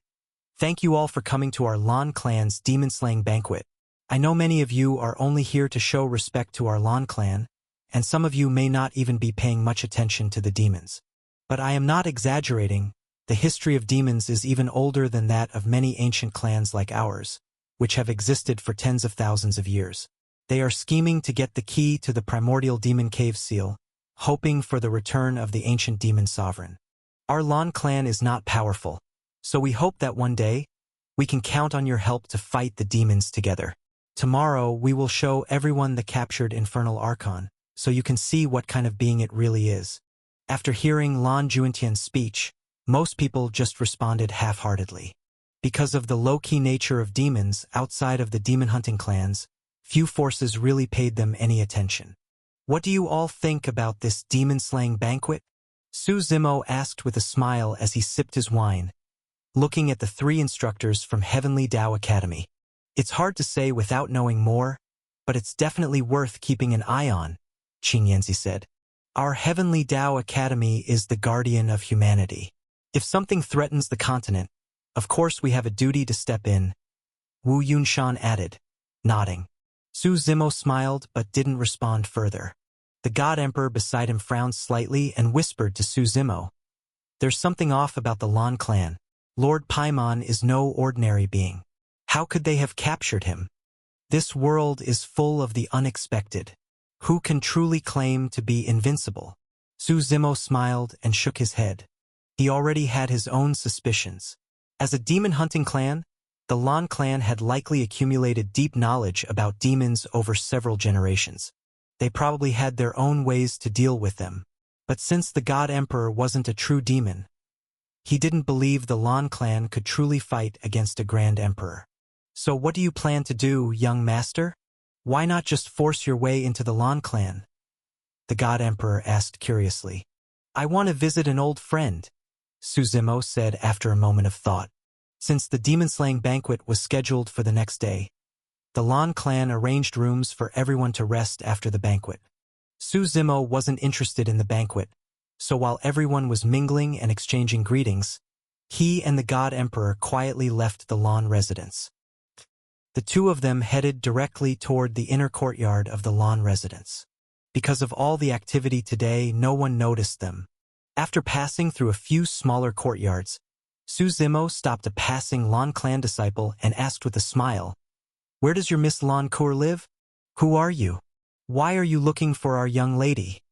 "Thank you all for coming to our Lan clan's demon-slaying banquet. I know many of you are only here to show respect to our Lan clan, and some of you may not even be paying much attention to the demons. But I am not exaggerating. The history of demons is even older than that of many ancient clans like ours, which have existed for tens of thousands of years. They are scheming to get the key to the primordial demon cave seal, hoping for the return of the ancient demon sovereign. Our Lan clan is not powerful, So we hope that one day, we can count on your help to fight the demons together. Tomorrow, we will show everyone the captured Infernal Archon, so you can see what kind of being it really is. After hearing Lan Juentian's speech, most people just responded half-heartedly. Because of the low-key nature of demons outside of the demon-hunting clans, few forces really paid them any attention. What do you all think about this demon-slaying banquet? Su Zimo asked with a smile as he sipped his wine, looking at the 3 instructors from Heavenly Dao Academy. It's hard to say without knowing more, but it's definitely worth keeping an eye on, Qing Yanzi said. Our Heavenly Dao Academy is the guardian of humanity. If something threatens the continent, of course we have a duty to step in, Wu Yunshan added, nodding. Su Zimo smiled but didn't respond further. The God Emperor beside him frowned slightly and whispered to Su Zimo. There's something off about the Lan clan. Lord Paimon is no ordinary being. How could they have captured him? This world is full of the unexpected. Who can truly claim to be invincible? Su Zimo smiled and shook his head. He already had his own suspicions. As a demon-hunting clan, the Lan clan had likely accumulated deep knowledge about demons over several generations. They probably had their own ways to deal with them. But since the God Emperor wasn't a true demon, he didn't believe the Lan clan could truly fight against a Grand Emperor. So what do you plan to do, young master? Why not just force your way into the Lan clan? The God Emperor asked curiously. I want to visit an old friend, Su Zimo said after a moment of thought. Since the demon-slaying banquet was scheduled for the next day, the Lan clan arranged rooms for everyone to rest after the banquet. Su Zimo wasn't interested in the banquet, so while everyone was mingling and exchanging greetings, he and the God Emperor quietly left the Lan residence. The 2 of them headed directly toward the inner courtyard of the Lan residence. Because of all the activity today, no one noticed them. After passing through a few smaller courtyards, Su Zimo stopped a passing Lan clan disciple and asked with a smile, Where does your Miss Lan Kur live? Who are you? Why are you looking for our young lady?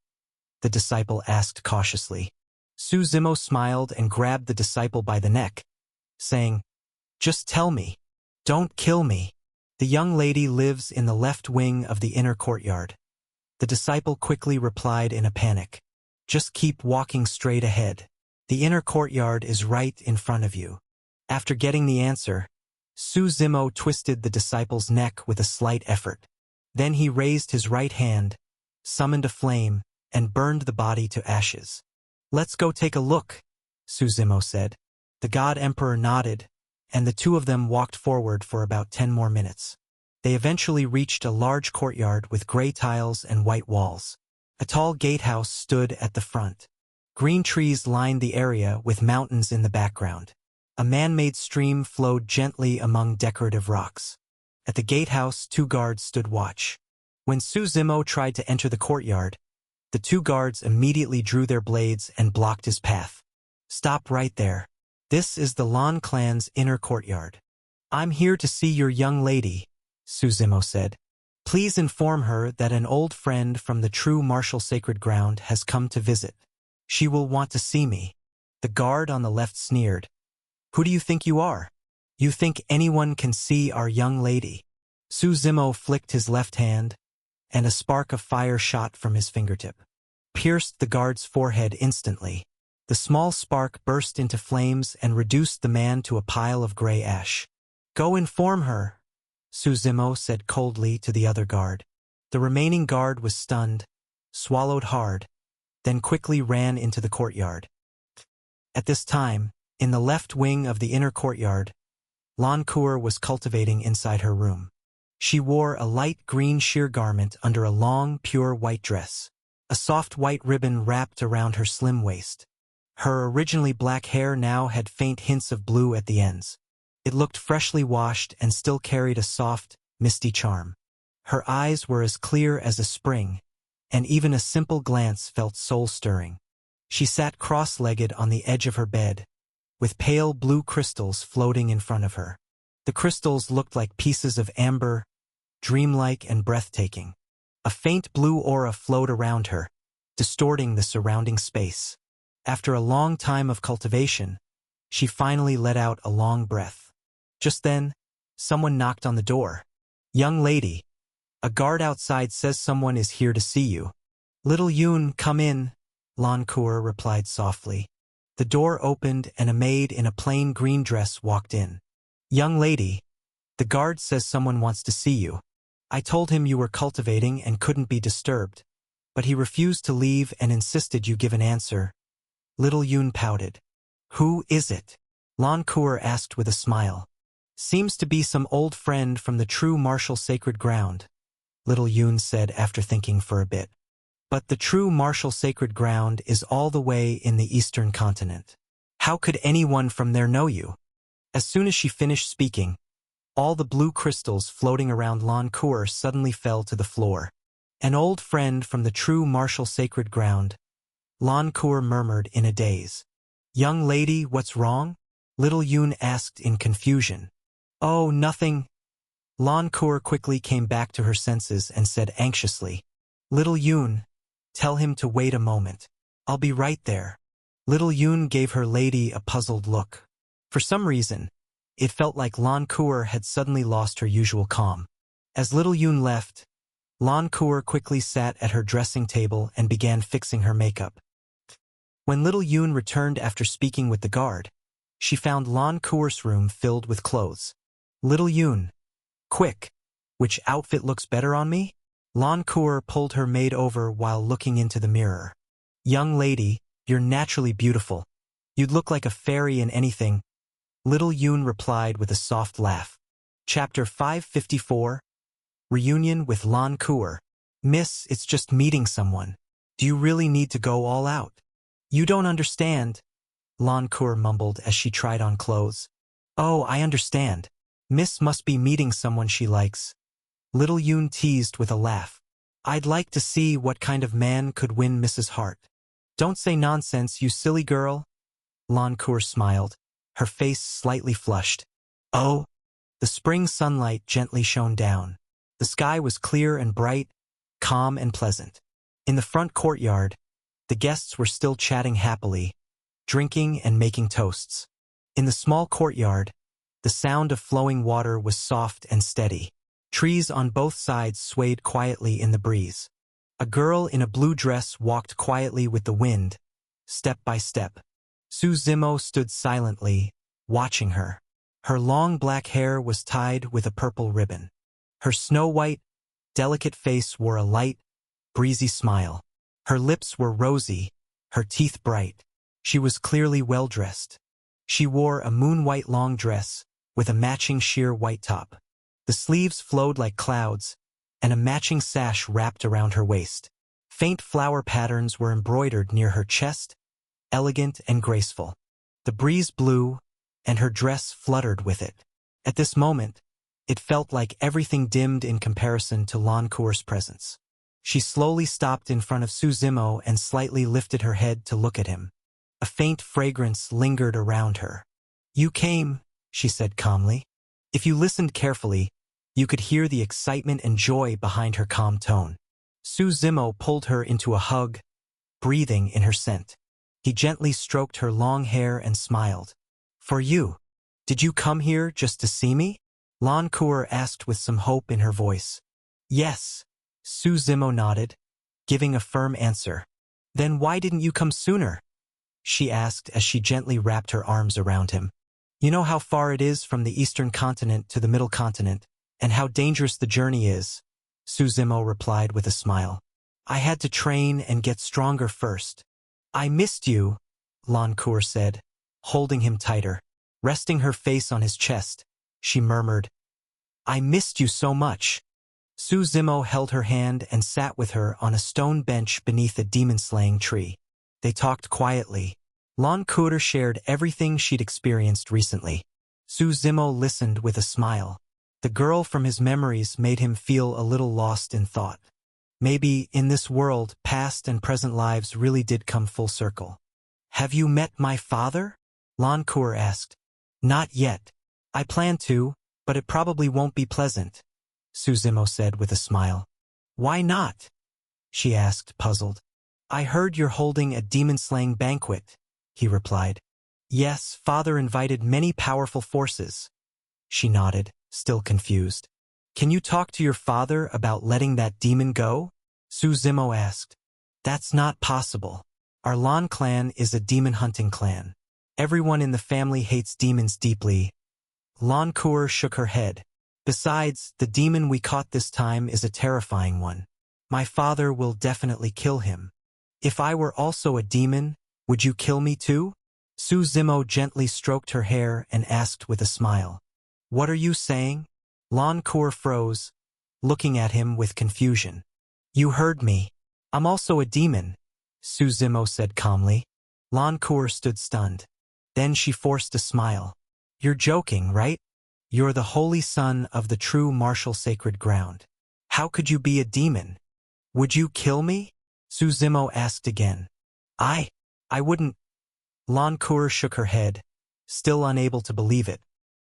The disciple asked cautiously. Su Zimo smiled and grabbed the disciple by the neck, saying, Just tell me. Don't kill me. The young lady lives in the left wing of the inner courtyard. The disciple quickly replied in a panic. Just keep walking straight ahead. The inner courtyard is right in front of you. After getting the answer, Su Zimo twisted the disciple's neck with a slight effort. Then he raised his right hand, summoned a flame, and burned the body to ashes. Let's go take a look, Su Zimo said. The God Emperor nodded, and the 2 of them walked forward for about 10 more minutes. They eventually reached a large courtyard with gray tiles and white walls. A tall gatehouse stood at the front. Green trees lined the area with mountains in the background. A man-made stream flowed gently among decorative rocks. At the gatehouse, 2 guards stood watch. When Su Zimo tried to enter the courtyard, the 2 guards immediately drew their blades and blocked his path. Stop right there. This is the Lan clan's inner courtyard. I'm here to see your young lady, Su Zimo said. Please inform her that an old friend from the true martial sacred ground has come to visit. She will want to see me. The guard on the left sneered. Who do you think you are? You think anyone can see our young lady? Su Zimo flicked his left hand, and a spark of fire shot from his fingertip. Pierced the guard's forehead instantly. The small spark burst into flames and reduced the man to a pile of gray ash. Go inform her, Su Zimo said coldly to the other guard. The remaining guard was stunned, swallowed hard, then quickly ran into the courtyard. At this time, in the left wing of the inner courtyard, Lan Kur was cultivating inside her room. She wore a light green sheer garment under a long, pure white dress. A soft white ribbon wrapped around her slim waist. Her originally black hair now had faint hints of blue at the ends. It looked freshly washed and still carried a soft, misty charm. Her eyes were as clear as a spring, and even a simple glance felt soul-stirring. She sat cross-legged on the edge of her bed, with pale blue crystals floating in front of her. The crystals looked like pieces of amber, dreamlike and breathtaking. A faint blue aura flowed around her, distorting the surrounding space. After a long time of cultivation, She finally let out a long breath. Just then, someone knocked on the door. "Young lady, a guard outside says someone is here to see you." "Little Yoon, come in," Lan Kuer replied softly. The door opened and a maid in a plain green dress walked in. "Young lady, the guard says someone wants to see you. I told him you were cultivating and couldn't be disturbed, but he refused to leave and insisted you give an answer." Little Yoon pouted. "Who is it?" Lan Kuer asked with a smile. "Seems to be some old friend from the true martial sacred ground," Little Yoon said after thinking for a bit. "But the true martial sacred ground is all the way in the eastern continent. How could anyone from there know you?" As soon as she finished speaking, all the blue crystals floating around Lan Kuer suddenly fell to the floor. "An old friend from the true martial sacred ground," Lan Kuer murmured in a daze. "Young lady, what's wrong?" Little Yoon asked in confusion. "Oh, nothing." Lan Kuer quickly came back to her senses and said anxiously, "Little Yoon, tell him to wait a moment. I'll be right there." Little Yoon gave her lady a puzzled look. For some reason, it felt like Lan Kuer had suddenly lost her usual calm. As Little Yoon left, Lan Kuer quickly sat at her dressing table and began fixing her makeup. When Little Yoon returned after speaking with the guard, she found Lan Kuer's room filled with clothes. "Little Yoon, quick, which outfit looks better on me?" Lan Kuer pulled her maid over while looking into the mirror. "Young lady, you're naturally beautiful. You'd look like a fairy in anything." Little Yoon replied with a soft laugh. Chapter 554. Reunion with Lan Kuer. "Miss, it's just meeting someone. Do you really need to go all out?" "You don't understand," Lan Kuer mumbled as she tried on clothes. "Oh, I understand. Miss must be meeting someone she likes." Little Yoon teased with a laugh. "I'd like to see what kind of man could win Mrs. Hart." "Don't say nonsense, you silly girl." Lan Kuer smiled, her face slightly flushed. "Oh." The spring sunlight gently shone down. The sky was clear and bright, calm and pleasant. In the front courtyard, the guests were still chatting happily, drinking and making toasts. In the small courtyard, the sound of flowing water was soft and steady. Trees on both sides swayed quietly in the breeze. A girl in a blue dress walked quietly with the wind, step by step. Su Zimo stood silently, watching her. Her long black hair was tied with a purple ribbon. Her snow-white, delicate face wore a light, breezy smile. Her lips were rosy, her teeth bright. She was clearly well-dressed. She wore a moon-white long dress with a matching sheer white top. The sleeves flowed like clouds, and a matching sash wrapped around her waist. Faint flower patterns were embroidered near her chest, elegant and graceful. The breeze blew, and her dress fluttered with it. At this moment, it felt like everything dimmed in comparison to Lan Kuer's presence. She slowly stopped in front of Su Zimo and slightly lifted her head to look at him. A faint fragrance lingered around her. "You came," she said calmly. If you listened carefully, you could hear the excitement and joy behind her calm tone. Su Zimo pulled her into a hug, breathing in her scent. He gently stroked her long hair and smiled. "For you. Did you come here just to see me?" Lan Kuer asked with some hope in her voice. "Yes," Su Zimo nodded, giving a firm answer. "Then why didn't you come sooner?" she asked as she gently wrapped her arms around him. "You know how far it is from the eastern continent to the middle continent, and how dangerous the journey is," Su Zimo replied with a smile. "I had to train and get stronger first." "I missed you," Lan Kuer said, holding him tighter. Resting her face on his chest, she murmured, "I missed you so much." Su Zimo held her hand and sat with her on a stone bench beneath a demon-slaying tree. They talked quietly. Lan Kuer shared everything she'd experienced recently. Su Zimo listened with a smile. The girl from his memories made him feel a little lost in thought. Maybe, in this world, past and present lives really did come full circle. "Have you met my father?" Lan Kuer asked. "Not yet. I plan to, but it probably won't be pleasant," Su Zimo said with a smile. "Why not?" she asked, puzzled. "I heard you're holding a demon-slaying banquet," he replied. Yes, father invited many powerful forces. She nodded, still confused. Can you talk to your father about letting that demon go? Su Zimo asked. That's not possible. Our Lan clan is a demon-hunting clan. Everyone in the family hates demons deeply. Lan Kuer shook her head. Besides, the demon we caught this time is a terrifying one. My father will definitely kill him. If I were also a demon, would you kill me too? Su Zimo gently stroked her hair and asked with a smile. What are you saying? Lan Kuer froze, looking at him with confusion. You heard me. I'm also a demon, Su Zimo said calmly. Lan Kuer stood stunned. Then she forced a smile. You're joking, right? You're the holy son of the true martial sacred ground. How could you be a demon? Would you kill me? Su Zimo asked again. I wouldn't. Lan Kuer shook her head, still unable to believe it.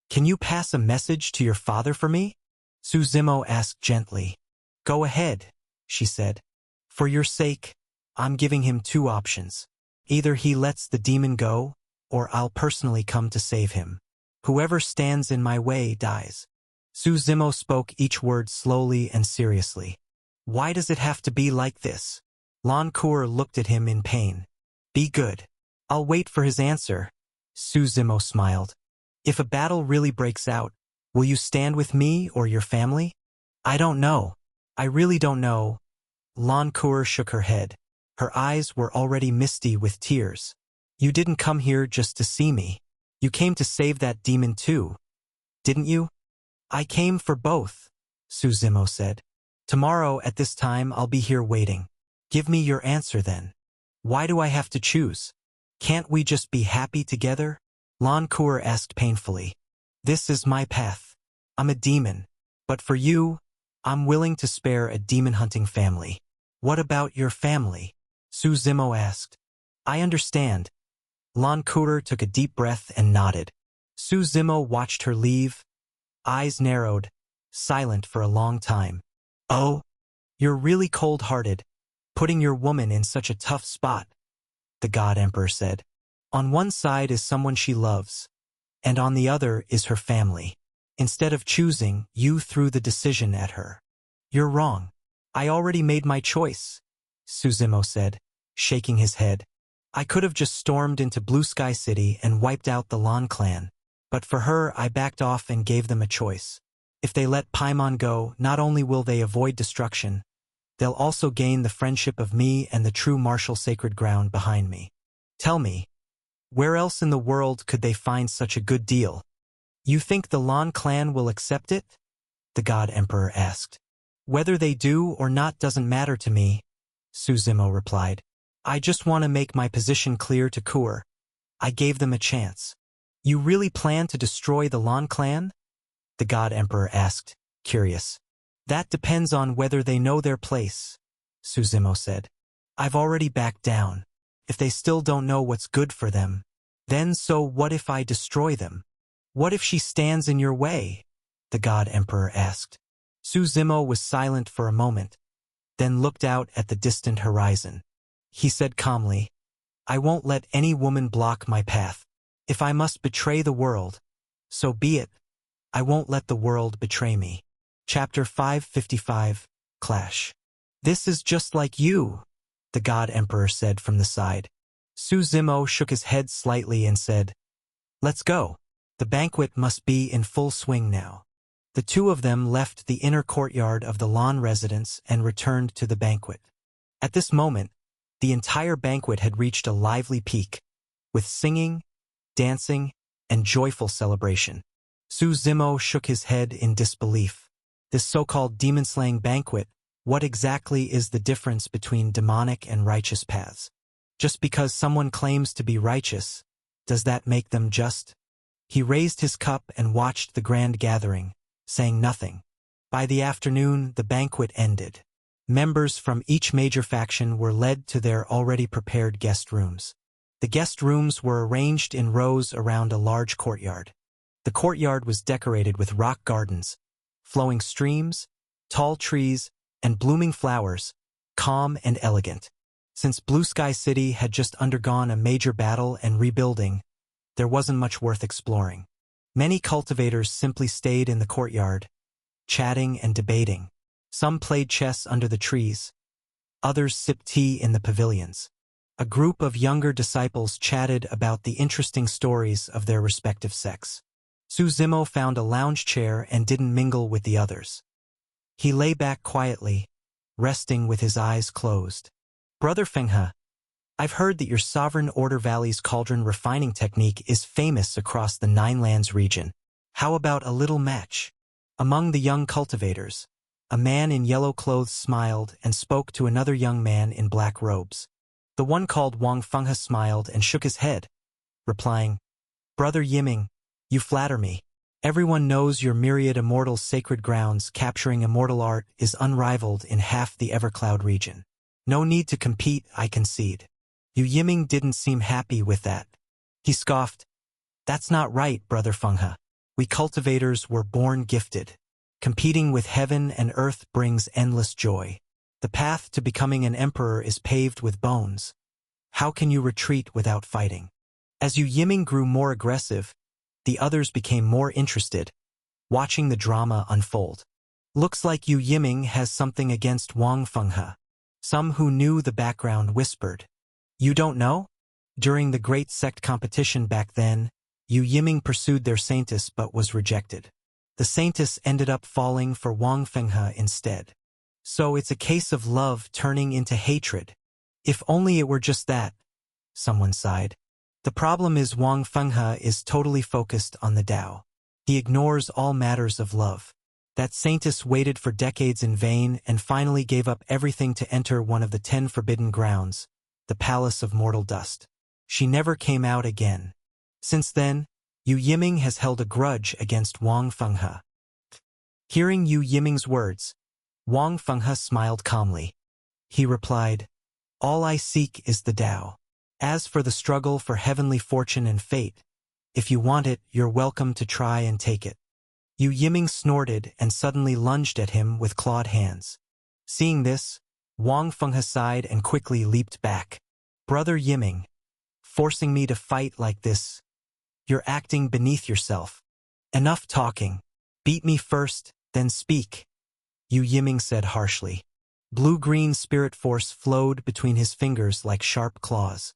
Can you pass a message to your father for me? Su Zimo asked gently. Go ahead, she said. For your sake, I'm giving him two options. Either he lets the demon go, or I'll personally come to save him. Whoever stands in my way dies. Su Zimo spoke each word slowly and seriously. Why does it have to be like this? Lan Kuer looked at him in pain. Be good. I'll wait for his answer. Su Zimo smiled. If a battle really breaks out, will you stand with me or your family? I don't know. I really don't know. Lan Kuer shook her head. Her eyes were already misty with tears. You didn't come here just to see me. You came to save that demon too, didn't you? I came for both, Su Zimo said. Tomorrow at this time I'll be here waiting. Give me your answer then. Why do I have to choose? Can't we just be happy together? Lan Kuer asked painfully. This is my path. I'm a demon. But for you, I'm willing to spare a demon-hunting family. What about your family? Su Zimo asked. I understand. Lan Kuer took a deep breath and nodded. Su Zimo watched her leave, eyes narrowed, silent for a long time. Oh, you're really cold-hearted, putting your woman in such a tough spot, the God Emperor said. On one side is someone she loves, and on the other is her family. Instead of choosing, you threw the decision at her. You're wrong. I already made my choice, Su Zimo said, shaking his head. I could have just stormed into Blue Sky City and wiped out the Lan clan, but for her I backed off and gave them a choice. If they let Paimon go, not only will they avoid destruction, they'll also gain the friendship of me and the true martial sacred ground behind me. Tell me, where else in the world could they find such a good deal? You think the Lan clan will accept it? The God Emperor asked. Whether they do or not doesn't matter to me, Su Zimo replied. I just want to make my position clear to Kuer. I gave them a chance. You really plan to destroy the Lan clan? The God Emperor asked, curious. That depends on whether they know their place, Su Zimo said. I've already backed down. If they still don't know what's good for them, then so what if I destroy them? What if she stands in your way? The God Emperor asked. Su Zimo was silent for a moment, then looked out at the distant horizon. He said calmly, I won't let any woman block my path. If I must betray the world, so be it. I won't let the world betray me. Chapter 555, Clash. This is just like you, the God Emperor said from the side. Su Zimo shook his head slightly and said, Let's go. The banquet must be in full swing now. The two of them left the inner courtyard of the Lan residence and returned to the banquet. At this moment, the entire banquet had reached a lively peak, with singing, dancing, and joyful celebration. Su Zimo shook his head in disbelief. This so-called demon-slaying banquet, what exactly is the difference between demonic and righteous paths? Just because someone claims to be righteous, does that make them just? He raised his cup and watched the grand gathering, saying nothing. By the afternoon, the banquet ended. Members from each major faction were led to their already prepared guest rooms. The guest rooms were arranged in rows around a large courtyard. The courtyard was decorated with rock gardens, flowing streams, tall trees, and blooming flowers, calm and elegant. Since Blue Sky City had just undergone a major battle and rebuilding, there wasn't much worth exploring. Many cultivators simply stayed in the courtyard, chatting and debating. Some played chess under the trees. Others sipped tea in the pavilions. A group of younger disciples chatted about the interesting stories of their respective sects. Su Zimo found a lounge chair and didn't mingle with the others. He lay back quietly, resting with his eyes closed. Brother Fenghe, I've heard that your Sovereign Order Valley's cauldron refining technique is famous across the Nine Lands region. How about a little match? Among the young cultivators, a man in yellow clothes smiled and spoke to another young man in black robes. The one called Wang Fenghe smiled and shook his head, replying, Brother Yiming, you flatter me. Everyone knows your myriad immortal sacred grounds capturing immortal art is unrivaled in half the Evercloud region. No need to compete, I concede. Yu Yiming didn't seem happy with that. He scoffed. That's not right, Brother Fenghe. We cultivators were born gifted. Competing with heaven and earth brings endless joy. The path to becoming an emperor is paved with bones. How can you retreat without fighting? As Yu Yiming grew more aggressive, the others became more interested, watching the drama unfold. Looks like Yu Yiming has something against Wang Fenghe. Some who knew the background whispered. You don't know? During the great sect competition back then, Yu Yiming pursued their saintess but was rejected. The saintess ended up falling for Wang Fenghe instead. So it's a case of love turning into hatred. If only it were just that, someone sighed. The problem is Wang Fenghe is totally focused on the Tao. He ignores all matters of love. That saintess waited for decades in vain and finally gave up everything to enter one of the 10 forbidden grounds, the Palace of Mortal Dust. She never came out again. Since then, Yu Yiming has held a grudge against Wang Fenghe. Hearing Yu Yiming's words, Wang Fenghe smiled calmly. He replied, All I seek is the Tao. As for the struggle for heavenly fortune and fate, if you want it, you're welcome to try and take it. Yu Yiming snorted and suddenly lunged at him with clawed hands. Seeing this, Wang Fenghe sighed and quickly leaped back. Brother Yiming, forcing me to fight like this. You're acting beneath yourself. Enough talking. Beat me first, then speak. Yu Yiming said harshly. Blue-green spirit force flowed between his fingers like sharp claws.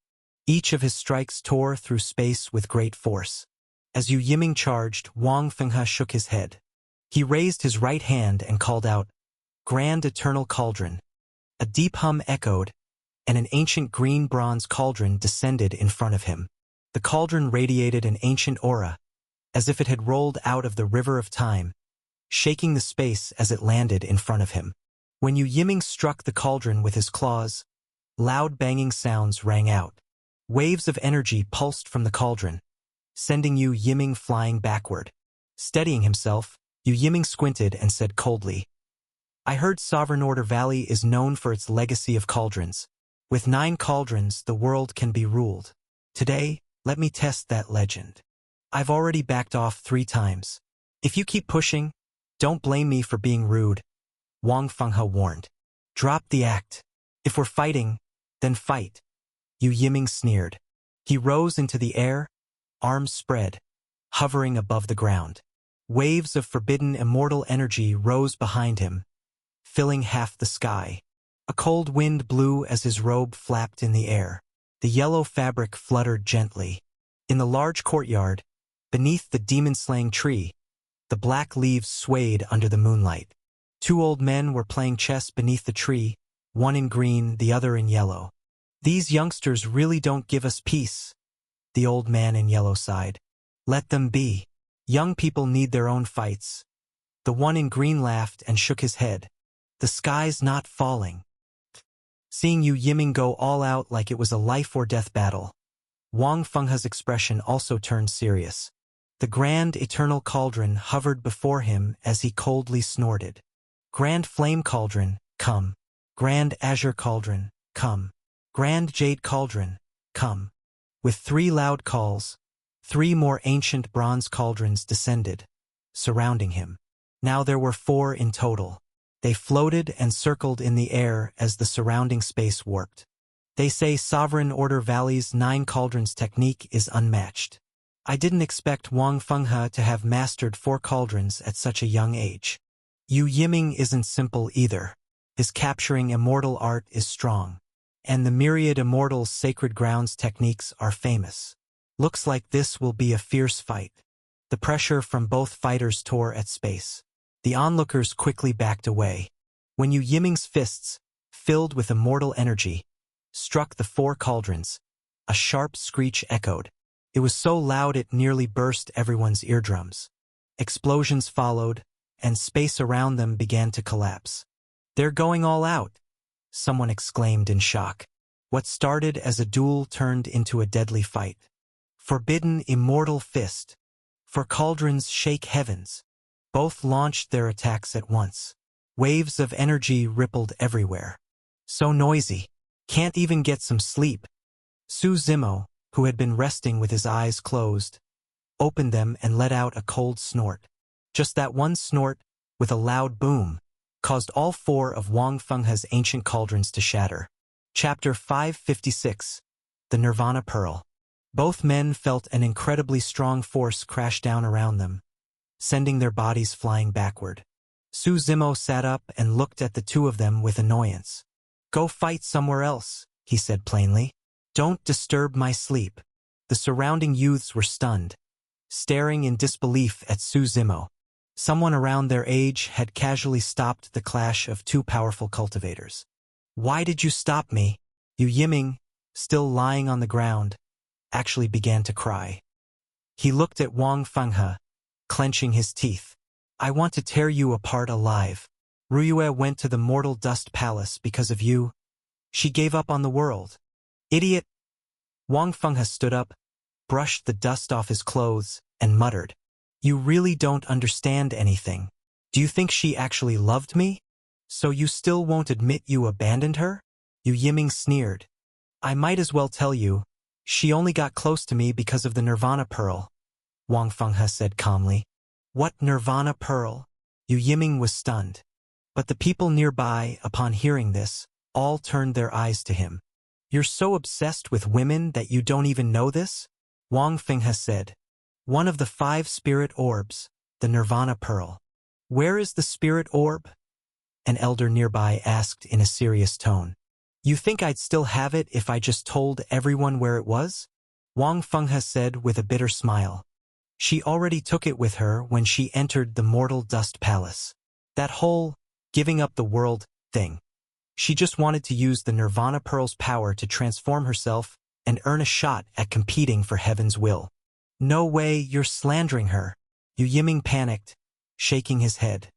Each of his strikes tore through space with great force. As Yu Yiming charged, Wang Fenghe shook his head. He raised his right hand and called out, Grand Eternal Cauldron. A deep hum echoed, and an ancient green-bronze cauldron descended in front of him. The cauldron radiated an ancient aura, as if it had rolled out of the river of time, shaking the space as it landed in front of him. When Yu Yiming struck the cauldron with his claws, loud banging sounds rang out. Waves of energy pulsed from the cauldron, sending Yu Yiming flying backward. Steadying himself, Yu Yiming squinted and said coldly, I heard Sovereign Order Valley is known for its legacy of cauldrons. With 9 cauldrons, the world can be ruled. Today, let me test that legend. I've already backed off 3 times. If you keep pushing, don't blame me for being rude, Wang Fenghe warned. Drop the act. If we're fighting, then fight. Yu Yiming sneered. He rose into the air, arms spread, hovering above the ground. Waves of forbidden immortal energy rose behind him, filling half the sky. A cold wind blew as his robe flapped in the air. The yellow fabric fluttered gently. In the large courtyard, beneath the demon-slaying tree, the black leaves swayed under the moonlight. 2 old men were playing chess beneath the tree, one in green, the other in yellow. These youngsters really don't give us peace, the old man in yellow sighed. Let them be. Young people need their own fights. The one in green laughed and shook his head. The sky's not falling. Seeing Yu Yiming go all out like it was a life-or-death battle, Wang Fenghe's expression also turned serious. The Grand Eternal Cauldron hovered before him as he coldly snorted. Grand Flame Cauldron, come. Grand Azure Cauldron, come. Grand Jade Cauldron, come. With 3 loud calls, 3 more ancient bronze cauldrons descended, surrounding him. Now there were 4 in total. They floated and circled in the air as the surrounding space warped. They say Sovereign Order Valley's 9 cauldrons technique is unmatched. I didn't expect Wang Fenghe to have mastered 4 cauldrons at such a young age. Yu Yiming isn't simple either. His capturing immortal art is strong. And the myriad immortals' sacred grounds techniques are famous. Looks like this will be a fierce fight. The pressure from both fighters tore at space. The onlookers quickly backed away. When Yu Yiming's fists, filled with immortal energy, struck the 4 cauldrons, a sharp screech echoed. It was so loud it nearly burst everyone's eardrums. Explosions followed, and space around them began to collapse. "They're going all out," someone exclaimed in shock. What started as a duel turned into a deadly fight. Forbidden immortal fist. For cauldrons shake heavens. Both launched their attacks at once. Waves of energy rippled everywhere. So noisy. Can't even get some sleep. Su Zimo, who had been resting with his eyes closed, opened them and let out a cold snort. Just that one snort, with a loud boom, caused all 4 of Wang Fenghe's ancient cauldrons to shatter. Chapter 556. The Nirvana Pearl. Both men felt an incredibly strong force crash down around them, sending their bodies flying backward. Su Zimo sat up and looked at the 2 of them with annoyance. "Go fight somewhere else," he said plainly. "Don't disturb my sleep." The surrounding youths were stunned, staring in disbelief at Su Zimo. Someone around their age had casually stopped the clash of 2 powerful cultivators. "Why did you stop me?" Yu Yiming, still lying on the ground, actually began to cry. He looked at Wang Fenghe, clenching his teeth. "I want to tear you apart alive. Ruyue went to the Mortal Dust Palace because of you. She gave up on the world. Idiot!" Wang Fenghe stood up, brushed the dust off his clothes, and muttered, "You really don't understand anything. Do you think she actually loved me? So you still won't admit you abandoned her?" Yu Yiming sneered. "I might as well tell you, she only got close to me because of the Nirvana Pearl," Wang Fenghe said calmly. "What Nirvana Pearl?" Yu Yiming was stunned. But the people nearby, upon hearing this, all turned their eyes to him. "You're so obsessed with women that you don't even know this?" Wang Fenghe said. "One of the 5 spirit orbs, the Nirvana Pearl." "Where is the spirit orb?" an elder nearby asked in a serious tone. "You think I'd still have it if I just told everyone where it was?" Wang Fenghe said with a bitter smile. "She already took it with her when she entered the Mortal Dust Palace. That whole giving up the world thing. She just wanted to use the Nirvana Pearl's power to transform herself and earn a shot at competing for Heaven's will." "No way, you're slandering her." Yu Yiming panicked, shaking his head.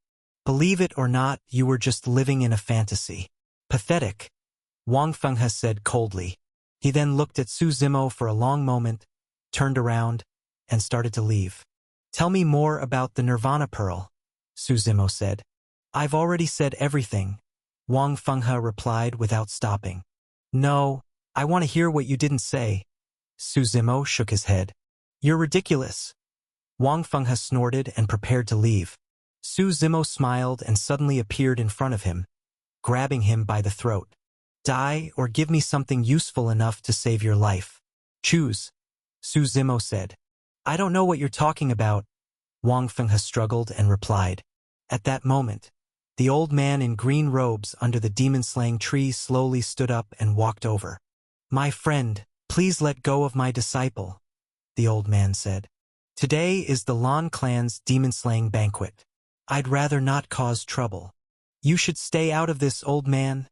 "Believe it or not, you were just living in a fantasy." "Pathetic," Wang Fenghe said coldly. He then looked at Su Zimo for a long moment, turned around, and started to leave. "Tell me more about the Nirvana Pearl," Su Zimo said. "I've already said everything," Wang Fenghe replied without stopping. "No, I want to hear what you didn't say." Su Zimo shook his head. "You're ridiculous." Wang Fenghe snorted and prepared to leave. Su Zimo smiled and suddenly appeared in front of him, grabbing him by the throat. "Die or give me something useful enough to save your life. Choose," Su Zimo said. "I don't know what you're talking about," Wang Fenghe struggled and replied. At that moment, the old man in green robes under the demon-slaying tree slowly stood up and walked over. "My friend, please let go of my disciple," the old man said. "Today is the Lan clan's demon-slaying banquet. I'd rather not cause trouble." "You should stay out of this, old man,"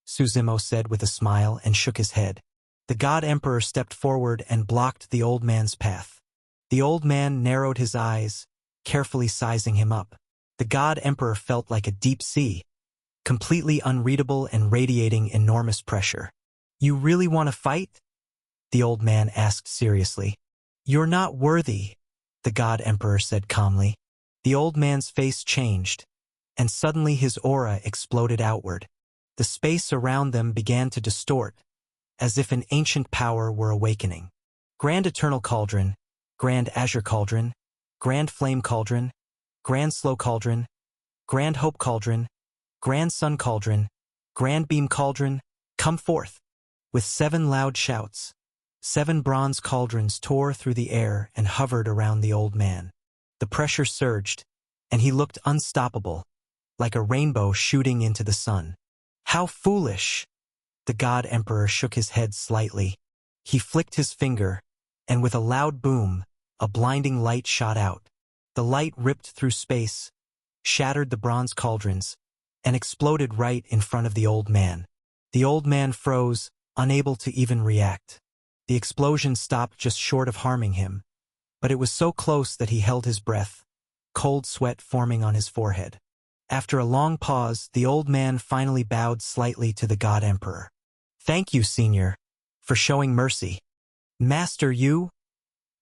Su Zimo said with a smile and shook his head. The God Emperor stepped forward and blocked the old man's path. The old man narrowed his eyes, carefully sizing him up. The God Emperor felt like a deep sea, completely unreadable and radiating enormous pressure. "You really want to fight?" the old man asked seriously. "You're not worthy," the God Emperor said calmly. The old man's face changed, and suddenly his aura exploded outward. The space around them began to distort, as if an ancient power were awakening. Grand Eternal Cauldron, Grand Azure Cauldron, Grand Flame Cauldron, Grand Slow Cauldron, Grand Hope Cauldron, Grand Sun Cauldron, Grand Beam Cauldron, come forth! With 7 loud shouts, 7 bronze cauldrons tore through the air and hovered around the old man. The pressure surged, and he looked unstoppable, like a rainbow shooting into the sun. How foolish! The God Emperor shook his head slightly. He flicked his finger, and with a loud boom, a blinding light shot out. The light ripped through space, shattered the bronze cauldrons, and exploded right in front of the old man. The old man froze, unable to even react. The explosion stopped just short of harming him, but it was so close that he held his breath, cold sweat forming on his forehead. After a long pause, the old man finally bowed slightly to the God Emperor. "Thank you, Senior, for showing mercy." "Master, you?"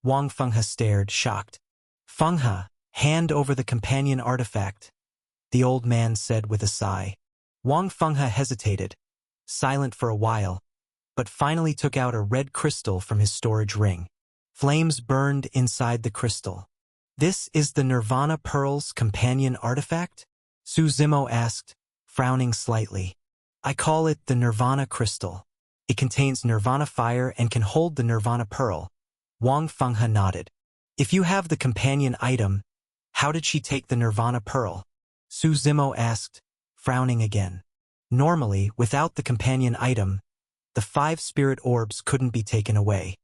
Wang Fenghe stared, shocked. "Fenghe, hand over the companion artifact," the old man said with a sigh. Wang Fenghe hesitated, silent for a while, but finally took out a red crystal from his storage ring. Flames burned inside the crystal. "This is the Nirvana Pearl's companion artifact?" Su Zimo asked, frowning slightly. "I call it the Nirvana Crystal. It contains Nirvana Fire and can hold the Nirvana Pearl." Wang Fenghe nodded. "If you have the companion item, how did she take the Nirvana Pearl?" Su Zimo asked, frowning again. "Normally, without the companion item, the 5 spirit orbs couldn't be taken away.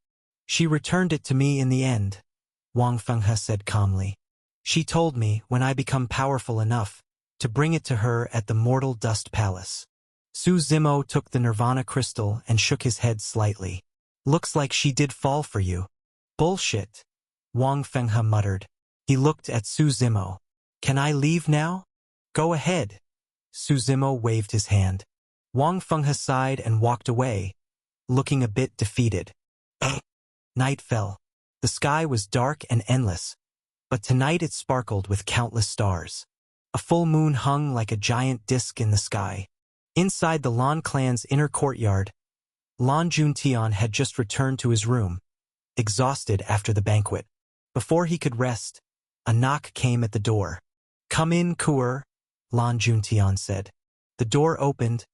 She returned it to me in the end," Wang Fenghe said calmly. "She told me, when I become powerful enough, to bring it to her at the Mortal Dust Palace." Su Zimo took the Nirvana crystal and shook his head slightly. "Looks like she did fall for you." "Bullshit," Wang Fenghe muttered. He looked at Su Zimo. "Can I leave now?" "Go ahead." Su Zimo waved his hand. Wang Fenghe sighed and walked away, looking a bit defeated. Night fell. The sky was dark and endless, but tonight it sparkled with countless stars. A full moon hung like a giant disk in the sky. Inside the Lan clan's inner courtyard, Lan Juntian had just returned to his room, exhausted after the banquet. Before he could rest, a knock came at the door. "Come in, Kuer," Lan Juntian said. The door opened,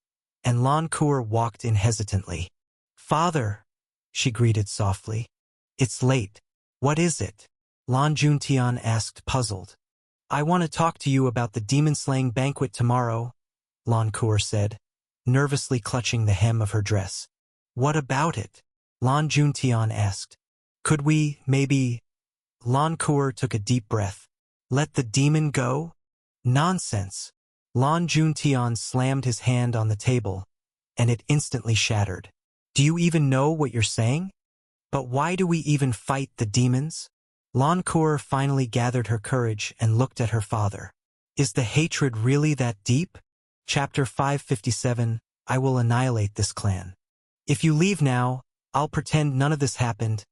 and Lan Kuer walked in hesitantly. "Father," she greeted softly. "It's late. What is it?" Lan Juntian asked, puzzled. "I want to talk to you about the demon-slaying banquet tomorrow," Lan Kuer said, nervously clutching the hem of her dress. "What about it?" Lan Juntian asked. "Could we, maybe—" Lan Kuer took a deep breath. "Let the demon go?" "Nonsense." Lan Juntian slammed his hand on the table, and it instantly shattered. "Do you even know what you're saying? But why do we even fight the demons?" Lan Kuer finally gathered her courage and looked at her father. "Is the hatred really that deep?" Chapter 557, I will annihilate this clan. "If you leave now, I'll pretend none of this happened,"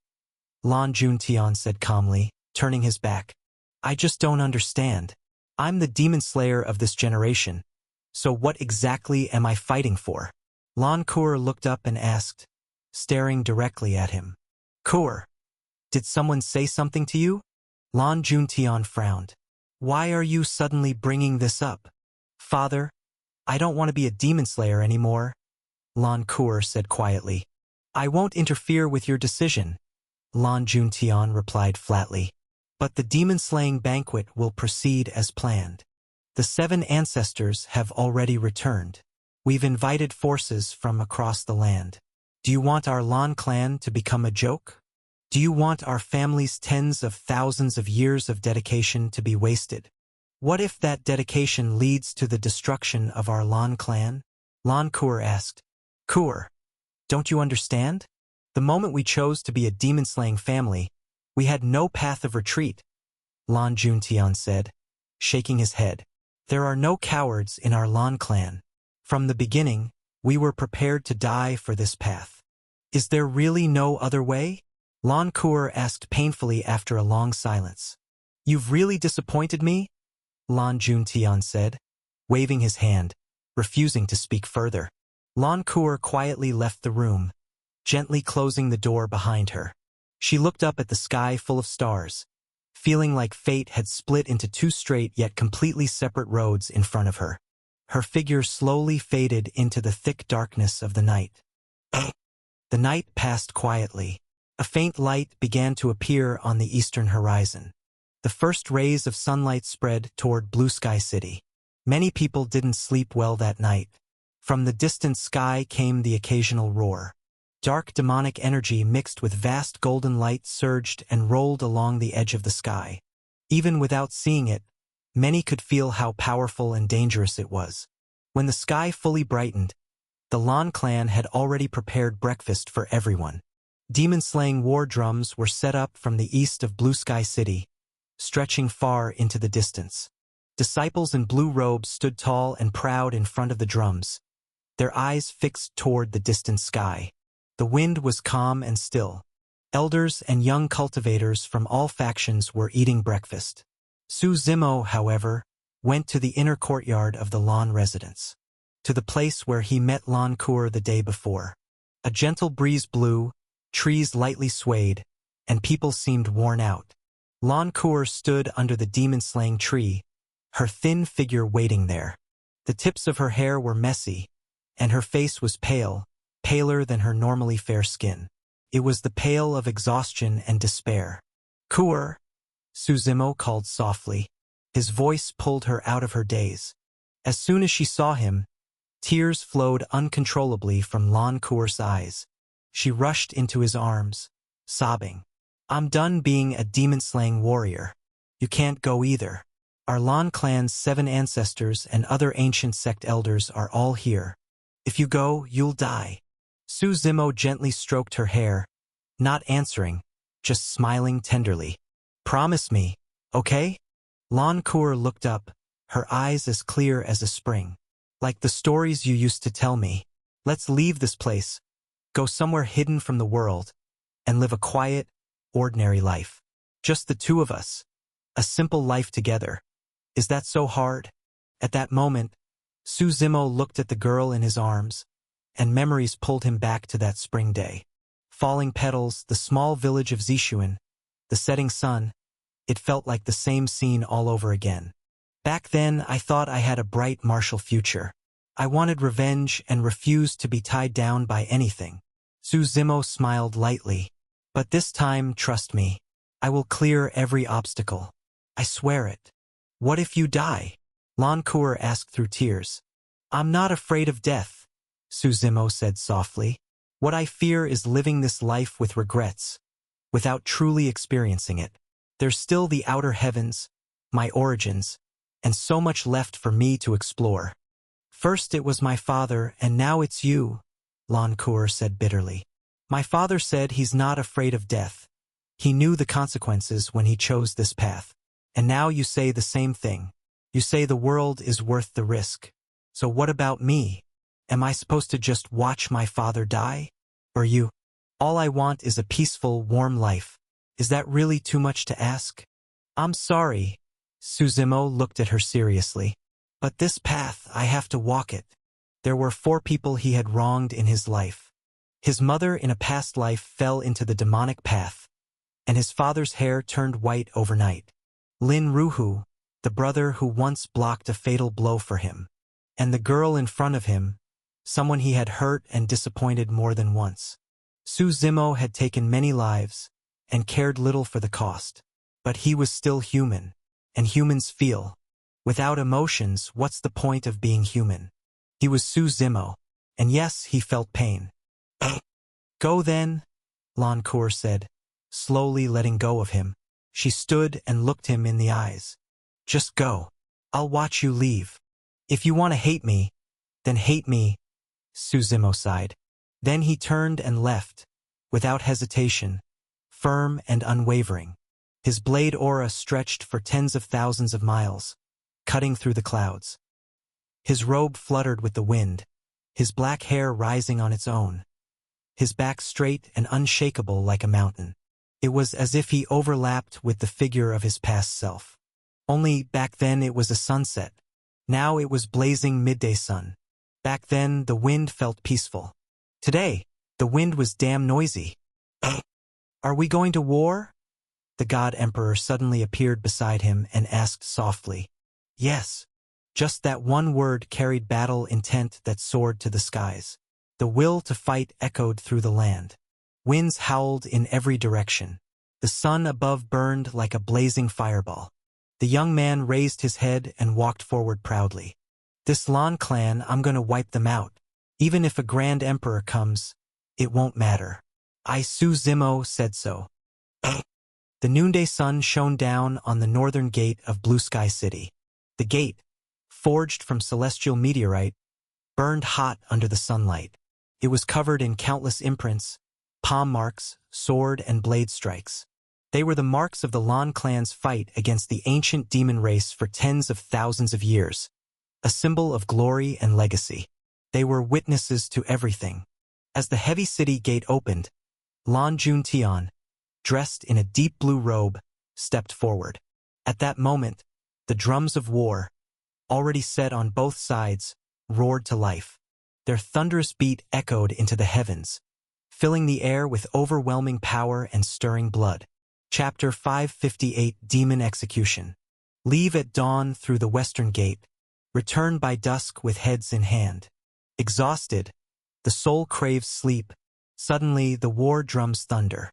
Lan Juntian said calmly, turning his back. "I just don't understand. I'm the demon slayer of this generation, so what exactly am I fighting for?" Lan Kuer looked up and asked, staring directly at him. "Kuer, did someone say something to you?" Lan Juntian frowned. "Why are you suddenly bringing this up?" "Father, I don't want to be a demon slayer anymore," Lan Kuer said quietly. "I won't interfere with your decision," Lan Juntian replied flatly. "But the demon-slaying banquet will proceed as planned. The 7 ancestors have already returned. We've invited forces from across the land. Do you want our Lan clan to become a joke? Do you want our family's tens of thousands of years of dedication to be wasted? What if that dedication leads to the destruction of our Lan clan?" Lan Kuer asked. "Kuer, don't you understand? The moment we chose to be a demon-slaying family, we had no path of retreat," Lan Juntian said, shaking his head. "There are no cowards in our Lan clan. From the beginning, we were prepared to die for this path. Is there really no other way?" Lan Kuer asked painfully after a long silence. "You've really disappointed me?" Lan Juntian said, waving his hand, refusing to speak further. Lan Kuer quietly left the room, gently closing the door behind her. She looked up at the sky full of stars, feeling like fate had split into 2 straight yet completely separate roads in front of her. Her figure slowly faded into the thick darkness of the night. The night passed quietly. A faint light began to appear on the eastern horizon. The first rays of sunlight spread toward Blue Sky City. Many people didn't sleep well that night. From the distant sky came the occasional roar. Dark demonic energy mixed with vast golden light surged and rolled along the edge of the sky. Even without seeing it, many could feel how powerful and dangerous it was. When the sky fully brightened, the Lan clan had already prepared breakfast for everyone. Demon-slaying war drums were set up from the east of Blue Sky City, stretching far into the distance. Disciples in blue robes stood tall and proud in front of the drums, their eyes fixed toward the distant sky. The wind was calm and still. Elders and young cultivators from all factions were eating breakfast. Su Zimo, however, went to the inner courtyard of the Lan residence, to the place where he met Lan Kuer the day before. A gentle breeze blew, trees lightly swayed, and people seemed worn out. Lan Kuer stood under the demon-slaying tree, her thin figure waiting there. The tips of her hair were messy, and her face was pale, paler than her normally fair skin. It was the pale of exhaustion and despair. "Kuer," Su Zimo called softly. His voice pulled her out of her daze. As soon as she saw him, tears flowed uncontrollably from Lan Kuer's eyes. She rushed into his arms, sobbing. "I'm done being a demon-slaying warrior. You can't go either. Our Lan clan's 7 ancestors and other ancient sect elders are all here. If you go, you'll die." Su Zimo gently stroked her hair, not answering, just smiling tenderly. "Promise me, okay?" Lan Kuer looked up, her eyes as clear as a spring. "Like the stories you used to tell me. Let's leave this place, go somewhere hidden from the world, and live a quiet, ordinary life. Just the two of us. A simple life together. Is that so hard?" At that moment, Su Zimo looked at the girl in his arms, and memories pulled him back to that spring day. Falling petals, the small village of Zishuan, the setting sun, it felt like the same scene all over again. "Back then, I thought I had a bright martial future. I wanted revenge and refused to be tied down by anything." Su Zimo smiled lightly. "But this time, trust me, I will clear every obstacle. I swear it." "What if you die?" Lan Kuer asked through tears. "I'm not afraid of death," Su Zimo said softly. "What I fear is living this life with regrets, without truly experiencing it. There's still the outer heavens, my origins, and so much left for me to explore." "First it was my father, and now it's you," Lan Kuer said bitterly. "My father said he's not afraid of death. He knew the consequences when he chose this path. And now you say the same thing. You say the world is worth the risk. So what about me? Am I supposed to just watch my father die? Or you? All I want is a peaceful, warm life. Is that really too much to ask?" "I'm sorry." Su Zimo looked at her seriously. "But this path, I have to walk it." There were 4 people he had wronged in his life. His mother in a past life fell into the demonic path, and his father's hair turned white overnight. Lin Ruhu, the brother who once blocked a fatal blow for him. And the girl in front of him, someone he had hurt and disappointed more than once. Su Zimo had taken many lives, and cared little for the cost. But he was still human, and humans feel. Without emotions, what's the point of being human? He was Su Zimo, and yes, he felt pain. "Go then," Lan Kuer said, slowly letting go of him. She stood and looked him in the eyes. "Just go. I'll watch you leave. If you want to hate me, then hate me," Su Zimo sighed. Then he turned and left, without hesitation, firm and unwavering. His blade aura stretched for tens of thousands of miles, cutting through the clouds. His robe fluttered with the wind, his black hair rising on its own, his back straight and unshakable like a mountain. It was as if he overlapped with the figure of his past self. Only back then it was a sunset. Now it was blazing midday sun. Back then the wind felt peaceful. Today, the wind was damn noisy. "Are we going to war?" The God Emperor suddenly appeared beside him and asked softly. "Yes." Just that one word carried battle intent that soared to the skies. The will to fight echoed through the land. Winds howled in every direction. The sun above burned like a blazing fireball. The young man raised his head and walked forward proudly. This Lan clan, I'm gonna wipe them out. Even if a grand emperor comes, it won't matter. I Su Zimo said so. The noonday sun shone down on the northern gate of Blue Sky City. The gate, forged from celestial meteorite, burned hot under the sunlight. It was covered in countless imprints, palm marks, sword and blade strikes. They were the marks of the Lan clan's fight against the ancient demon race for tens of thousands of years, a symbol of glory and legacy. They were witnesses to everything. As the heavy city gate opened, Lan Juntian, dressed in a deep blue robe, stepped forward. At that moment, the drums of war, already set on both sides, roared to life. Their thunderous beat echoed into the heavens, filling the air with overwhelming power and stirring blood. Chapter 558 Demon Execution. Leave at dawn through the western gate. Return by dusk with heads in hand. Exhausted, the soul craves sleep. Suddenly the war drums thunder.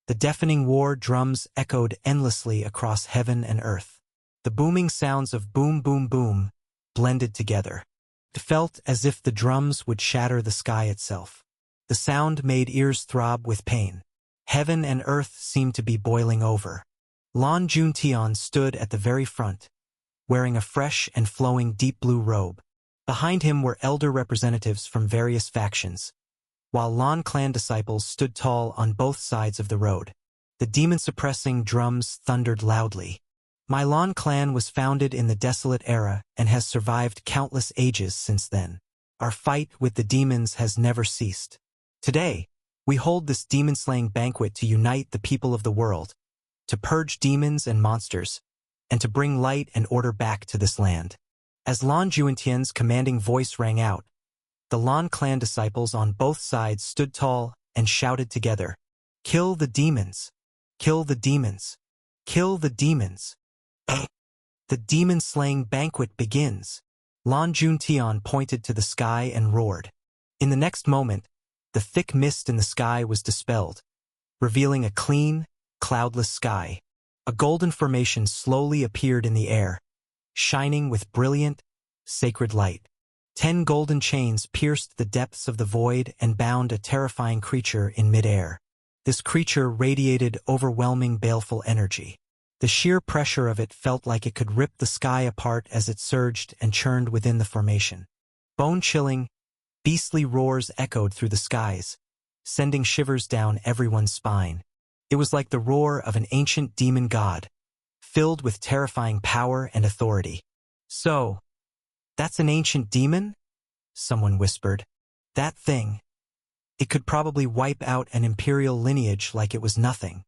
The deafening war drums echoed endlessly across heaven and earth. The booming sounds of boom boom boom blended together. It felt as if the drums would shatter the sky itself. The sound made ears throb with pain. Heaven and earth seemed to be boiling over. Lan Juntian stood at the very front, wearing a fresh and flowing deep blue robe. Behind him were elder representatives from various factions, while Lan clan disciples stood tall on both sides of the road. The demon-suppressing drums thundered loudly. My Lan clan was founded in the Desolate Era and has survived countless ages since then. Our fight with the demons has never ceased. Today, we hold this demon-slaying banquet to unite the people of the world, to purge demons and monsters, and to bring light and order back to this land. As Lan Juntian's commanding voice rang out, the Lan clan disciples on both sides stood tall and shouted together, "Kill the demons! Kill the demons! Kill the demons!" The demon-slaying banquet begins. Lan Juntian pointed to the sky and roared. In the next moment, the thick mist in the sky was dispelled, revealing a clean, cloudless sky. A golden formation slowly appeared in the air, shining with brilliant, sacred light. 10 golden chains pierced the depths of the void and bound a terrifying creature in midair. This creature radiated overwhelming baleful energy. The sheer pressure of it felt like it could rip the sky apart as it surged and churned within the formation. Bone-chilling, beastly roars echoed through the skies, sending shivers down everyone's spine. It was like the roar of an ancient demon god, filled with terrifying power and authority. "So, that's an ancient demon?" someone whispered. "That thing. It could probably wipe out an imperial lineage like it was nothing.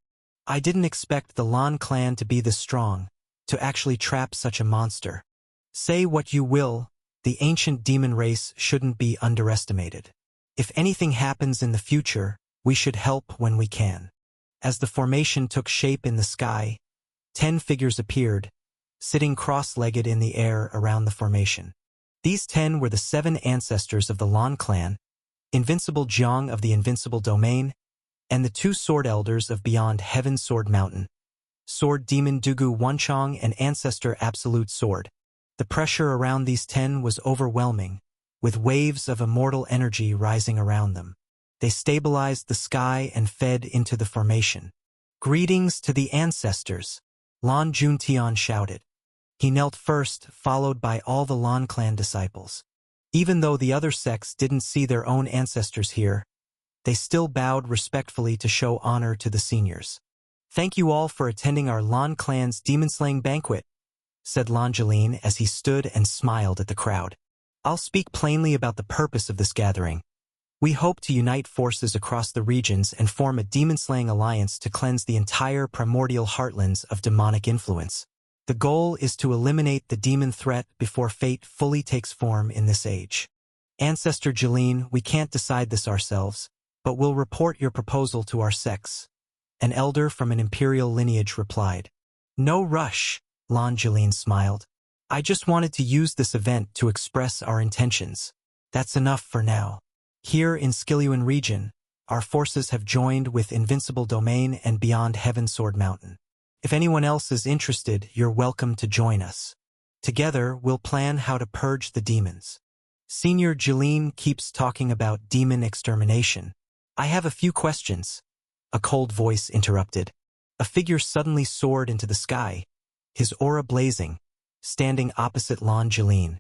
I didn't expect the Lan clan to be this strong, to actually trap such a monster. Say what you will, the ancient demon race shouldn't be underestimated. If anything happens in the future, we should help when we can." As the formation took shape in the sky, 10 figures appeared, sitting cross-legged in the air around the formation. These 10 were the 7 ancestors of the Lan clan, Invincible Jiang of the Invincible Domain, and the 2 sword elders of Beyond Heaven Sword Mountain, Sword Demon Dugu Wanchong and Ancestor Absolute Sword. The pressure around these 10 was overwhelming, with waves of immortal energy rising around them. They stabilized the sky and fed into the formation. "Greetings to the ancestors," Lan Juntian shouted. He knelt first, followed by all the Lan clan disciples. Even though the other sects didn't see their own ancestors here, they still bowed respectfully to show honor to the seniors. "Thank you all for attending our Lan clan's demon-slaying banquet," said Lan Jilin as he stood and smiled at the crowd. "I'll speak plainly about the purpose of this gathering. We hope to unite forces across the regions and form a demon-slaying alliance to cleanse the entire primordial heartlands of demonic influence. The goal is to eliminate the demon threat before fate fully takes form in this age. Ancestor Jilin, we can't decide this ourselves, but we'll report your proposal to our sects," an elder from an imperial lineage replied. "No rush," Lan Jilin smiled. "I just wanted to use this event to express our intentions. That's enough for now." Here in Skiluan region, our forces have joined with Invincible Domain and Beyond Heaven Sword Mountain. If anyone else is interested, you're welcome to join us. Together, we'll plan how to purge the demons. Senior Jeline keeps talking about demon extermination. I have a few questions. A cold voice interrupted. A figure suddenly soared into the sky, his aura blazing, standing opposite Lan Jeline.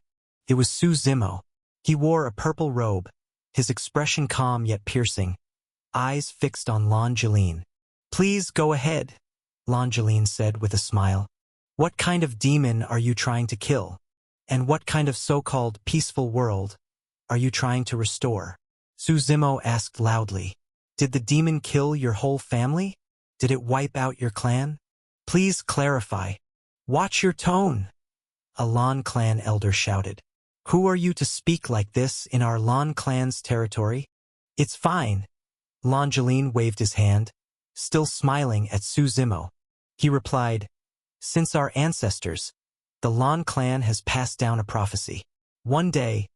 It was Su Zimo. He wore a purple robe, his expression calm yet piercing, eyes fixed on Lan Jeline. Please go ahead, Lan Jeline said with a smile. What kind of demon are you trying to kill? And what kind of so-called peaceful world are you trying to restore? Su Zimo asked loudly. Did the demon kill your whole family? Did it wipe out your clan? Please clarify. Watch your tone, a Lan clan elder shouted. Who are you to speak like this in our Lan clan's territory? It's fine. Lan Jeline waved his hand, still smiling at Su Zimo. He replied, since our ancestors, the Lan clan has passed down a prophecy. One day,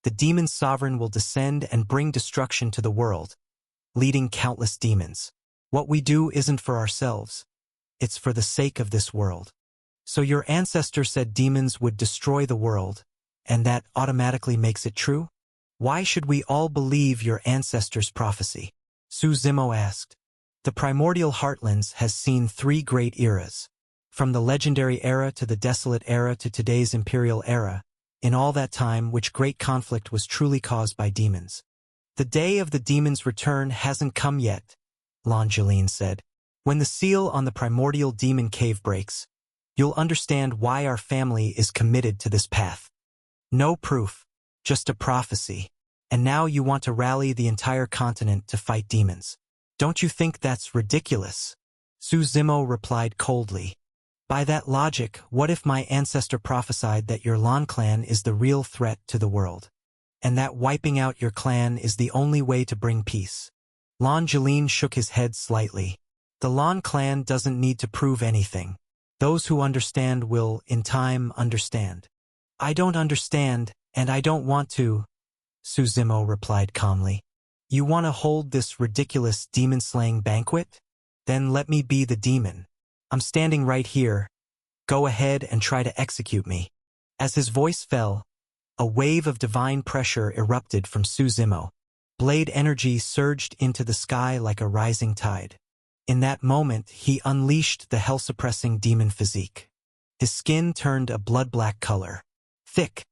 the demon sovereign will descend and bring destruction to the world, leading countless demons. What we do isn't for ourselves. It's for the sake of this world. So your ancestor said demons would destroy the world, and that automatically makes it true? Why should we all believe your ancestor's prophecy? Su Zimo asked. The primordial heartlands has seen 3 great eras. From the legendary era to the desolate era to today's imperial era, in all that time which great conflict was truly caused by demons. The day of the demon's return hasn't come yet, Lan Jeline said. When the seal on the primordial demon cave breaks, you'll understand why our family is committed to this path. No proof, just a prophecy. And now you want to rally the entire continent to fight demons. Don't you think that's ridiculous? Su Zimo replied coldly. By that logic, what if my ancestor prophesied that your Lan clan is the real threat to the world, and that wiping out your clan is the only way to bring peace? Lan Jeline shook his head slightly. The Lan clan doesn't need to prove anything. Those who understand will, in time, understand. I don't understand, and I don't want to, Su Zimo replied calmly. You want to hold this ridiculous demon-slaying banquet? Then let me be the demon. I'm standing right here. Go ahead and try to execute me. As his voice fell, a wave of divine pressure erupted from Su Zimo. Blade energy surged into the sky like a rising tide. In that moment, he unleashed the hell-suppressing demon physique. His skin turned a blood-black color. Thick,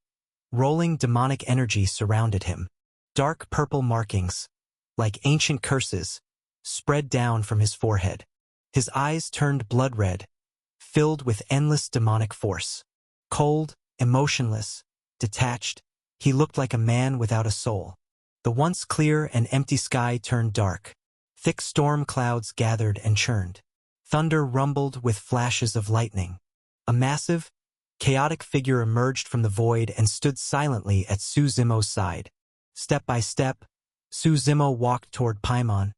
rolling demonic energy surrounded him. Dark purple markings, like ancient curses, spread down from his forehead. His eyes turned blood red, filled with endless demonic force. Cold, emotionless, detached, he looked like a man without a soul. The once clear and empty sky turned dark. Thick storm clouds gathered and churned. Thunder rumbled with flashes of lightning. A massive, chaotic figure emerged from the void and stood silently at Su Zimo's side. Step by step, Su Zimo walked toward Paimon,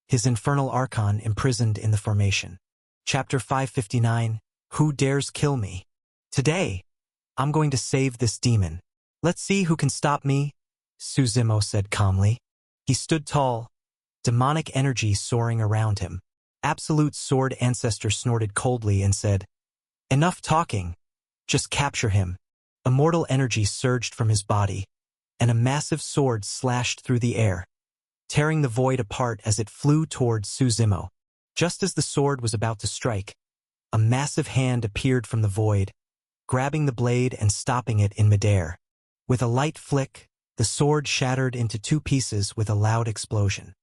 his infernal archon imprisoned in the formation. Chapter 559, Who Dares Kill Me? Today, I'm going to save this demon. Let's see who can stop me, Su Zimo said calmly. He stood tall, demonic energy soaring around him. Absolute Sword Ancestor snorted coldly and said, Enough talking. Just capture him. Immortal energy surged from his body, and a massive sword slashed through the air, tearing the void apart as it flew towards Su Zimo. Just as the sword was about to strike, a massive hand appeared from the void, grabbing the blade and stopping it in midair. With a light flick, the sword shattered into 2 pieces with a loud explosion.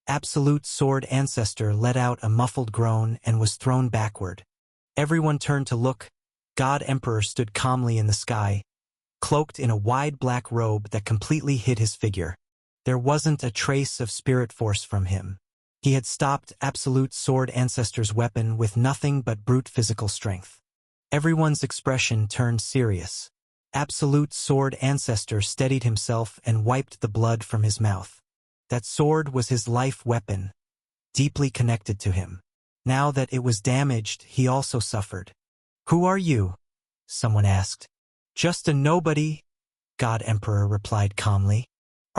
Absolute Sword Ancestor let out a muffled groan and was thrown backward. Everyone turned to look. God Emperor stood calmly in the sky, cloaked in a wide black robe that completely hid his figure. There wasn't a trace of spirit force from him. He had stopped Absolute Sword Ancestor's weapon with nothing but brute physical strength. Everyone's expression turned serious. Absolute Sword Ancestor steadied himself and wiped the blood from his mouth. That sword was his life weapon, deeply connected to him. Now that it was damaged, he also suffered. Who are you? Someone asked. Just a nobody, God Emperor replied calmly.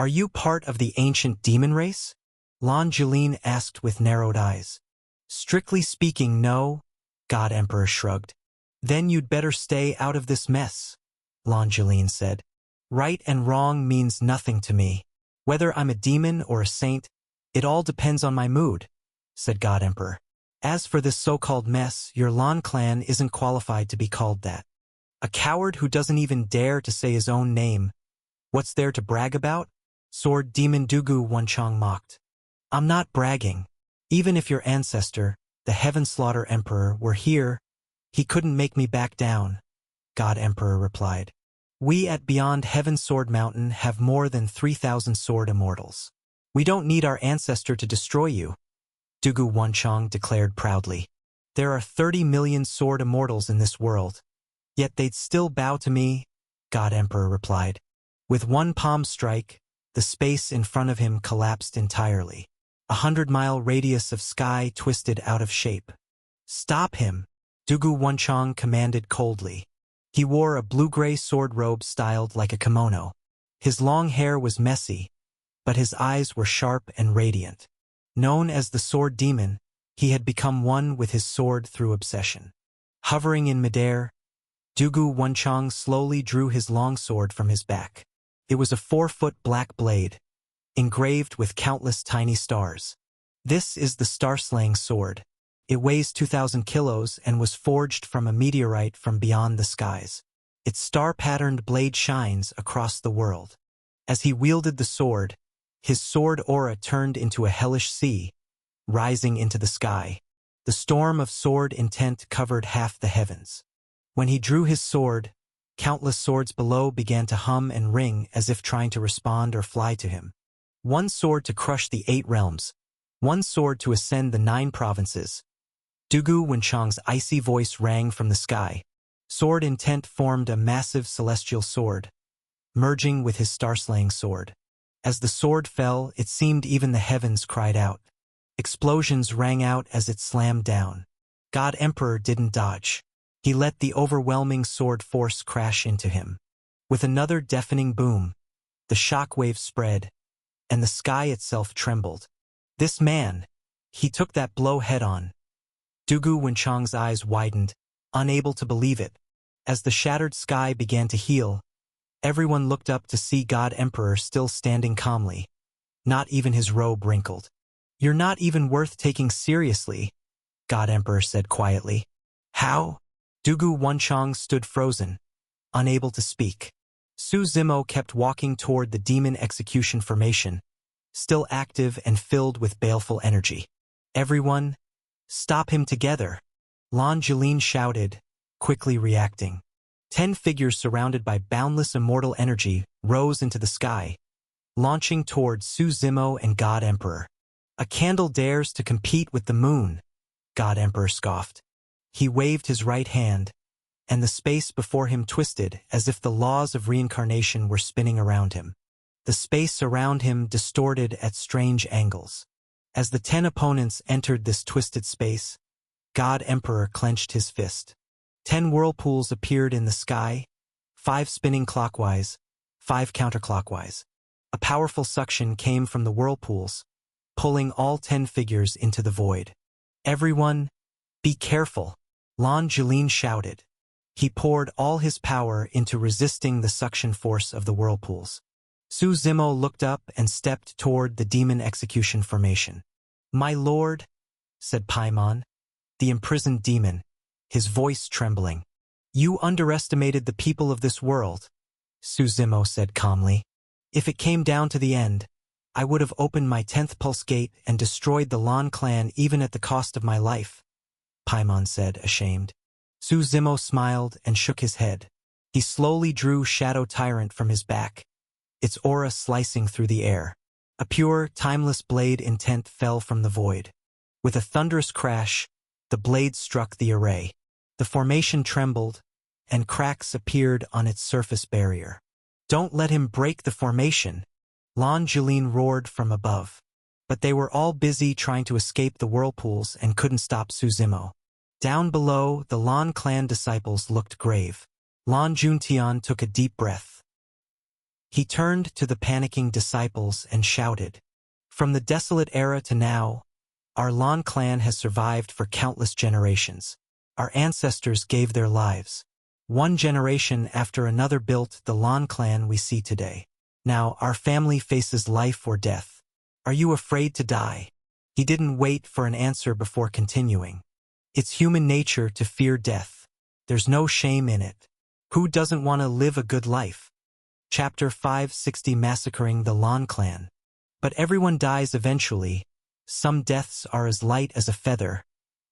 Are you part of the ancient demon race? Lan Julin asked with narrowed eyes. Strictly speaking, no, God Emperor shrugged. Then you'd better stay out of this mess, Lan Julin said. Right and wrong means nothing to me. Whether I'm a demon or a saint, it all depends on my mood, said God Emperor. As for this so-called mess, your Lan clan isn't qualified to be called that. A coward who doesn't even dare to say his own name. What's there to brag about? Sword Demon Dugu Wenchang mocked. I'm not bragging. Even if your ancestor, the Heaven Slaughter Emperor, were here, he couldn't make me back down, God Emperor replied. We at Beyond Heaven Sword Mountain have more than 3,000 sword immortals. We don't need our ancestor to destroy you, Dugu Wenchang declared proudly. There are 30 million sword immortals in this world. Yet they'd still bow to me, God Emperor replied. With one palm strike, the space in front of him collapsed entirely. 100-mile radius of sky twisted out of shape. Stop him, Dugu Wenchang commanded coldly. He wore a blue-gray sword robe styled like a kimono. His long hair was messy, but his eyes were sharp and radiant. Known as the Sword Demon, he had become one with his sword through obsession. Hovering in midair, Dugu Wenchang slowly drew his long sword from his back. It was a 4-foot black blade, engraved with countless tiny stars. This is the Star-Slaying Sword. It weighs 2,000 kilos and was forged from a meteorite from beyond the skies. Its star-patterned blade shines across the world. As he wielded the sword, his sword aura turned into a hellish sea, rising into the sky. The storm of sword intent covered half the heavens. When he drew his sword, countless swords below began to hum and ring as if trying to respond or fly to him. One sword to crush the 8 realms, one sword to ascend the 9 provinces. Dugu Wenchang's icy voice rang from the sky. Sword intent formed a massive celestial sword, merging with his star-slaying sword. As the sword fell, it seemed even the heavens cried out. Explosions rang out as it slammed down. God Emperor didn't dodge. He let the overwhelming sword force crash into him. With another deafening boom, the shockwave spread, and the sky itself trembled. This man, he took that blow head-on. Dugu Wenchang's eyes widened, unable to believe it. As the shattered sky began to heal, everyone looked up to see God Emperor still standing calmly. Not even his robe wrinkled. You're not even worth taking seriously, God Emperor said quietly. How? Dugu Wenchang stood frozen, unable to speak. Su Zimo kept walking toward the demon execution formation, still active and filled with baleful energy. Everyone, stop him together, Lan Julin shouted, quickly reacting. 10 figures surrounded by boundless immortal energy rose into the sky, launching toward Su Zimo and God Emperor. A candle dares to compete with the moon, God Emperor scoffed. He waved his right hand, and the space before him twisted as if the laws of reincarnation were spinning around him. The space around him distorted at strange angles. As the 10 opponents entered this twisted space, God Emperor clenched his fist. 10 whirlpools appeared in the sky, 5 spinning clockwise, 5 counterclockwise. A powerful suction came from the whirlpools, pulling all 10 figures into the void. Everyone, be careful, Lan Julin shouted. He poured all his power into resisting the suction force of the whirlpools. Su Zimo looked up and stepped toward the demon execution formation. My lord, said Paimon, the imprisoned demon, his voice trembling. You underestimated the people of this world, Su Zimo said calmly. If it came down to the end, I would have opened my 10th pulse gate and destroyed the Lan clan even at the cost of my life, Paimon said, ashamed. Su Zimo smiled and shook his head. He slowly drew Shadow Tyrant from his back, its aura slicing through the air. A pure, timeless blade intent fell from the void. With a thunderous crash, the blade struck the array. The formation trembled, and cracks appeared on its surface barrier. Don't let him break the formation, Lan Julin roared from above. But they were all busy trying to escape the whirlpools and couldn't stop Su Zimo. Down below, the Lan clan disciples looked grave. Lan Juntian took a deep breath. He turned to the panicking disciples and shouted, "From the desolate era to now, our Lan clan has survived for countless generations. Our ancestors gave their lives. One generation after another built the Lan clan we see today. Now our family faces life or death. Are you afraid to die?" He didn't wait for an answer before continuing. "It's human nature to fear death. There's no shame in it. Who doesn't want to live a good life?" Chapter 560, Massacring the Lan clan. But everyone dies eventually. Some deaths are as light as a feather,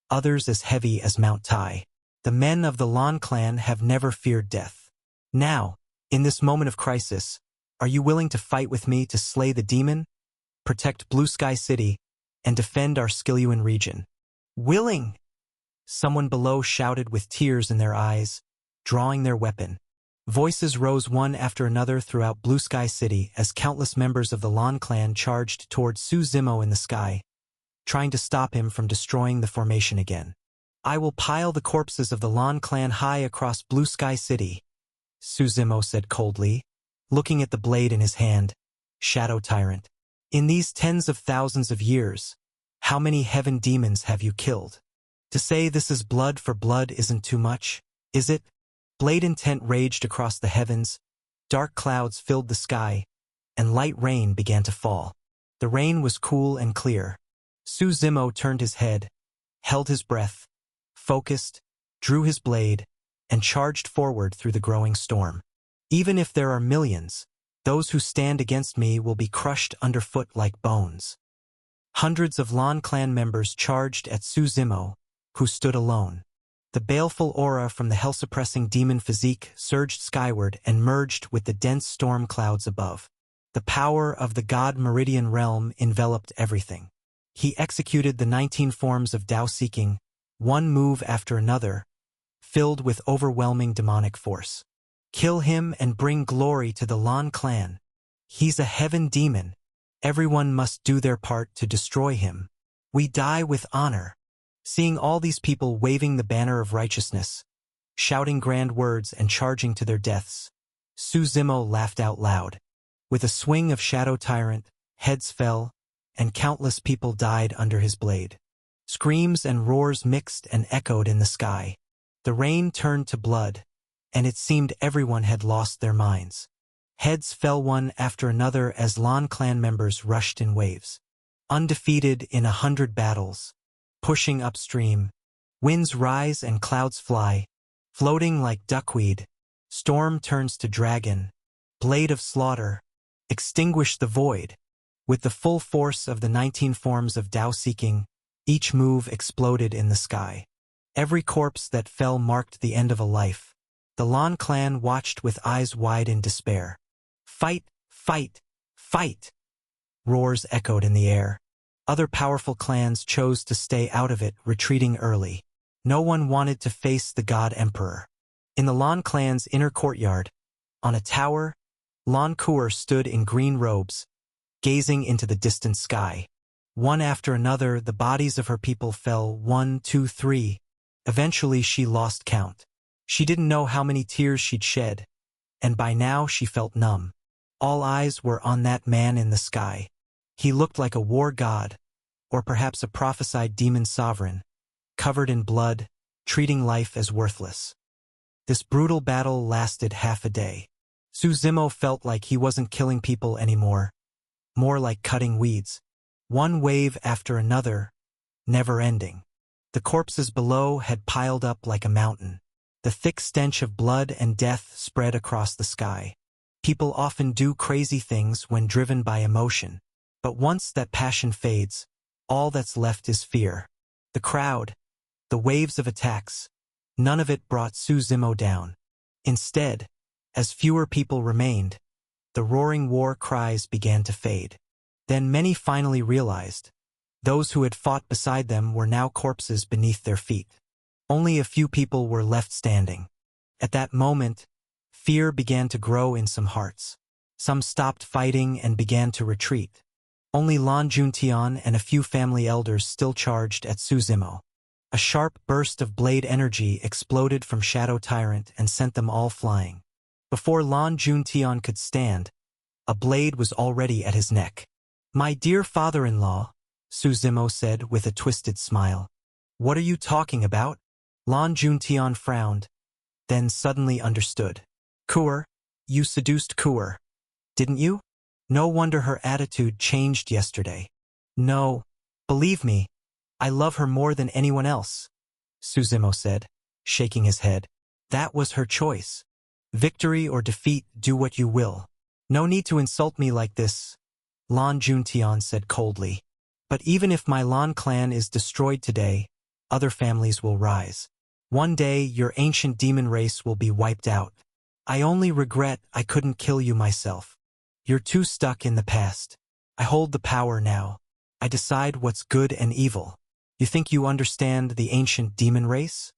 others as heavy as Mount Tai. The men of the Lan clan have never feared death. Now, in this moment of crisis, are you willing to fight with me to slay the demon, protect Blue Sky City, and defend our Skilyuan region? "Willing!" Someone below shouted with tears in their eyes, drawing their weapon. Voices rose one after another throughout Blue Sky City as countless members of the Lan clan charged toward Su Zimo in the sky, trying to stop him from destroying the formation again. "I will pile the corpses of the Lan clan high across Blue Sky City," Su Zimo said coldly, looking at the blade in his hand. "Shadow Tyrant, in these tens of thousands of years, how many heaven demons have you killed? To say this is blood for blood isn't too much, is it?" Blade intent raged across the heavens, dark clouds filled the sky, and light rain began to fall. The rain was cool and clear. Su Zimo turned his head, held his breath, focused, drew his blade, and charged forward through the growing storm. "Even if there are millions, those who stand against me will be crushed underfoot like bones." Hundreds of Lan clan members charged at Su Zimo, who stood alone. The baleful aura from the hell-suppressing demon physique surged skyward and merged with the dense storm clouds above. The power of the God Meridian realm enveloped everything. He executed the 19 forms of Dao-seeking, one move after another, filled with overwhelming demonic force. "Kill him and bring glory to the Lan clan. He's a heaven demon. Everyone must do their part to destroy him. We die with honor." Seeing all these people waving the banner of righteousness, shouting grand words and charging to their deaths, Su Zimo laughed out loud. With a swing of Shadow Tyrant, heads fell, and countless people died under his blade. Screams and roars mixed and echoed in the sky. The rain turned to blood, and it seemed everyone had lost their minds. Heads fell one after another as Lan clan members rushed in waves. Undefeated in 100 battles, pushing upstream, winds rise and clouds fly, floating like duckweed, storm turns to dragon, blade of slaughter, extinguish the void. With the full force of the 19 forms of Dao-seeking, each move exploded in the sky. Every corpse that fell marked the end of a life. The Lan clan watched with eyes wide in despair. "Fight! Fight! Fight!" Roars echoed in the air. Other powerful clans chose to stay out of it, retreating early. No one wanted to face the God Emperor. In the Lan clan's inner courtyard, on a tower, Lan Kuer stood in green robes, gazing into the distant sky. One after another, the bodies of her people fell, 1, 2, 3. Eventually, she lost count. She didn't know how many tears she'd shed, and by now she felt numb. All eyes were on that man in the sky. He looked like a war god, or perhaps a prophesied demon sovereign, covered in blood, treating life as worthless. This brutal battle lasted half a day. Su Zimo felt like he wasn't killing people anymore, more like cutting weeds. One wave after another, never ending. The corpses below had piled up like a mountain. The thick stench of blood and death spread across the sky. People often do crazy things when driven by emotion. But once that passion fades, all that's left is fear. The crowd, the waves of attacks, none of it brought Su Zimo down. Instead, as fewer people remained, the roaring war cries began to fade. Then many finally realized, those who had fought beside them were now corpses beneath their feet. Only a few people were left standing. At that moment, fear began to grow in some hearts. Some stopped fighting and began to retreat. Only Lan Juntian and a few family elders still charged at Su Zimo. A sharp burst of blade energy exploded from Shadow Tyrant and sent them all flying. Before Lan Juntian could stand, A blade was already at his neck. "My dear father-in-law," Su Zimo said with a twisted smile. "What are you talking about?" Lan Juntian frowned, then suddenly understood. "Kuer, you seduced Kuer, didn't you?" No wonder her attitude changed yesterday. "No, believe me, I love her more than anyone else," Su Zimo said, shaking his head. "That was her choice. Victory or defeat, do what you will. No need to insult me like this," Lan Juntian said coldly. "But even if my Lan clan is destroyed today, other families will rise. One day your ancient demon race will be wiped out. I only regret I couldn't kill you myself. You're too stuck in the past. I hold the power now. I decide what's good and evil. You think you understand the ancient demon race?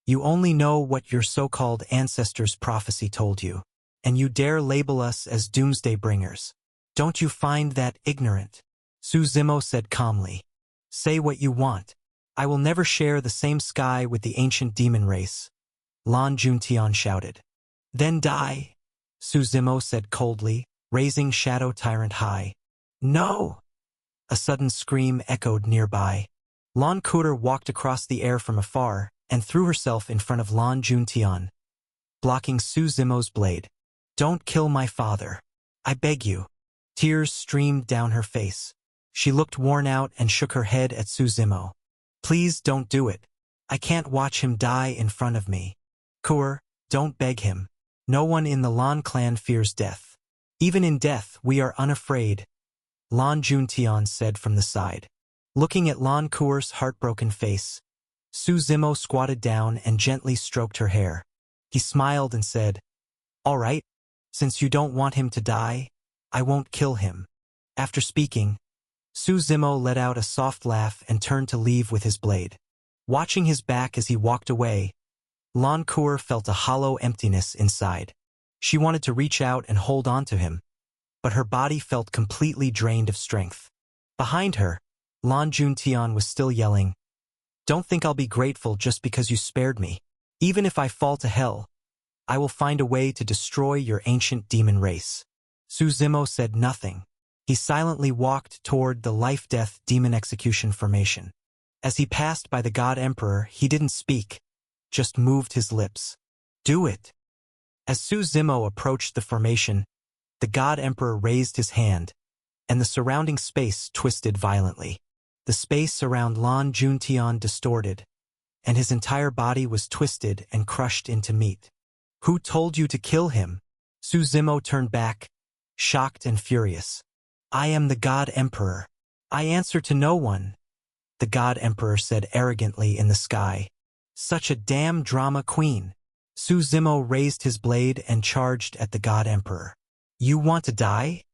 You only know what your so-called ancestors' prophecy told you, and you dare label us as doomsday bringers. Don't you find that ignorant?" Su Zimo said calmly. "Say what you want. I will never share the same sky with the ancient demon race," Lan Juntian shouted. "Then die," Su Zimo said coldly, raising Shadow Tyrant high. "No!" A sudden scream echoed nearby. Lan Kuer walked across the air from afar and threw herself in front of Lan Juntian, blocking Su Zimo's blade. "Don't kill my father. I beg you." Tears streamed down her face. She looked worn out and shook her head at Su Zimo. "Please don't do it. I can't watch him die in front of me." "Kuer, don't beg him. No one in the Lan clan fears death. Even in death, we are unafraid," Lan Juntian said from the side. Looking at Lan Kuer's heartbroken face, Su Zimo squatted down and gently stroked her hair. He smiled and said, "All right, since you don't want him to die, I won't kill him." After speaking, Su Zimo let out a soft laugh and turned to leave with his blade. Watching his back as he walked away, Lan Kuer felt a hollow emptiness inside. She wanted to reach out and hold on to him, but her body felt completely drained of strength. Behind her, Lan Juntian was still yelling, "Don't think I'll be grateful just because you spared me. Even if I fall to hell, I will find a way to destroy your ancient demon race." Su Zimo said nothing. He silently walked toward the life-death demon execution formation. As he passed by the God Emperor, he didn't speak, just moved his lips. "Do it." As Su Zimo approached the formation, the God Emperor raised his hand, and the surrounding space twisted violently. The space around Lan Juntian distorted, and his entire body was twisted and crushed into meat. "Who told you to kill him?" Su Zimo turned back, shocked and furious. "I am the God Emperor. I answer to no one," the God Emperor said arrogantly in the sky. "Such a damn drama queen." Su Zimo raised his blade and charged at the God Emperor. "You want to die?"